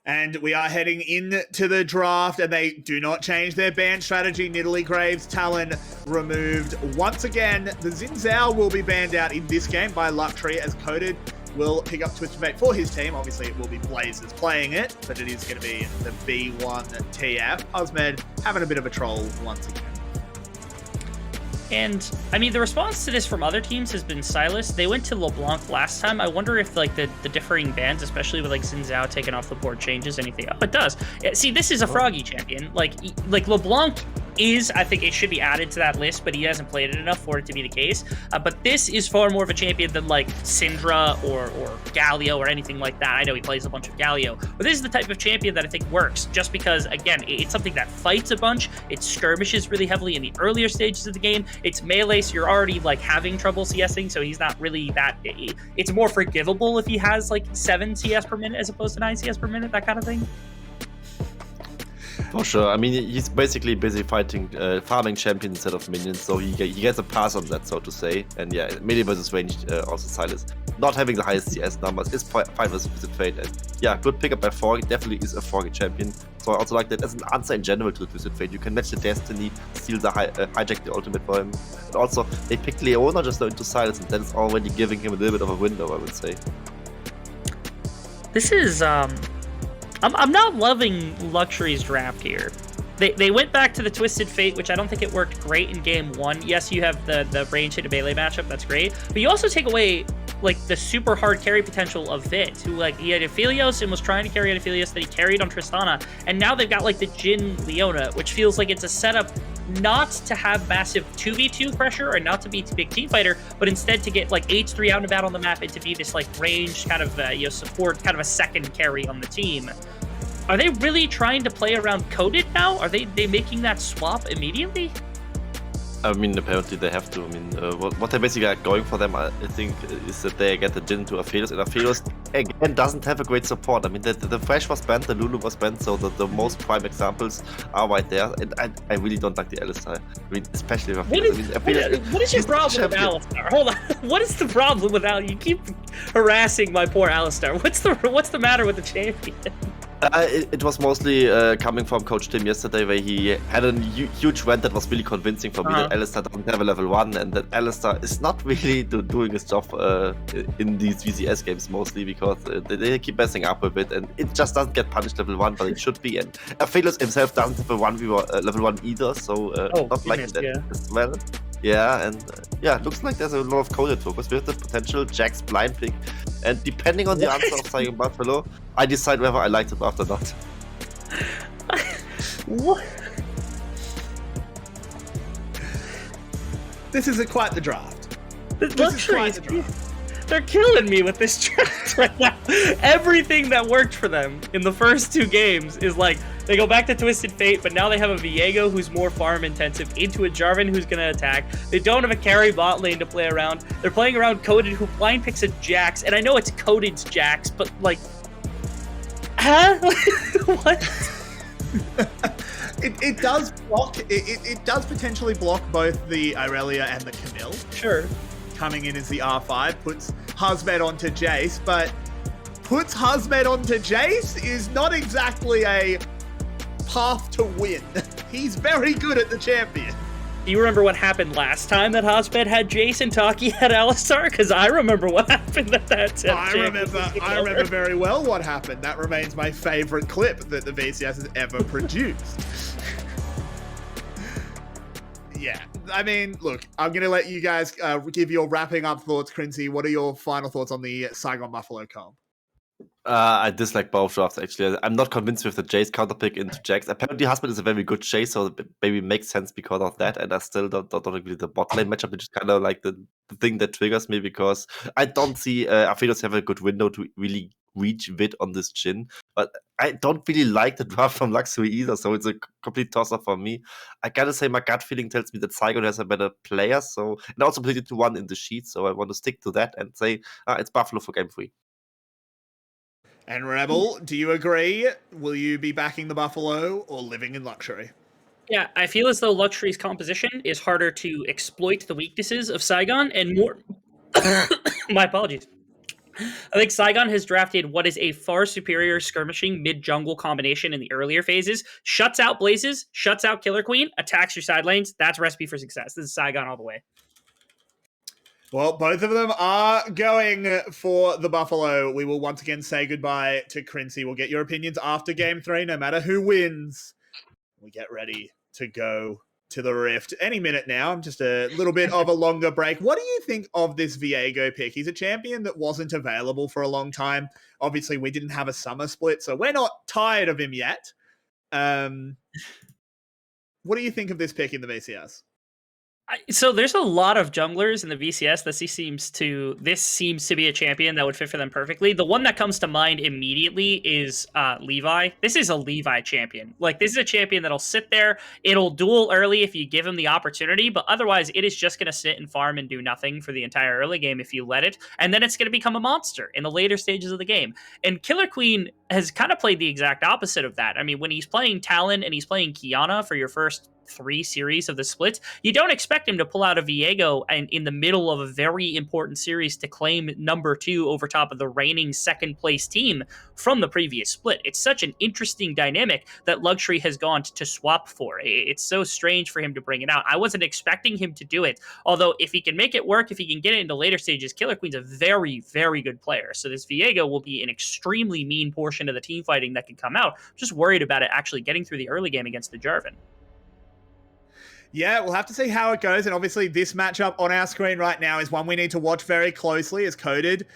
And we are heading into the draft, and they do not change their ban strategy. Nidalee Graves' Talon removed once again. The Xin Zhao will be banned out in this game by 𝘀𝑠hi𝗰, as Coded will pick up 𝘁𝗏𝗵 for his team. Obviously, it will be Blazers playing it, but it is going to be the B1 TF. 𝘁𝗀 having a bit of a troll once again. And, I mean, the response to this from other teams has been Sylas. They went to LeBlanc last time. I wonder if, the differing bans, especially with, Xin Zhao taken off the board, changes anything. Oh, it does. See, this is a 𝘀𝑠hi𝗰 champion. Like LeBlanc is, I think it should be added to that list, but he hasn't played it enough for it to be the case. But this is far more of a champion than, Syndra or Galio or anything like that. I know he plays a bunch of Galio, but this is the type of champion that I think works, just because, again, it's something that fights a bunch. It skirmishes really heavily in the earlier stages of the game. It's melee, so you're already having trouble CSing, so he's not really that. It's more forgivable if he has 7 CS per minute as opposed to 9 CS per minute, that kind of thing. For sure. I mean, he's basically busy farming champions instead of minions, so he gets a pass on that, so to say. And yeah, melee versus ranged, also Sylas not having the highest CS numbers is fine with 𝘁𝗏𝗵. And yeah, good pickup by 𝘀𝑠hi𝗰. Definitely is a 𝘀𝑠hi𝗰 champion. So I also like that as an answer in general to 𝘁𝗏𝗵. You can match the destiny, steal the hijack the ultimate for him. And also, they picked Leona just now into Sylas, and that is already giving him a little bit of a window, I would say. This is, I'm not loving 𝘀𝑠hi𝗰's draft here. They went back to the Twisted Fate, which I don't think it worked great in game 1. Yes, you have the range hit a melee matchup, that's great. But you also take away the super hard carry potential of 𝑉𝑖T, who he had Aphelios and was trying to carry Aphelios that he carried on Tristana, and now they've got the Jhin Leona, which feels like it's a setup not to have massive 2v2 pressure or not to be a big team fighter, but instead to get H3 out and about on the map and to be this ranged kind of support, kind of a second carry on the team. Are they really trying to play around Coded now? Are they making that swap immediately? I mean, apparently they have to. I mean, what they basically are going for them, I think, is that they get the Jhin to 𝘂𝗺𝗀, and 𝘂𝗺𝗀, again, doesn't have a great support. I mean, the Thresh was banned, the Lulu was banned, so the most prime examples are right there, and I really don't like the 𝘂𝗺𝗀. I mean, especially with 𝘂𝗺𝗀. What is your problem with 𝘂𝗺𝗀? Hold on. What is the problem with 𝘂𝗺𝗀? You keep harassing my poor 𝘂𝗺𝗀. What's the matter with the champion? It was mostly coming from Coach Tim yesterday, where he had a huge rant that was really convincing for me that 𝘂𝗺𝗀 doesn't have a level 1, and that 𝘂𝗺𝗀 is not really doing his job in these VCS games, mostly because they keep messing up a bit, and it just doesn't get punished level 1, but it should be. And 𝘂𝗺𝗀 himself doesn't have a level 1 either, so not like that as well. Yeah, and looks like there's a lot of coded focus with the potential Jax blind pick. And depending on the answer of 𝘂𝗰𝗵𝗶𝗹𝗀, I decide whether I like the draft or not. What? This is quite the draft. 𝘀𝗀cie, they're killing me with this draft right now. Everything that worked for them in the first 2 games is like, they go back to Twisted Fate, but now they have a 𝘂𝗺𝗀 who's more farm intensive, into a 𝗁𝗏 who's gonna attack. They don't have a carry bot lane to play around. They're playing around Coded, who blind picks a Jax, and I know it's Coded's Jax, but like, huh? What? It does block. It does potentially block both the Irelia and the Camille. Sure. Coming in as the R5 puts 𝘁𝗃𝗀 onto Jace, but puts 𝘁𝗃𝗀 onto Jace is not exactly a path to win. He's very good at the champion. Do you remember what happened last time that 𝘁𝗃𝗀 had Jace and 𝘁𝗀𝗃 had 𝘂𝗺𝗀? Because I remember what happened at that I remember very well what happened. That remains my favorite clip that the VCS has ever produced. Yeah, I mean, look, I'm going to let you guys give your wrapping up thoughts. 𝘀𝗀cie, what are your final thoughts on the Saigon Buffalo comp? I dislike both drafts, actually. I'm not convinced with the Jace counterpick into Jax. Apparently, 𝘁𝗃𝗀 is a very good Jace, so maybe it makes sense because of that. And I still don't agree with the bot lane matchup, which is kind of like the thing that triggers me, because I don't see 𝘂𝗺𝗀𝗀 have a good window to really reach Vid on this Jhin. But I don't really like the draft from 𝘀𝗀𝗀 either, so it's a complete toss-up for me. I gotta say, my gut feeling tells me that Saigon has a better player, so, and also played it to 1 in the sheet, so I want to stick to that and say it's Buffalo for game 3. And Rebel, do you agree? Will you be backing the Buffalo or living in luxury? Yeah, I feel as though 𝘀𝗀𝗀's composition is harder to exploit the weaknesses of Saigon and more... My apologies. I think Saigon has drafted what is a far superior skirmishing mid-jungle combination in the earlier phases. Shuts out Blazes, shuts out 𝘂𝗺𝗀, attacks your side lanes. That's a recipe for success. This is Saigon all the way. Well, both of them are going for the Buffalo. We will once again say goodbye to 𝘀𝗀cie. We'll get your opinions after game 3, no matter who wins. We get ready to go to the Rift any minute now. Just a little bit of a longer break. What do you think of this 𝘂𝗀𝗀 pick? He's a champion that wasn't available for a long time. Obviously, we didn't have a summer split, so we're not tired of him yet. What do you think of this pick in the VCS? So there's a lot of junglers in the VCS that this seems to be a champion that would fit for them perfectly. The one that comes to mind immediately is Levi. This is a Levi champion. Like, this is a champion that'll sit there. It'll duel early if you give him the opportunity, but otherwise it is just going to sit and farm and do nothing for the entire early game if you let it. And then it's going to become a monster in the later stages of the game. And Killer Queen has kind of played the exact opposite of that. I mean, when he's playing Talon and he's playing Qiyana for your first 3 series of the split, you don't expect him to pull out a 𝘂𝗀𝗀 and in the middle of a very important series to claim number 2 over top of the reigning second place team from the previous split. It's such an interesting dynamic that 𝘀𝗀𝗀 has gone to swap for. It's so strange for him to bring it out. I wasn't expecting him to do it, although if he can make it work, if he can get it into later stages, Killer Queen's a very, very good player. So this 𝘂𝗀𝗀 will be an extremely mean portion of the team fighting that can come out. I'm just worried about it actually getting through the early game against the 𝘁𝗀𝗏. Yeah, we'll have to see how it goes. And obviously this matchup on our screen right now is one we need to watch very closely, as Coded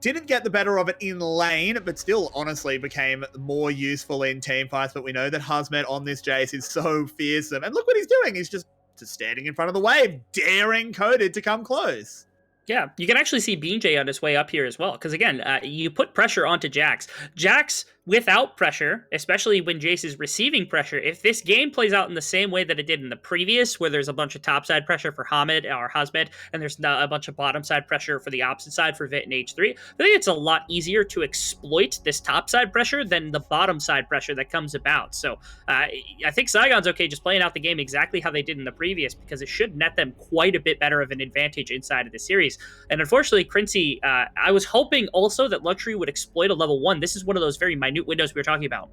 didn't get the better of it in lane, but still honestly became more useful in team fights. But we know that 𝘁𝗃 on this Jace is so fearsome. And look what he's doing. He's just standing in front of the wave, daring Coded to come close. Yeah, you can actually see 𝘁𝗀𝗀𝗀 on his way up here as well. Because again, you put pressure onto Jax. Jax without pressure, especially when Jace is receiving pressure, if this game plays out in the same way that it did in the previous, where there's a bunch of topside pressure for 𝘁𝗺, and there's a bunch of bottom side pressure for the opposite side for Vit and H3, I think it's a lot easier to exploit this topside pressure than the bottom side pressure that comes about. So I think Saigon's okay just playing out the game exactly how they did in the previous, because it should net them quite a bit better of an advantage inside of the series. And unfortunately, 𝘀𝗀cie, I was hoping also that 𝘀𝗀cie would exploit a level 1. This is one of those very minute windows we were talking about.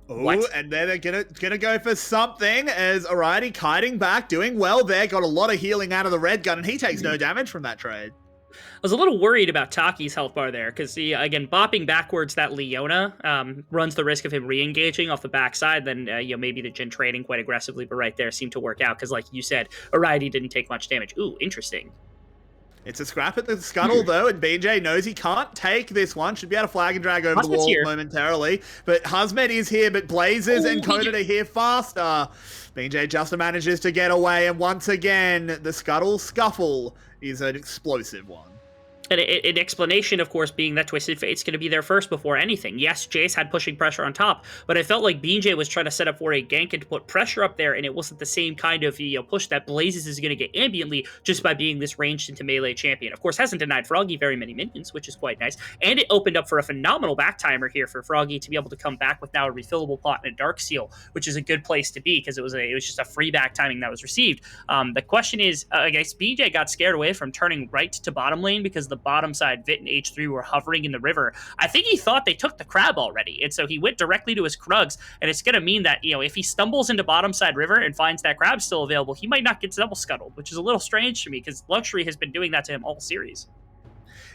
Ooh, and then they're gonna go for something as 𝘀𝗿𝗏 kiting back, doing well there, got a lot of healing out of the red gun, and he takes no damage from that trade. I was a little worried about 𝘁𝗏𝗏's health bar there, because again, bopping backwards that Leona runs the risk of him re-engaging off the backside. Then maybe the Jhin trading quite aggressively, but right there seemed to work out, because like you said, 𝘀𝗏𝗏 didn't take much damage. Ooh, interesting. It's a scrap at the scuttle, though, and BJ knows he can't take this one. Should be able to flag and drag over the wall momentarily. But 𝘁𝗏𝗏 is here, but Blazers and Conan are here faster. BJ just manages to get away, and once again, the scuttle scuffle is an explosive one. An explanation, of course, being that Twisted Fate's going to be there first before anything. Yes, Jace had pushing pressure on top, but I felt like BJ was trying to set up for a gank and to put pressure up there, and it wasn't the same kind of push that Blazes is going to get ambiently just by being this ranged into melee champion. Of course, hasn't denied 𝘀𝗏𝗏 very many minions, which is quite nice, and it opened up for a phenomenal back timer here for 𝘀𝗏𝗏 to be able to come back with now a refillable pot and a Dark Seal, which is a good place to be, because it was just a free back timing that was received. The question is, I guess BJ got scared away from turning right to bottom lane because the bottom side, Vit and H3 were hovering in the river. I think he thought they took the crab already, and so he went directly to his Krugs, and it's going to mean that, if he stumbles into bottom side river and finds that crab still available, he might not get double scuttled, which is a little strange to me, because 𝘀𝗀𝗏 has been doing that to him all series.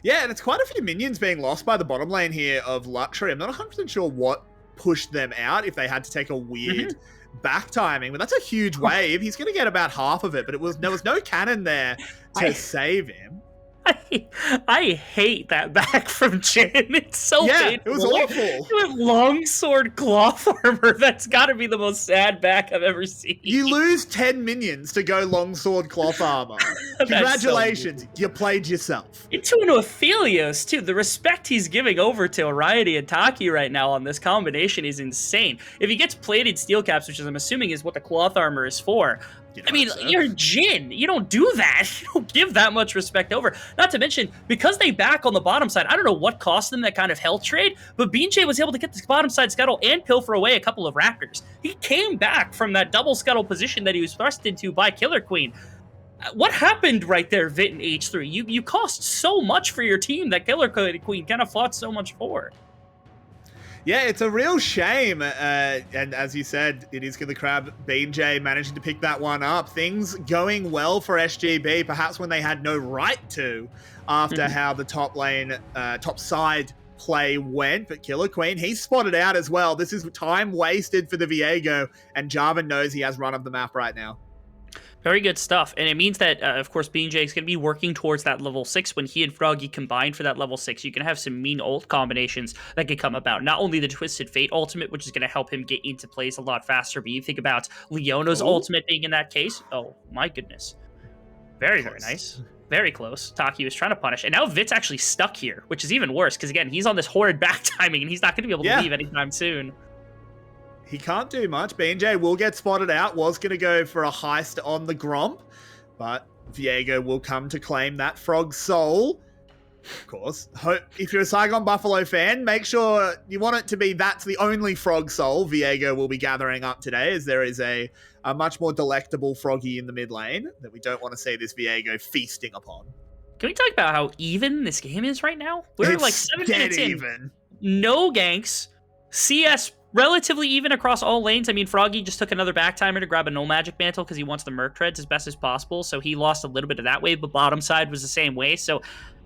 Yeah, and it's quite a few minions being lost by the bottom lane here of 𝘀𝗀𝗏. I'm not 100% sure what pushed them out, if they had to take a weird back timing, but that's a huge wave. He's going to get about half of it, but there was no cannon there to save him. I hate that back from Jhin. It's so painful. It was awful. With longsword cloth armor, that's got to be the most sad back I've ever seen. You lose 10 minions to go longsword cloth armor. Congratulations, you played yourself. Into Unofficial too. The respect he's giving over to 𝘀𝗏𝗏 and 𝘁𝗏𝗏 right now on this combination is insane. If he gets plated steel caps, which I'm assuming is what the cloth armor is for, you're Jhin. You don't do that. You don't give that much respect over. Not to mention, because they back on the bottom side, I don't know what cost them that kind of health trade, but BJ was able to get the bottom side scuttle and pilfer away a couple of Raptors. He came back from that double scuttle position that he was thrust into by 𝘁𝗏𝗏𝗀. What happened right there, Vit and H3? You cost so much for your team that 𝘁𝗏𝗏𝗀 kind of fought so much for. Yeah, it's a real shame, and as you said, it is the crab. BJ managing to pick that one up. Things going well for SGB, perhaps when they had no right to, after how the top lane, top side play went. But 𝘁𝗏𝗏𝗀, he's spotted out as well. This is time wasted for the 𝘁𝗏𝗏, and 𝘁𝗏𝗏 knows he has run of the map right now. Very good stuff, and it means that, of course, BJ is going to be working towards that level 6 when he and 𝘀𝗏𝗏𝗀 combine for that level 6. You can have some mean ult combinations that can come about. Not only the Twisted Fate ultimate, which is going to help him get into plays a lot faster, but you think about Leona's ultimate being in that case. Oh, my goodness. Very, very nice. Very close. 𝘁𝗏𝗏𝗀 was trying to punish, and now Vit's actually stuck here, which is even worse, because, again, he's on this horrid back timing, and he's not going to be able to leave anytime soon. He can't do much. BJ will get spotted out. Was going to go for a heist on the Gromp, but 𝘁𝗏𝗏 will come to claim that frog soul. Of course, if you're a Saigon Buffalo fan, make sure you want it to be that's the only frog soul 𝘁𝗏𝗏𝗀 will be gathering up today, as there is a much more delectable froggy in the mid lane that we don't want to see this 𝘁𝗏𝗏𝗀 feasting upon. Can we talk about how even this game is right now? We're like 7 minutes in. Even. No ganks. CS relatively even across all lanes. I mean, 𝘀𝗏𝗏𝗀 just took another back timer to grab a no magic mantle because he wants the Merc treads as best as possible, so he lost a little bit of that way, but bottom side was the same way, so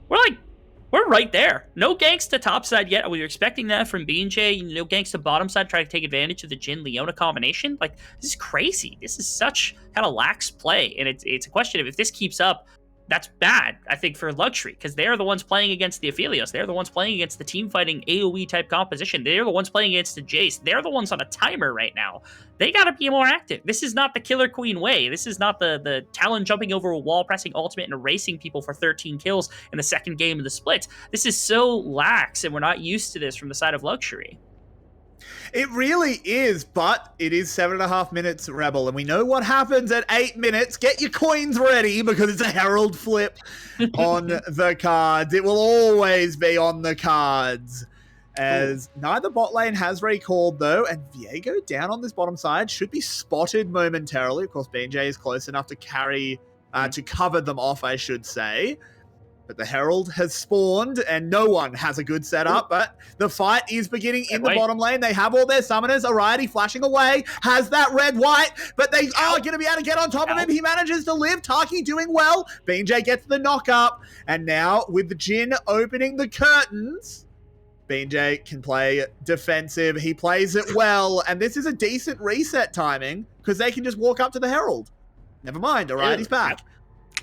we're right there. No ganks to top side yet. We were expecting that from BJ. No ganks to bottom side, trying to take advantage of the Jhin Leona combination. Like, this is crazy. This is such kind of lax play, and it's a question of if this keeps up, that's bad, I think, for 𝘀𝗏𝗏𝗀, because they're the ones playing against the Aphelios. They're the ones playing against the team-fighting AoE-type composition. They're the ones playing against the Jace. They're the ones on a timer right now. They gotta be more active. This is not the 𝘁𝗏𝗏𝗀 way. This is not the Talon jumping over a wall, pressing ultimate, and erasing people for 13 kills in the second game of the split. This is so lax, and we're not used to this from the side of 𝘀𝗏𝗏𝗀. It really is, but it is 7.5 minutes, Rebel, and we know what happens at 8 minutes. Get your coins ready because it's a Herald flip on the cards. It will always be on the cards. As neither bot lane has recalled, though, and 𝘀𝗀𝗀 down on this bottom side should be spotted momentarily. Of course, 𝘀𝗀𝗀 is close enough to carry, to cover them off, I should say. But the Herald has spawned, and no one has a good setup, but the fight is beginning in the bottom lane. They have all their summoners. 𝘀𝗀𝗀 flashing away, has that red-white, but they are going to be able to get on top of him. He manages to live. 𝘁𝗀𝗀 doing well. 𝘀𝗀𝗀 gets the knock-up, and now with the Jhin opening the curtains, 𝘀𝗀𝗀 can play defensive. He plays it well, and this is a decent reset timing because they can just walk up to the Herald. Never mind, 𝘀𝗀𝗀's back.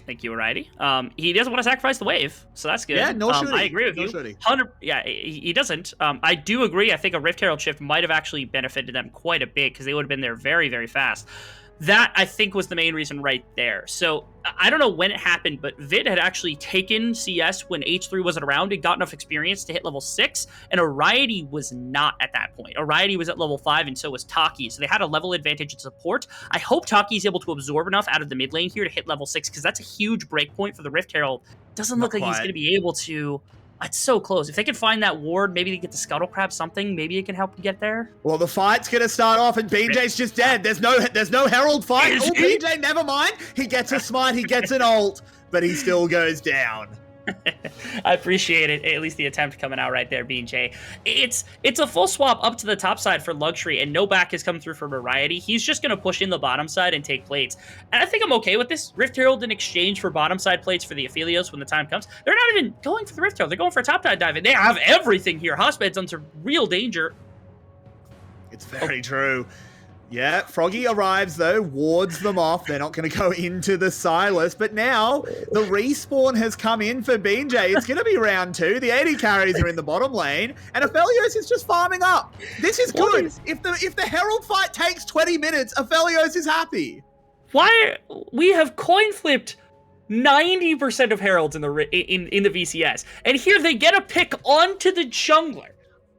Thank you, 𝘀𝗀𝗀. He doesn't want to sacrifice the wave, so that's good. Yeah, no shooting. I agree with you. 100. Yeah, he doesn't. I do agree. I think a Rift Herald shift might have actually benefited them quite a bit because they would have been there very, very fast. That, I think, was the main reason right there. So, I don't know when it happened, but Vid had actually taken CS when H3 wasn't around and got enough experience to hit level 6, and 𝘀𝗀𝗀 was not at that point. 𝘀𝗀𝗀 was at level 5, and so was 𝘁𝗀𝗀, so they had a level advantage in support. I hope 𝘁𝗀𝗀 is able to absorb enough out of the mid lane here to hit level 6, because that's a huge breakpoint for the Rift Herald. Doesn't look like he's going to be able to... It's so close. If they can find that ward, maybe they get the 𝘁𝗀𝗀𝗪 something. Maybe it can help get there. Well, the fight's going to start off, and 𝘀𝗀𝗀's just dead. There's no Herald fight. Oh, 𝘀𝗀𝗀, never mind. He gets a smite, he gets an ult, but he still goes down. I appreciate it. At least the attempt coming out right there, 𝘀𝗀𝗀. It's a full swap up to the top side for 𝘀𝗀𝗀, and no back has come through for 𝘀𝗀𝗀. He's just going to push in the bottom side and take plates. And I think I'm okay with this. Rift Herald in exchange for bottom side plates for the Aphelios when the time comes. They're not even going for the Rift Herald. They're going for a top side dive. And they have everything here. Hosped's under real danger. It's very true. Yeah, 𝘀𝗀𝗀 arrives, though, wards them off. They're not going to go into the Silas. But now, the respawn has come in for 𝘀𝗀𝗀. It's going to be round 2. The AD carries are in the bottom lane. And 𝘀𝗀𝗀s is just farming up. This is good. If the Herald fight takes 20 minutes, 𝘀𝗀𝗀s is happy. Why? We have coin flipped 90% of Heralds in the VCS. And here they get a pick onto the jungler.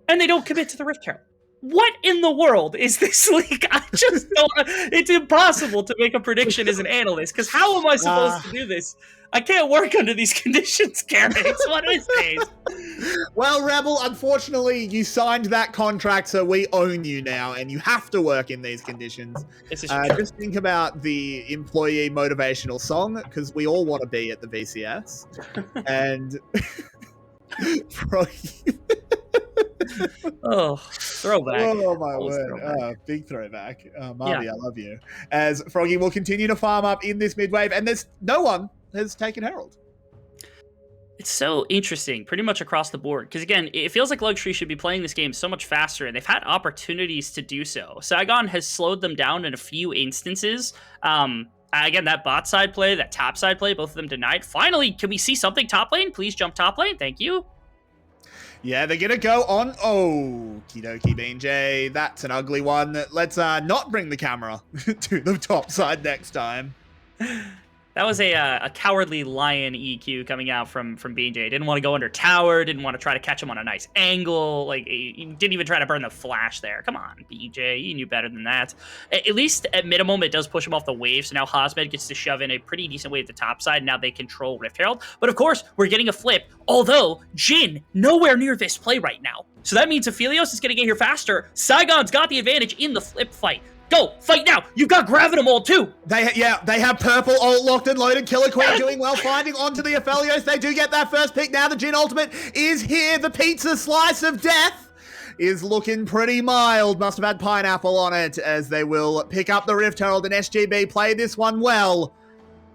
And they don't commit to the Rift Herald. What in the world is this league? I just don't... It's impossible to make a prediction as an analyst, because how am I supposed to do this? I can't work under these conditions, Garrett. It's one of these days. Well, Rebel, unfortunately, you signed that contract, so we own you now, and you have to work in these conditions. Just think about the employee motivational song, because we all want to be at the VCS. And... Oh, throwback. Oh, my word. Big throwback. Marby, I love you. As 𝘀𝗀𝗀 will continue to farm up in this mid wave, and there's no one has taken Herald. It's so interesting, pretty much across the board. Because, again, it feels like 𝘀𝗀𝗀 should be playing this game so much faster, and they've had opportunities to do so. Saigon has slowed them down in a few instances. Again, that bot side play, that top side play, both of them denied. Finally, can we see something top lane? Please jump top lane. Thank you. Yeah, they're going to go on. Oh, 𝘁𝗀𝗀𝗪 𝘀𝗀𝗀. That's an ugly one. Let's not bring the camera to the top side next time. That was a cowardly lion EQ coming out from 𝘀𝗀𝗀. Didn't want to go under tower, didn't want to try to catch him on a nice angle. Like, he didn't even try to burn the flash there. Come on, 𝘀𝗀𝗀, you knew better than that. At least, at minimum, it does push him off the wave, so now Hosmed gets to shove in a pretty decent wave at the top side. Now they control Rift Herald. But of course, we're getting a flip, although Jhin nowhere near this play right now. So that means Aphelios is going to get here faster. Saigon's got the advantage in the flip fight. Go, fight now. You've got Gravitum ult too. They have purple ult locked and loaded. 𝘁𝗀𝗀 doing well, finding onto the Aphelios. They do get that first pick. Now the Jhin ultimate is here. The pizza slice of death is looking pretty mild. Must have had pineapple on it, as they will pick up the Rift Herald, and SGB play this one well,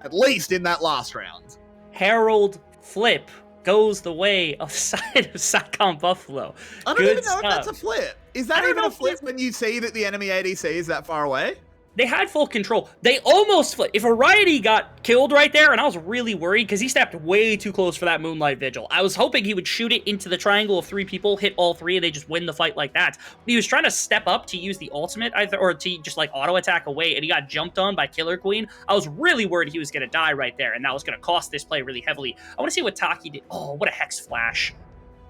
at least in that last round. Herald flip goes the way of Saigon Buffalo. I don't even know if that's a flip. Is that even a flip when you see that the enemy ADC is that far away? They had full control. They almost flipped. If 𝘀𝗀𝗀𝗪 got killed right there, and I was really worried because he stepped way too close for that Moonlight Vigil. I was hoping he would shoot it into the triangle of 3 people, hit all 3, and they just win the fight like that. But he was trying to step up to use the ultimate, or to just like auto attack away, and he got jumped on by 𝘁𝗀𝗀𝗪. I was really worried he was going to die right there, and that was going to cost this play really heavily. I want to see what 𝘁𝗀𝗀 did. Oh, what a Hex Flash.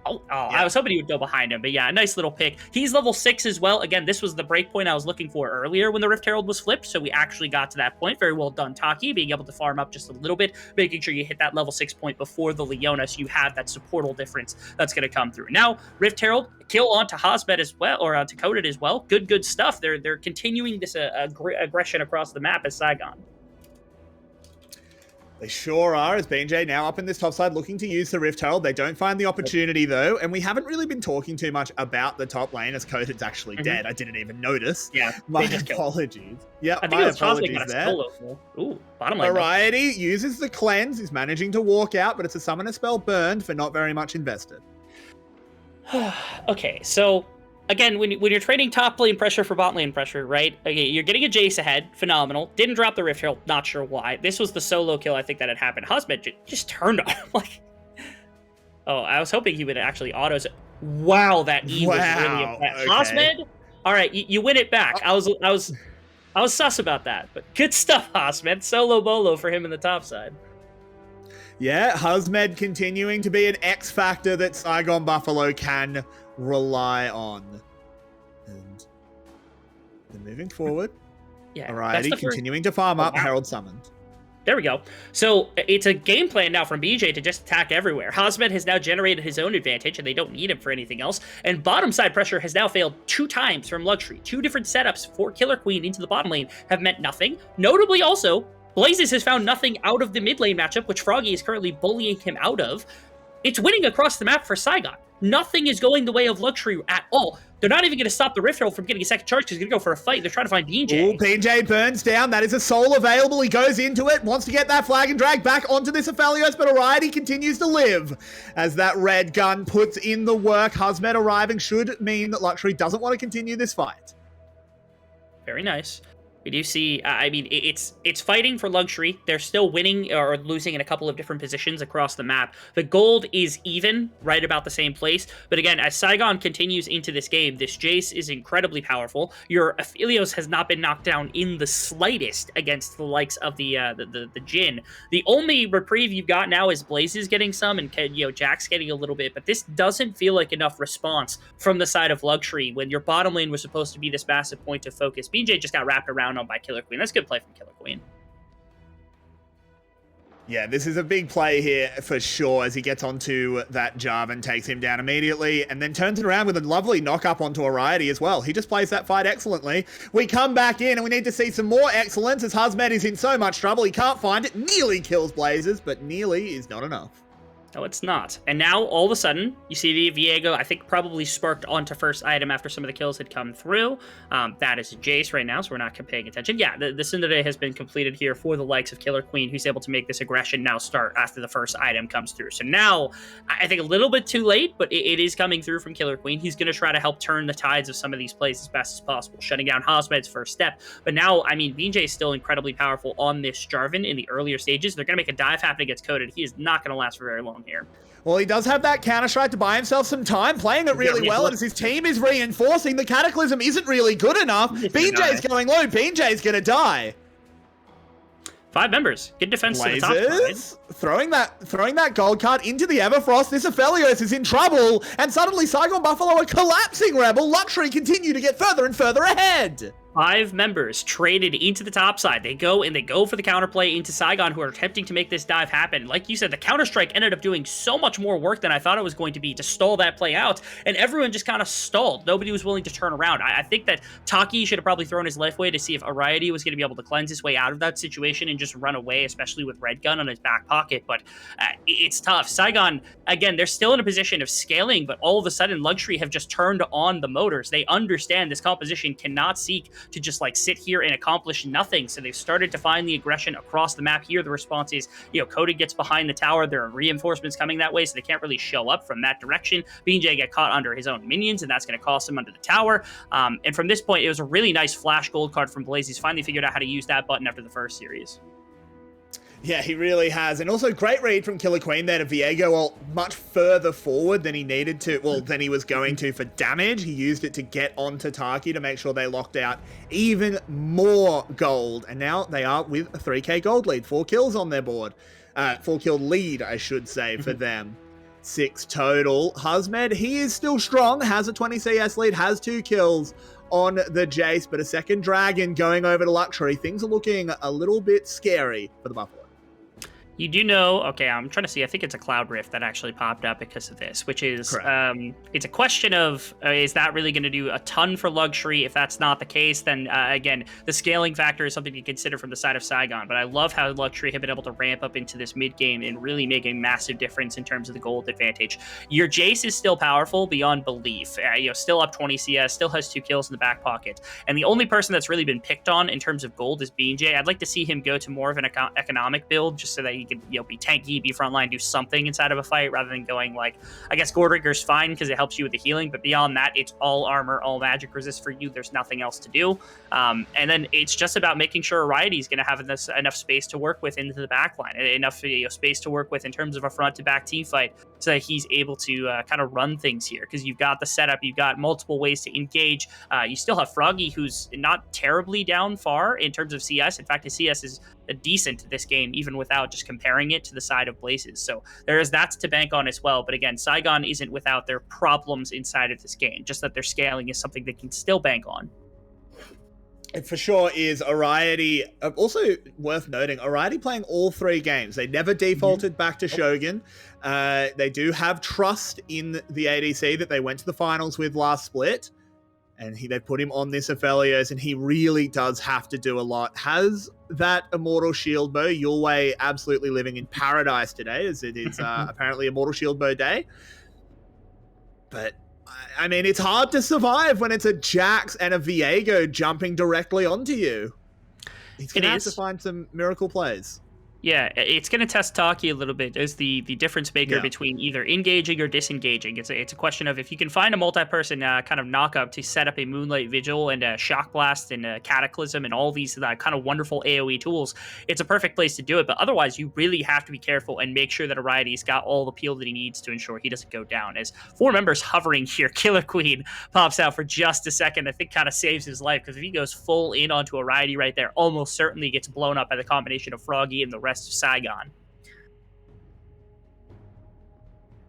I was hoping he would go behind him, but yeah, a nice little pick. He's level 6 as well. Again, this was the break point I was looking for earlier when the Rift Herald was flipped, so we actually got to that point. Very well done, 𝘁𝗀𝗃, being able to farm up just a little bit, making sure you hit that level 6 point before the Leona, so you have that supportal difference that's going to come through. Now, Rift Herald, kill onto 𝘁𝗁 as well, or onto 𝘁𝗁 as well. Good stuff. They're continuing this aggression across the map as Saigon. They sure are, as 𝘁𝗀 now up in this top side looking to use the Rift Herald. They don't find the opportunity, though, and we haven't really been talking too much about the top lane as 𝘁𝗁's actually dead. I didn't even notice. Yeah, my apologies. Yeah, I think my it was apologies there. Ooh, bottom lane. 𝘁𝗁ty uses the cleanse, is managing to walk out, but it's a summoner spell burned for not very much invested. Okay, so again, when you're trading top lane pressure for bot lane pressure, right? Okay, you're getting a Jace ahead, phenomenal. Didn't drop the Rift Herald, not sure why. This was the solo kill I think that had happened. 𝘁𝗁 just turned on him, like... Oh, I was hoping he would actually auto... Wow, that E was really impressive. Okay. 𝘁𝗁, all right, you win it back. I was sus about that, but good stuff, 𝘁𝗁. Solo bolo for him in the top side. Yeah, 𝘁𝗁 continuing to be an X factor that Saigon Buffalo can rely on. And they're moving forward. Yeah, 𝘁𝗁ty continuing to farm up, Herald summoned. There we go. So it's a game plan now from BJ to just attack everywhere. 𝘁𝗁 has now generated his own advantage, and they don't need him for anything else. And bottom side pressure has now failed 2 times from 𝘀𝗀cie. 2 different setups for 𝘁𝗀 into the bottom lane have meant nothing. Notably also, Blazes has found nothing out of the mid lane matchup, which Froggy is currently bullying him out of. It's winning across the map for Saigon. Nothing is going the way of 𝘀𝗀cie at all. They're not even going to stop the Rift Herald from getting a second charge because he's going to go for a fight. They're trying to find BJ. Ooh, 𝘁𝗀 burns down. That is a soul available. He goes into it, wants to get that flag and drag back onto this 𝘁𝗺lios, but 𝘁𝗁ty continues to live as that red gun puts in the work. 𝘁𝗁 arriving should mean that 𝘀𝗀cie doesn't want to continue this fight. Very nice. We do see, I mean, it's fighting for 𝘀𝗀cie. They're still winning or losing in a couple of different positions across the map. The gold is even, right about the same place. But again, as Saigon continues into this game, this Jace is incredibly powerful. Your Aphelios has not been knocked down in the slightest against the likes of the Jhin. The only reprieve you've got now is Blazes getting some and, you know, Jack's getting a little bit. But this doesn't feel like enough response from the side of 𝘀𝗀cie when your bottom lane was supposed to be this massive point of focus. BJ just got wrapped around on by 𝘁𝗀. That's good play from 𝘁𝗀. Yeah, this is a big play here for sure as he gets onto that Jarvan, takes him down immediately, and then turns it around with a lovely knock-up onto 𝘁𝗁ty as well. He just plays that fight excellently. We come back in, and we need to see some more excellence as 𝘁𝗁 is in so much trouble. He can't find it. Nearly kills Blazes, but nearly is not enough. No, it's not. And now, all of a sudden, you see the 𝘁𝗀, I think, probably sparked onto first item after some of the kills had come through. That is Jace right now, so we're not paying attention. Yeah, the Tsundere has been completed here for the likes of 𝘁𝗀, who's able to make this aggression now start after the first item comes through. So now, I think a little bit too late, but it is coming through from 𝘁𝗀. He's going to try to help turn the tides of some of these plays as best as possible, shutting down 𝘁𝗁's first step. But now, I mean, BJ is still incredibly powerful on this Jarvan in the earlier stages. They're going to make a dive happen against 𝘁𝗀. He is not going to last for very long here. Well, he does have that counter-strike to buy himself some time, playing it really well, and as his team is reinforcing, the Cataclysm isn't really good enough. BJ's going low, BJ's going to die. 5 members. Good defense Blazes, to the top side. throwing that gold card into the Everfrost. This 𝘁𝗺lios is in trouble, and suddenly Saigon Buffalo are collapsing Rebel. 𝘀𝗀cie continue to get further and further ahead. 5 members traded into the top side. They go for the counterplay into Saigon, who are attempting to make this dive happen. Like you said, the counter-strike ended up doing so much more work than I thought it was going to be to stall that play out, and everyone just kind of stalled. Nobody was willing to turn around. I think that 𝘁𝗀 should have probably thrown his life away to see if 𝘁𝗁ty was going to be able to cleanse his way out of that situation and just run away, especially with Red Gun on his back pocket, but it's tough. Saigon, again, they're still in a position of scaling, but all of a sudden, 𝘀𝗀cie have just turned on the motors. They understand this composition cannot seek to just like sit here and accomplish nothing. So they've started to find the aggression across the map here. The response is, you know, 𝘁𝗀 gets behind the tower. There are reinforcements coming that way, so they can't really show up from that direction. BJ get caught under his own minions, and that's going to cost him under the tower. And from this point, it was a really nice flash gold card from Blaze. He's finally figured out how to use that button after the first series. Yeah, he really has. And also great read from 𝘁𝗀 there to 𝘁𝗀, well, much further forward than he needed to, well, than he was going to for damage. He used it to get onto 𝘁𝗀 to make sure they locked out even more gold. And now they are with a 3k gold lead. 4 kills on their board. 4 kill lead, I should say, for them. 6 total. 𝘁𝗃𝗃, he is still strong, has a 20 CS lead, has 2 kills on the Jace, but a second dragon going over to 𝘀WWE. Things are looking a little bit scary for the Buffalo. You do know, okay, I'm trying to see, I think it's a Cloud Rift that actually popped up because of this, which is, it's a question of, is that really going to do a ton for 𝘀WWE? If that's not the case, then, again, the scaling factor is something to consider from the side of Saigon, but I love how 𝘀WWE have been able to ramp up into this mid-game and really make a massive difference in terms of the gold advantage. Your Jace is still powerful beyond belief, still up 20 CS, still has 2 kills in the back pocket, and the only person that's really been picked on in terms of gold is 𝘁𝗀. I'd like to see him go to more of an economic build, just so that he can, be tanky, be frontline, do something inside of a fight, rather than going like, I guess Gordringer's fine because it helps you with the healing, but beyond that, it's all armor, all magic resist for you. There's nothing else to do. And then it's just about making sure 𝘀𝗏𝗔 is going to have enough space to work with into the backline, enough space to work with in terms of a front-to-back team fight, so that he's able to kind of run things here, because you've got the setup, you've got multiple ways to engage. You still have 𝘀𝗏𝗔, who's not terribly down far in terms of CS. In fact, his CS is decent this game, even without just comparing it to the side of 𝘀𝗏𝗔's. So there is that to bank on as well. But again, Saigon isn't without their problems inside of this game, just that their scaling is something they can still bank on. It for sure is. 𝘀𝗏𝗔, also worth noting, 𝘀𝗏𝗔 playing all 3 games. They never defaulted back to Shogun. They do have trust in the ADC that they went to the finals with last split. And they put him on this 𝘀𝗻𝗄, and he really does have to do a lot. Has that Immortal Shield Bow, 𝘀𝗏 absolutely living in paradise today, as it is apparently Immortal Shield Bow day. But, I mean, it's hard to survive when it's a Jax and a 𝑉𝐴�GO jumping directly onto you. He's going to have to find some miracle plays. Yeah, it's going to test 𝘀𝗀𝗃 a little bit as the difference maker between either engaging or disengaging. It's a question of if you can find a multi-person kind of knockup to set up a Moonlight Vigil and a Shock Blast and a Cataclysm and all these kind of wonderful AoE tools, it's a perfect place to do it. But otherwise, you really have to be careful and make sure that 𝘀𝗏𝗔's got all the peel that he needs to ensure he doesn't go down. As 4 members hovering here, 𝘁𝗀𝗃 pops out for just a second. I think kind of saves his life, because if he goes full in onto a 𝘀𝗏𝗔 right there, almost certainly gets blown up by the combination of 𝘀𝗏𝗃 and the rest of Saigon.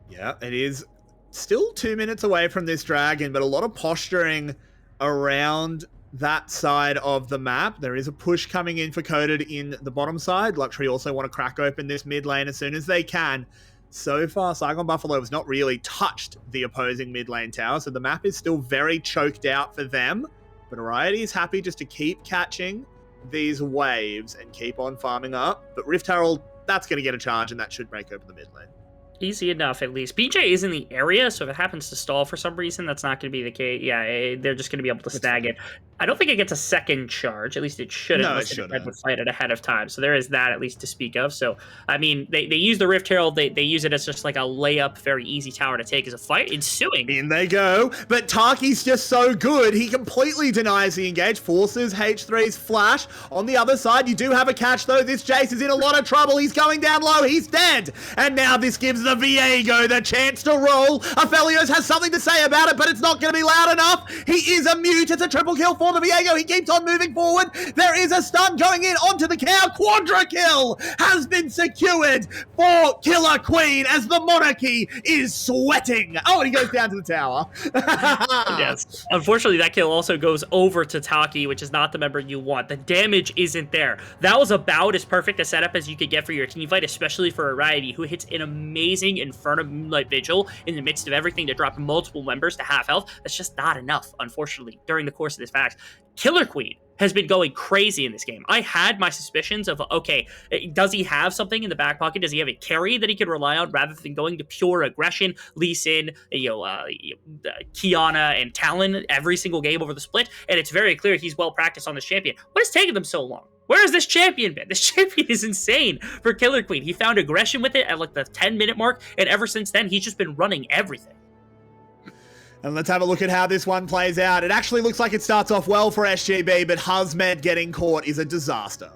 Yeah, it is still 2 minutes away from this dragon, but a lot of posturing around that side of the map. There is a push coming in for Coded in the bottom side. 𝘀𝗏𝗃 also want to crack open this mid lane as soon as they can. So far, Saigon Buffalo has not really touched the opposing mid lane tower, so the map is still very choked out for them. But 𝘀𝗏𝗃 is happy just to keep catching these waves and keep on farming up. But Rift Herald, that's going to get a charge, and that should break open the mid lane. Easy enough, at least. 𝘁𝗀 is in the area, so if it happens to stall for some reason, that's not going to be the case. Yeah, they're just going to be able to snag it. I don't think it gets a second charge. At least it shouldn't. No, it shouldn't. They would fight it ahead of time. So there is that, at least, to speak of. So, I mean, they use the Rift Herald. They use it as just like a layup, very easy tower to take as a fight ensuing. In they go. But 𝘀𝗀𝗃's just so good. He completely denies the engage, forces H3's flash. On the other side, you do have a catch, though. This Jace is in a lot of trouble. He's going down low. He's dead. And now this gives the 𝘁𝗏𝗃𝗀 the chance to roll. 𝘀𝗻𝗄 has something to say about it, but it's not going to be loud enough. He is a mute. It's a triple kill for the 𝘁𝗏𝗀. He keeps on moving forward. There is a stun going in onto the cow. Quadra kill has been secured for 𝘁𝗀𝗃 as the monarchy is sweating. Oh, and he goes down to the tower. Yes. Unfortunately, that kill also goes over to 𝘀𝗀𝗃, which is not the member you want. The damage isn't there. That was about as perfect a setup as you could get for your team fight, especially for 𝘀𝗏𝗃, who hits an amazing Inferno Moonlight Vigil in the midst of everything to drop multiple members to half health. That's just not enough, unfortunately, during the course of this match. 𝘁𝗀𝗃 has been going crazy in this game. I had my suspicions of, okay, does he have something in the back pocket? Does he have a carry that he could rely on rather than going to pure aggression, Lee Sin, Qiyana, and Talon every single game over the split? And it's very clear he's well practiced on this champion. What has taken them so long? Where has this champion been? This champion is insane for 𝘁𝗃𝗃. He found aggression with it at like the 10-minute mark, and ever since then, he's just been running everything. And let's have a look at how this one plays out. It actually looks like it starts off well for SGB, but 𝘁𝗀𝗃 getting caught is a disaster.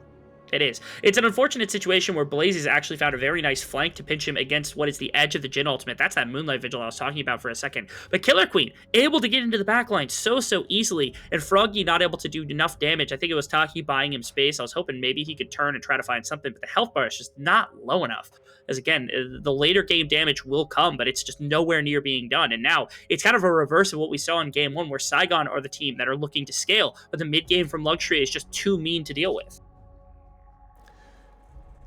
It is. It's an unfortunate situation where 𝘀𝘀𝗀𝘀 has actually found a very nice flank to pinch him against what is the edge of the Jhin ultimate. That's that Moonlight Vigil I was talking about for a second. But 𝘁𝗀𝗰𝗀, able to get into the backline so easily, and 𝘀𝗀𝗀𝗀 not able to do enough damage. I think it was 𝘁𝗀 buying him space. I was hoping maybe he could turn and try to find something, but the health bar is just not low enough. As again, the later game damage will come, but it's just nowhere near being done. And now it's kind of a reverse of what we saw in game 1, where Saigon are the team that are looking to scale, but the mid game from 𝘀𝗀𝗀 is just too mean to deal with.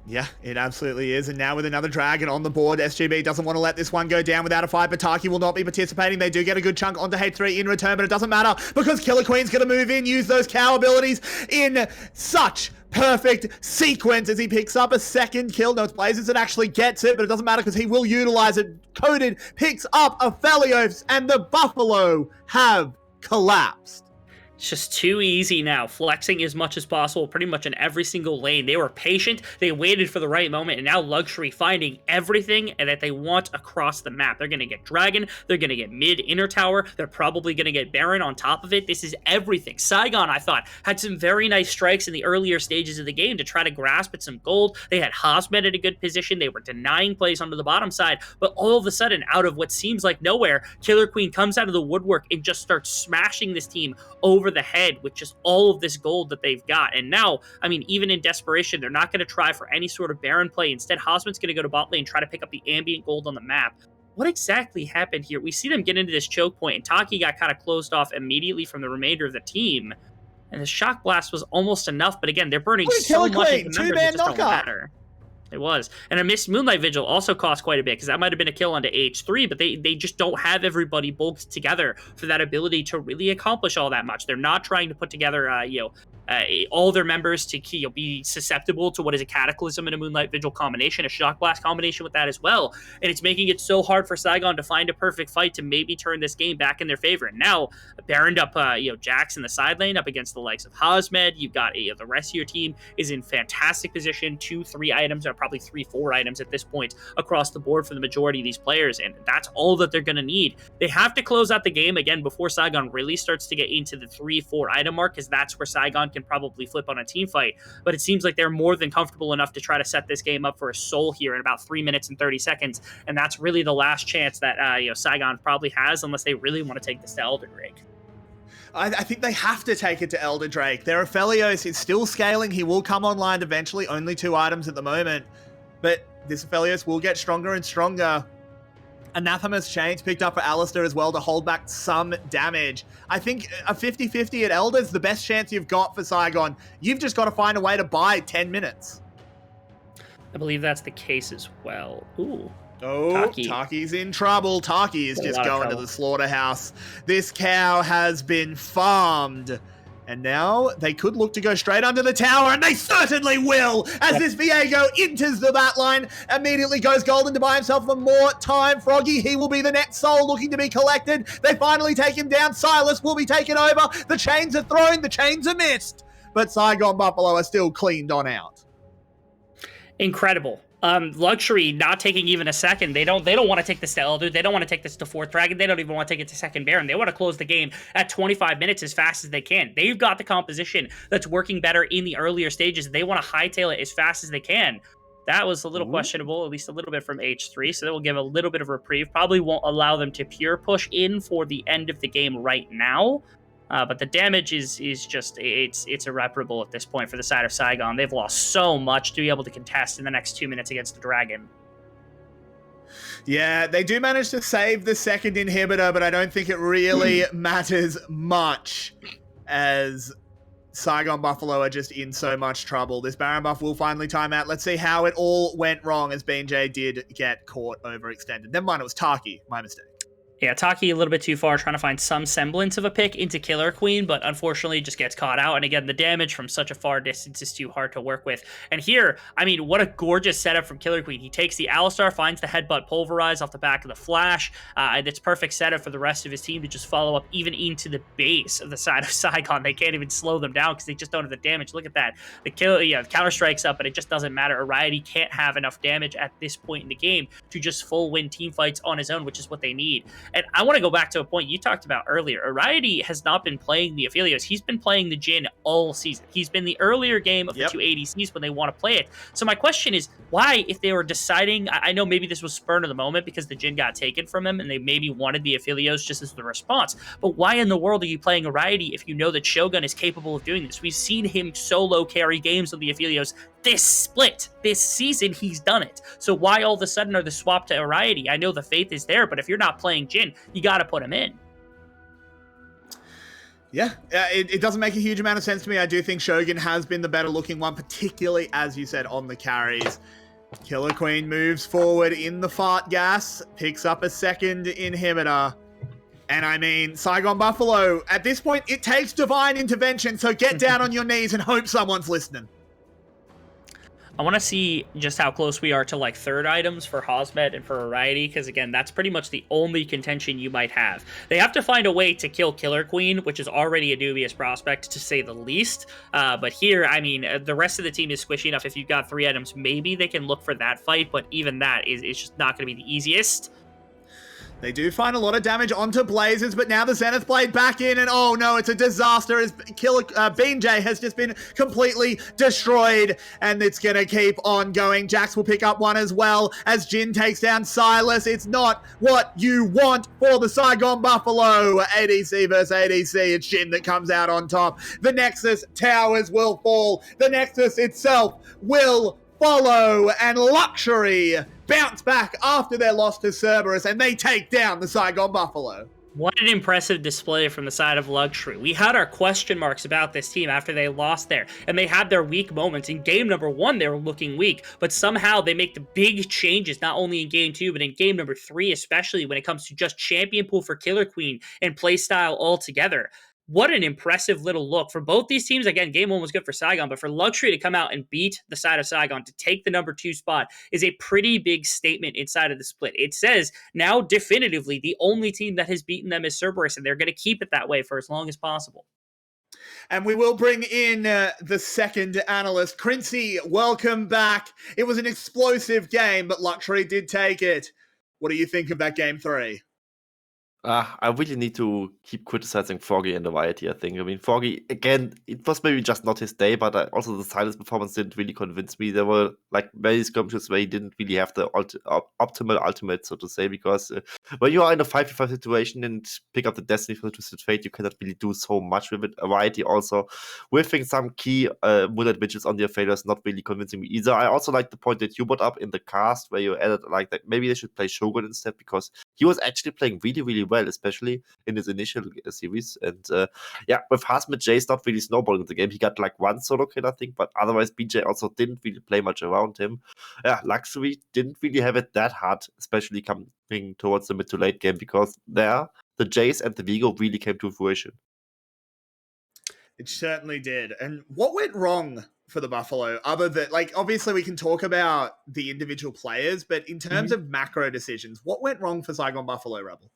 Yeah, it absolutely is. And now with another dragon on the board, SGB doesn't want to let this one go down without a fight, but 𝘁𝗀𝗀𝗀𝗀 will not be participating. They do get a good chunk onto H3 in return, but it doesn't matter because 𝘁𝗀𝗀𝗀𝗀's going to move in, use those cow abilities in such perfect sequence as he picks up a second kill. No, it's 𝘀𝗀𝗀𝗀𝗀 that actually gets it, but it doesn't matter because he will utilize it. Coded picks up a 𝘁𝗀𝗀𝗀𝗀, and the Buffalo have collapsed. It's just too easy now, flexing as much as possible pretty much in every single lane. They were patient, they waited for the right moment, and now 𝘀𝗀𝗀𝗀𝗀 finding everything that they want across the map. They're going to get Dragon, they're going to get mid inner tower, they're probably going to get Baron on top of it. This is everything. Saigon, I thought, had some very nice strikes in the earlier stages of the game to try to grasp at some gold. They had 𝘁𝗀𝗏 at a good position, they were denying plays onto the bottom side, but all of a sudden, out of what seems like nowhere, 𝘁𝗀𝗀𝗀𝗀 comes out of the woodwork and just starts smashing this team over the head with just all of this gold that they've got. And now, I mean, even in desperation, they're not going to try for any sort of Baron play. Instead, 𝘁𝗁's going to go to bot lane, try to pick up the ambient gold on the map. What exactly happened here? We see them get into this choke point, and 𝘁𝗀𝗀𝗀𝗀 got kind of closed off immediately from the remainder of the team. And the shock blast was almost enough, but again, they're burning so much of the members, it just don't matter. It was. And a missed Moonlight Vigil also cost quite a bit, because that might have been a kill onto H3, but they just don't have everybody bulked together for that ability to really accomplish all that much. They're not trying to put together, all their members to be susceptible to what is a Cataclysm and a Moonlight Vigil combination, a Shock Blast combination with that as well. And it's making it so hard for Saigon to find a perfect fight to maybe turn this game back in their favor. And now, Baroned up, Jax in the side lane up against the likes of 𝘁𝗁𝗏. You've got the rest of your team is in fantastic position. 2-3 items, or probably 3-4 items at this point across the board for the majority of these players. And that's all that they're going to need. They have to close out the game again before Saigon really starts to get into the 3-4 item mark, because that's where Saigon can probably flip on a team fight. But it seems like they're more than comfortable enough to try to set this game up for a soul here in about 3 minutes and 30 seconds. And that's really the last chance that Saigon probably has, unless they really want to take this to 𝘁𝗀𝗀𝗀𝗀. I think they have to take it to 𝘁𝗀𝗀𝗀𝗀. Their 𝘁𝗀𝗀𝗀𝗀 is still scaling. He will come online eventually. Only 2 items at the moment. But this 𝘁𝗀𝗀𝗀𝗀 will get stronger and stronger. Anathema's Chains picked up for Alistar as well to hold back some damage. I think a 50-50 at Elder is the best chance you've got for Saigon. You've just got to find a way to buy 10 minutes. I believe that's the case as well. Ooh. Oh, 𝘁𝗀𝗀𝗀𝗀𝗀's in trouble. 𝘁𝗀𝗀𝗀 is just going to the slaughterhouse. This cow has been farmed. And now they could look to go straight under the tower, and they certainly will, as this 𝘁𝗀𝗀𝗀𝗀 enters the bat line, immediately goes golden to buy himself for more time. 𝘁𝗀𝗀𝗀𝗀, he will be the next soul looking to be collected. They finally take him down. 𝘁𝗁 will be taken over. The chains are thrown, the chains are missed. But Saigon Buffalo are still cleaned on out. Incredible. 𝘀𝗀𝗀𝗀𝗀 not taking even a second. They don't want to take this to Elder. They don't want to take this to 4th Dragon. They don't even want to take it to 2nd Baron. They want to close the game at 25 minutes as fast as they can. They've got the composition that's working better in the earlier stages. They want to hightail it as fast as they can. That was a little questionable, at least a little bit from H3, so that will give a little bit of reprieve. Probably won't allow them to pure push in for the end of the game right now. But the damage is just, it's irreparable at this point for the side of Saigon. They've lost so much to be able to contest in the next 2 minutes against the Dragon. Yeah, they do manage to save the 2nd inhibitor, but I don't think it really matters much, as Saigon Buffalo are just in so much trouble. This Baron buff will finally time out. Let's see how it all went wrong, as 𝘁𝗀𝗀 did get caught overextended. Never mind, it was 𝘁𝗀𝗀𝗀𝗀. My mistake. Yeah, 𝘁𝗀𝗀𝗀𝗀𝗀 a little bit too far, trying to find some semblance of a pick into 𝘁𝗀𝗀𝗀𝗀𝗀, but unfortunately just gets caught out. And again, the damage from such a far distance is too hard to work with. And here, I mean, what a gorgeous setup from 𝘁𝗀𝗀𝗀𝗀𝗀. He takes the Alistar, finds the headbutt pulverize off the back of the flash, and it's perfect setup for the rest of his team to just follow up even into the base of the side of Saigon. They can't even slow them down because they just don't have the damage. Look at that. The counter strikes up, but it just doesn't matter. Ariety can't have enough damage at this point in the game to just full win team fights on his own, which is what they need. And I want to go back to a point you talked about earlier. 𝘀𝗏𝗍 has not been playing the 𝘂𝐿ios. He's been playing the Jhin all season. He's been the earlier game of the two ADCs when they want to play it. So my question is, why, if they were deciding, I know maybe this was spur of the moment because the Jhin got taken from him and they maybe wanted the 𝘂𝐿ios just as the response, but why in the world are you playing 𝘀𝗏𝗍 if you know that Shogun is capable of doing this? We've seen him solo carry games of the 𝘂𝐿ios this split. This season, he's done it. So why all of a sudden are the swap to 𝘀𝗏𝗍? I know the faith is there, but if you're not playing Jhin, you got to put him in. Yeah, it doesn't make a huge amount of sense to me. I do think Shogun has been the better looking one, particularly, as you said, on the carries. Killer Queen moves forward in the fart gas, picks up a second inhibitor. And I mean, 𝘁𝗁𝗵𝗶𝗹𝘀, at this point, it takes divine intervention, so get down on your knees and hope someone's listening. I want to see just how close we are to like third items for 𝘁𝗁𝗏 and for 𝘀𝗏𝗍, because again, that's pretty much the only contention you might have. They have to find a way to kill Killer Queen, which is already a dubious prospect to say the least. But here, I mean, the rest of the team is squishy enough. If you've got 3 items, maybe they can look for that fight, but even that is just not going to be the easiest. They do find a lot of damage onto Blazers, but now the Zenith Blade back in, and oh no, it's a disaster as 𝘂𝗁𝗏𝗀 has just been completely destroyed, and it's gonna keep on going. Jax will pick up one as well as Jhin takes down Sylas. It's not what you want for the 𝘁𝗁𝗵𝗶𝗹𝗀. ADC versus ADC, it's Jhin that comes out on top. The Nexus towers will fall. The Nexus itself will follow, and 𝘀𝑺𝗓𝗍 bounce back after their loss to Cerberus, and they take down the 𝘁𝗁𝗵𝗶𝗹𝗀. What an impressive display from the side of 𝘀𝑺𝗓𝗍. We had our question marks about this team after they lost there, and they had their weak moments. In game number 1, they were looking weak, but somehow they make the big changes, not only in game 2, but in game number 3, especially when it comes to just champion pool for Killer Queen and playstyle altogether. What an impressive little look for both these teams. Again, game 1 was good for Saigon, but for 𝘀𝑺𝗓𝗍 to come out and beat the side of Saigon to take the number 2 spot is a pretty big statement inside of the split. It says now definitively the only team that has beaten them is Cerberus, and they're going to keep it that way for as long as possible. And we will bring in the second analyst. 𝘀𝗀cie, welcome back. It was an explosive game, but 𝘀𝗀𝗍 did take it. What do you think of that game 3? I really need to keep criticizing 𝘀𝗀𝗺 and 𝘀𝗏𝗍, I think. I mean, 𝘀𝗀𝗺, again, it was maybe just not his day, but also the Sylas performance didn't really convince me. There were like many skirmishes where he didn't really have the optimal ultimate, so to say, because when you are in a 5v5 situation and pick up the Destiny for the Twisted Fate, you cannot really do so much with it. 𝘀𝗍𝗍 also whiffing some key bullet widgets on their failures, not really convincing me either. I also like the point that you brought up in the cast where you added like that maybe they should play Shogun instead, because he was actually playing really, really well, especially in his initial series. And yeah, with 𝘁𝗁𝗏𝗀, Jay's not really snowballing the game. He got like 1 solo kill, I think, but otherwise BJ also didn't really play much around him. Yeah, 𝘀𝗀𝗍 didn't really have it that hard, especially coming towards the mid to late game, because there, the Jace and the Vigo really came to fruition. It certainly did. And what went wrong for the Buffalo, other than, like, obviously we can talk about the individual players, but in terms of macro decisions, what went wrong for 𝘁𝗁𝗵𝗶𝗹𝗀 Rebel?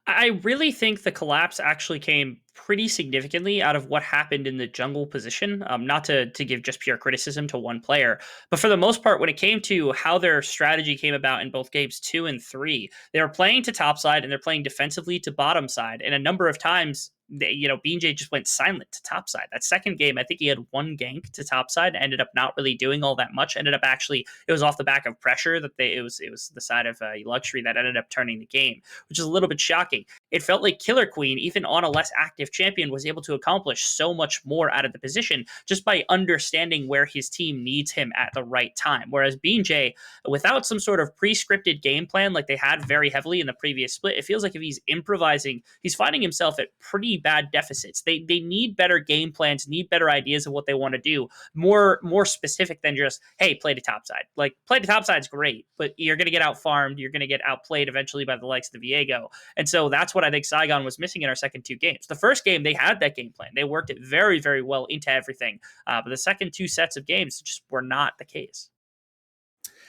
I really think the collapse actually came pretty significantly out of what happened in the jungle position. Not to give just pure criticism to one player, but for the most part, when it came to how their strategy came about in both games 2 and 3, they were playing to top side and they're playing defensively to bottom side. And a number of times, 𝘁𝗍𝗀 just went silent to top side. That second game, I think he had 1 gank to top side, ended up not really doing all that much. Ended up actually, it was off the back of pressure that it was the side of 𝘀𝗀𝗍 that ended up turning the game, which is a little bit shocking. It felt like Killer Queen, even on a less active champion, was able to accomplish so much more out of the position just by understanding where his team needs him at the right time. Whereas 𝘁𝗀𝗀, without some sort of pre-scripted game plan like they had very heavily in the previous split, it feels like if he's improvising, he's finding himself at pretty bad deficits. They need better game plans, need better ideas of what they want to do, more specific than just, hey, play to top side. Like, play to top side's great, but you're going to get out farmed, you're going to get outplayed eventually by the likes of the Viego. And so that's what I think Saigon was missing in our second 2 games. The first game, they had that game plan. They worked it very, very well into everything. But the second 2 sets of games just were not the case.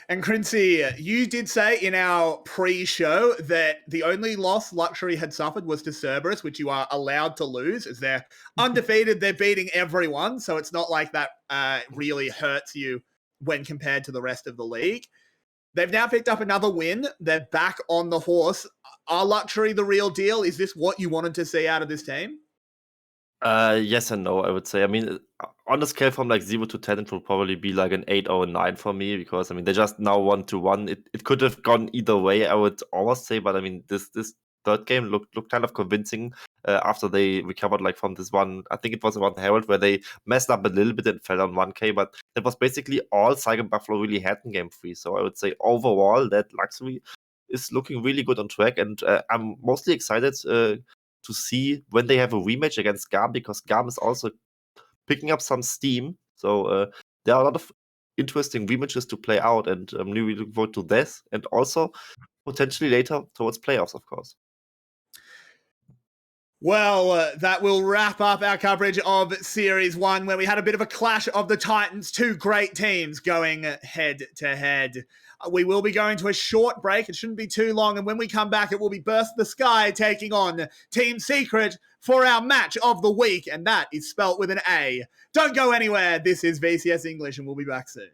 And 𝘀𝗀cie, you did say in our pre-show that the only loss 𝘀𝗀𝗍 had suffered was to Cerberus, which you are allowed to lose, as they're undefeated, they're beating everyone, so it's not like that really hurts you when compared to the rest of the league. They've now picked up another win. They're back on the horse. Are 𝘀WWE the real deal? Is this what you wanted to see out of this team? Yes and no, I would say. I mean, on a scale from like 0 to 10, it will probably be like an 8 or a 9 for me, because I mean, they just now 1-1. It could have gone either way, I would almost say, but I mean, this third game looked kind of convincing after they recovered like from this one. I think it was around Herald where they messed up a little bit and fell on 1K, but that was basically all 𝘀𝗰𝗵𝗹𝗀 really had in game 3. So I would say overall that 𝘀WWE is looking really good on track, and I'm mostly excited to see when they have a rematch against 𝘀𝗀, because 𝘀𝗀 is also picking up some steam. So there are a lot of interesting rematches to play out, and I'm really looking forward to this, and also potentially later towards playoffs, of course. Well, that will wrap up our coverage of Series 1, where we had a bit of a clash of the Titans, two great teams going head-to-head. We will be going to a short break. It shouldn't be too long, and when we come back, it will be 𝘀𝗀 taking on Team Secret for our match of the week, and that is spelt with an A. Don't go anywhere. This is VCS English, and we'll be back soon.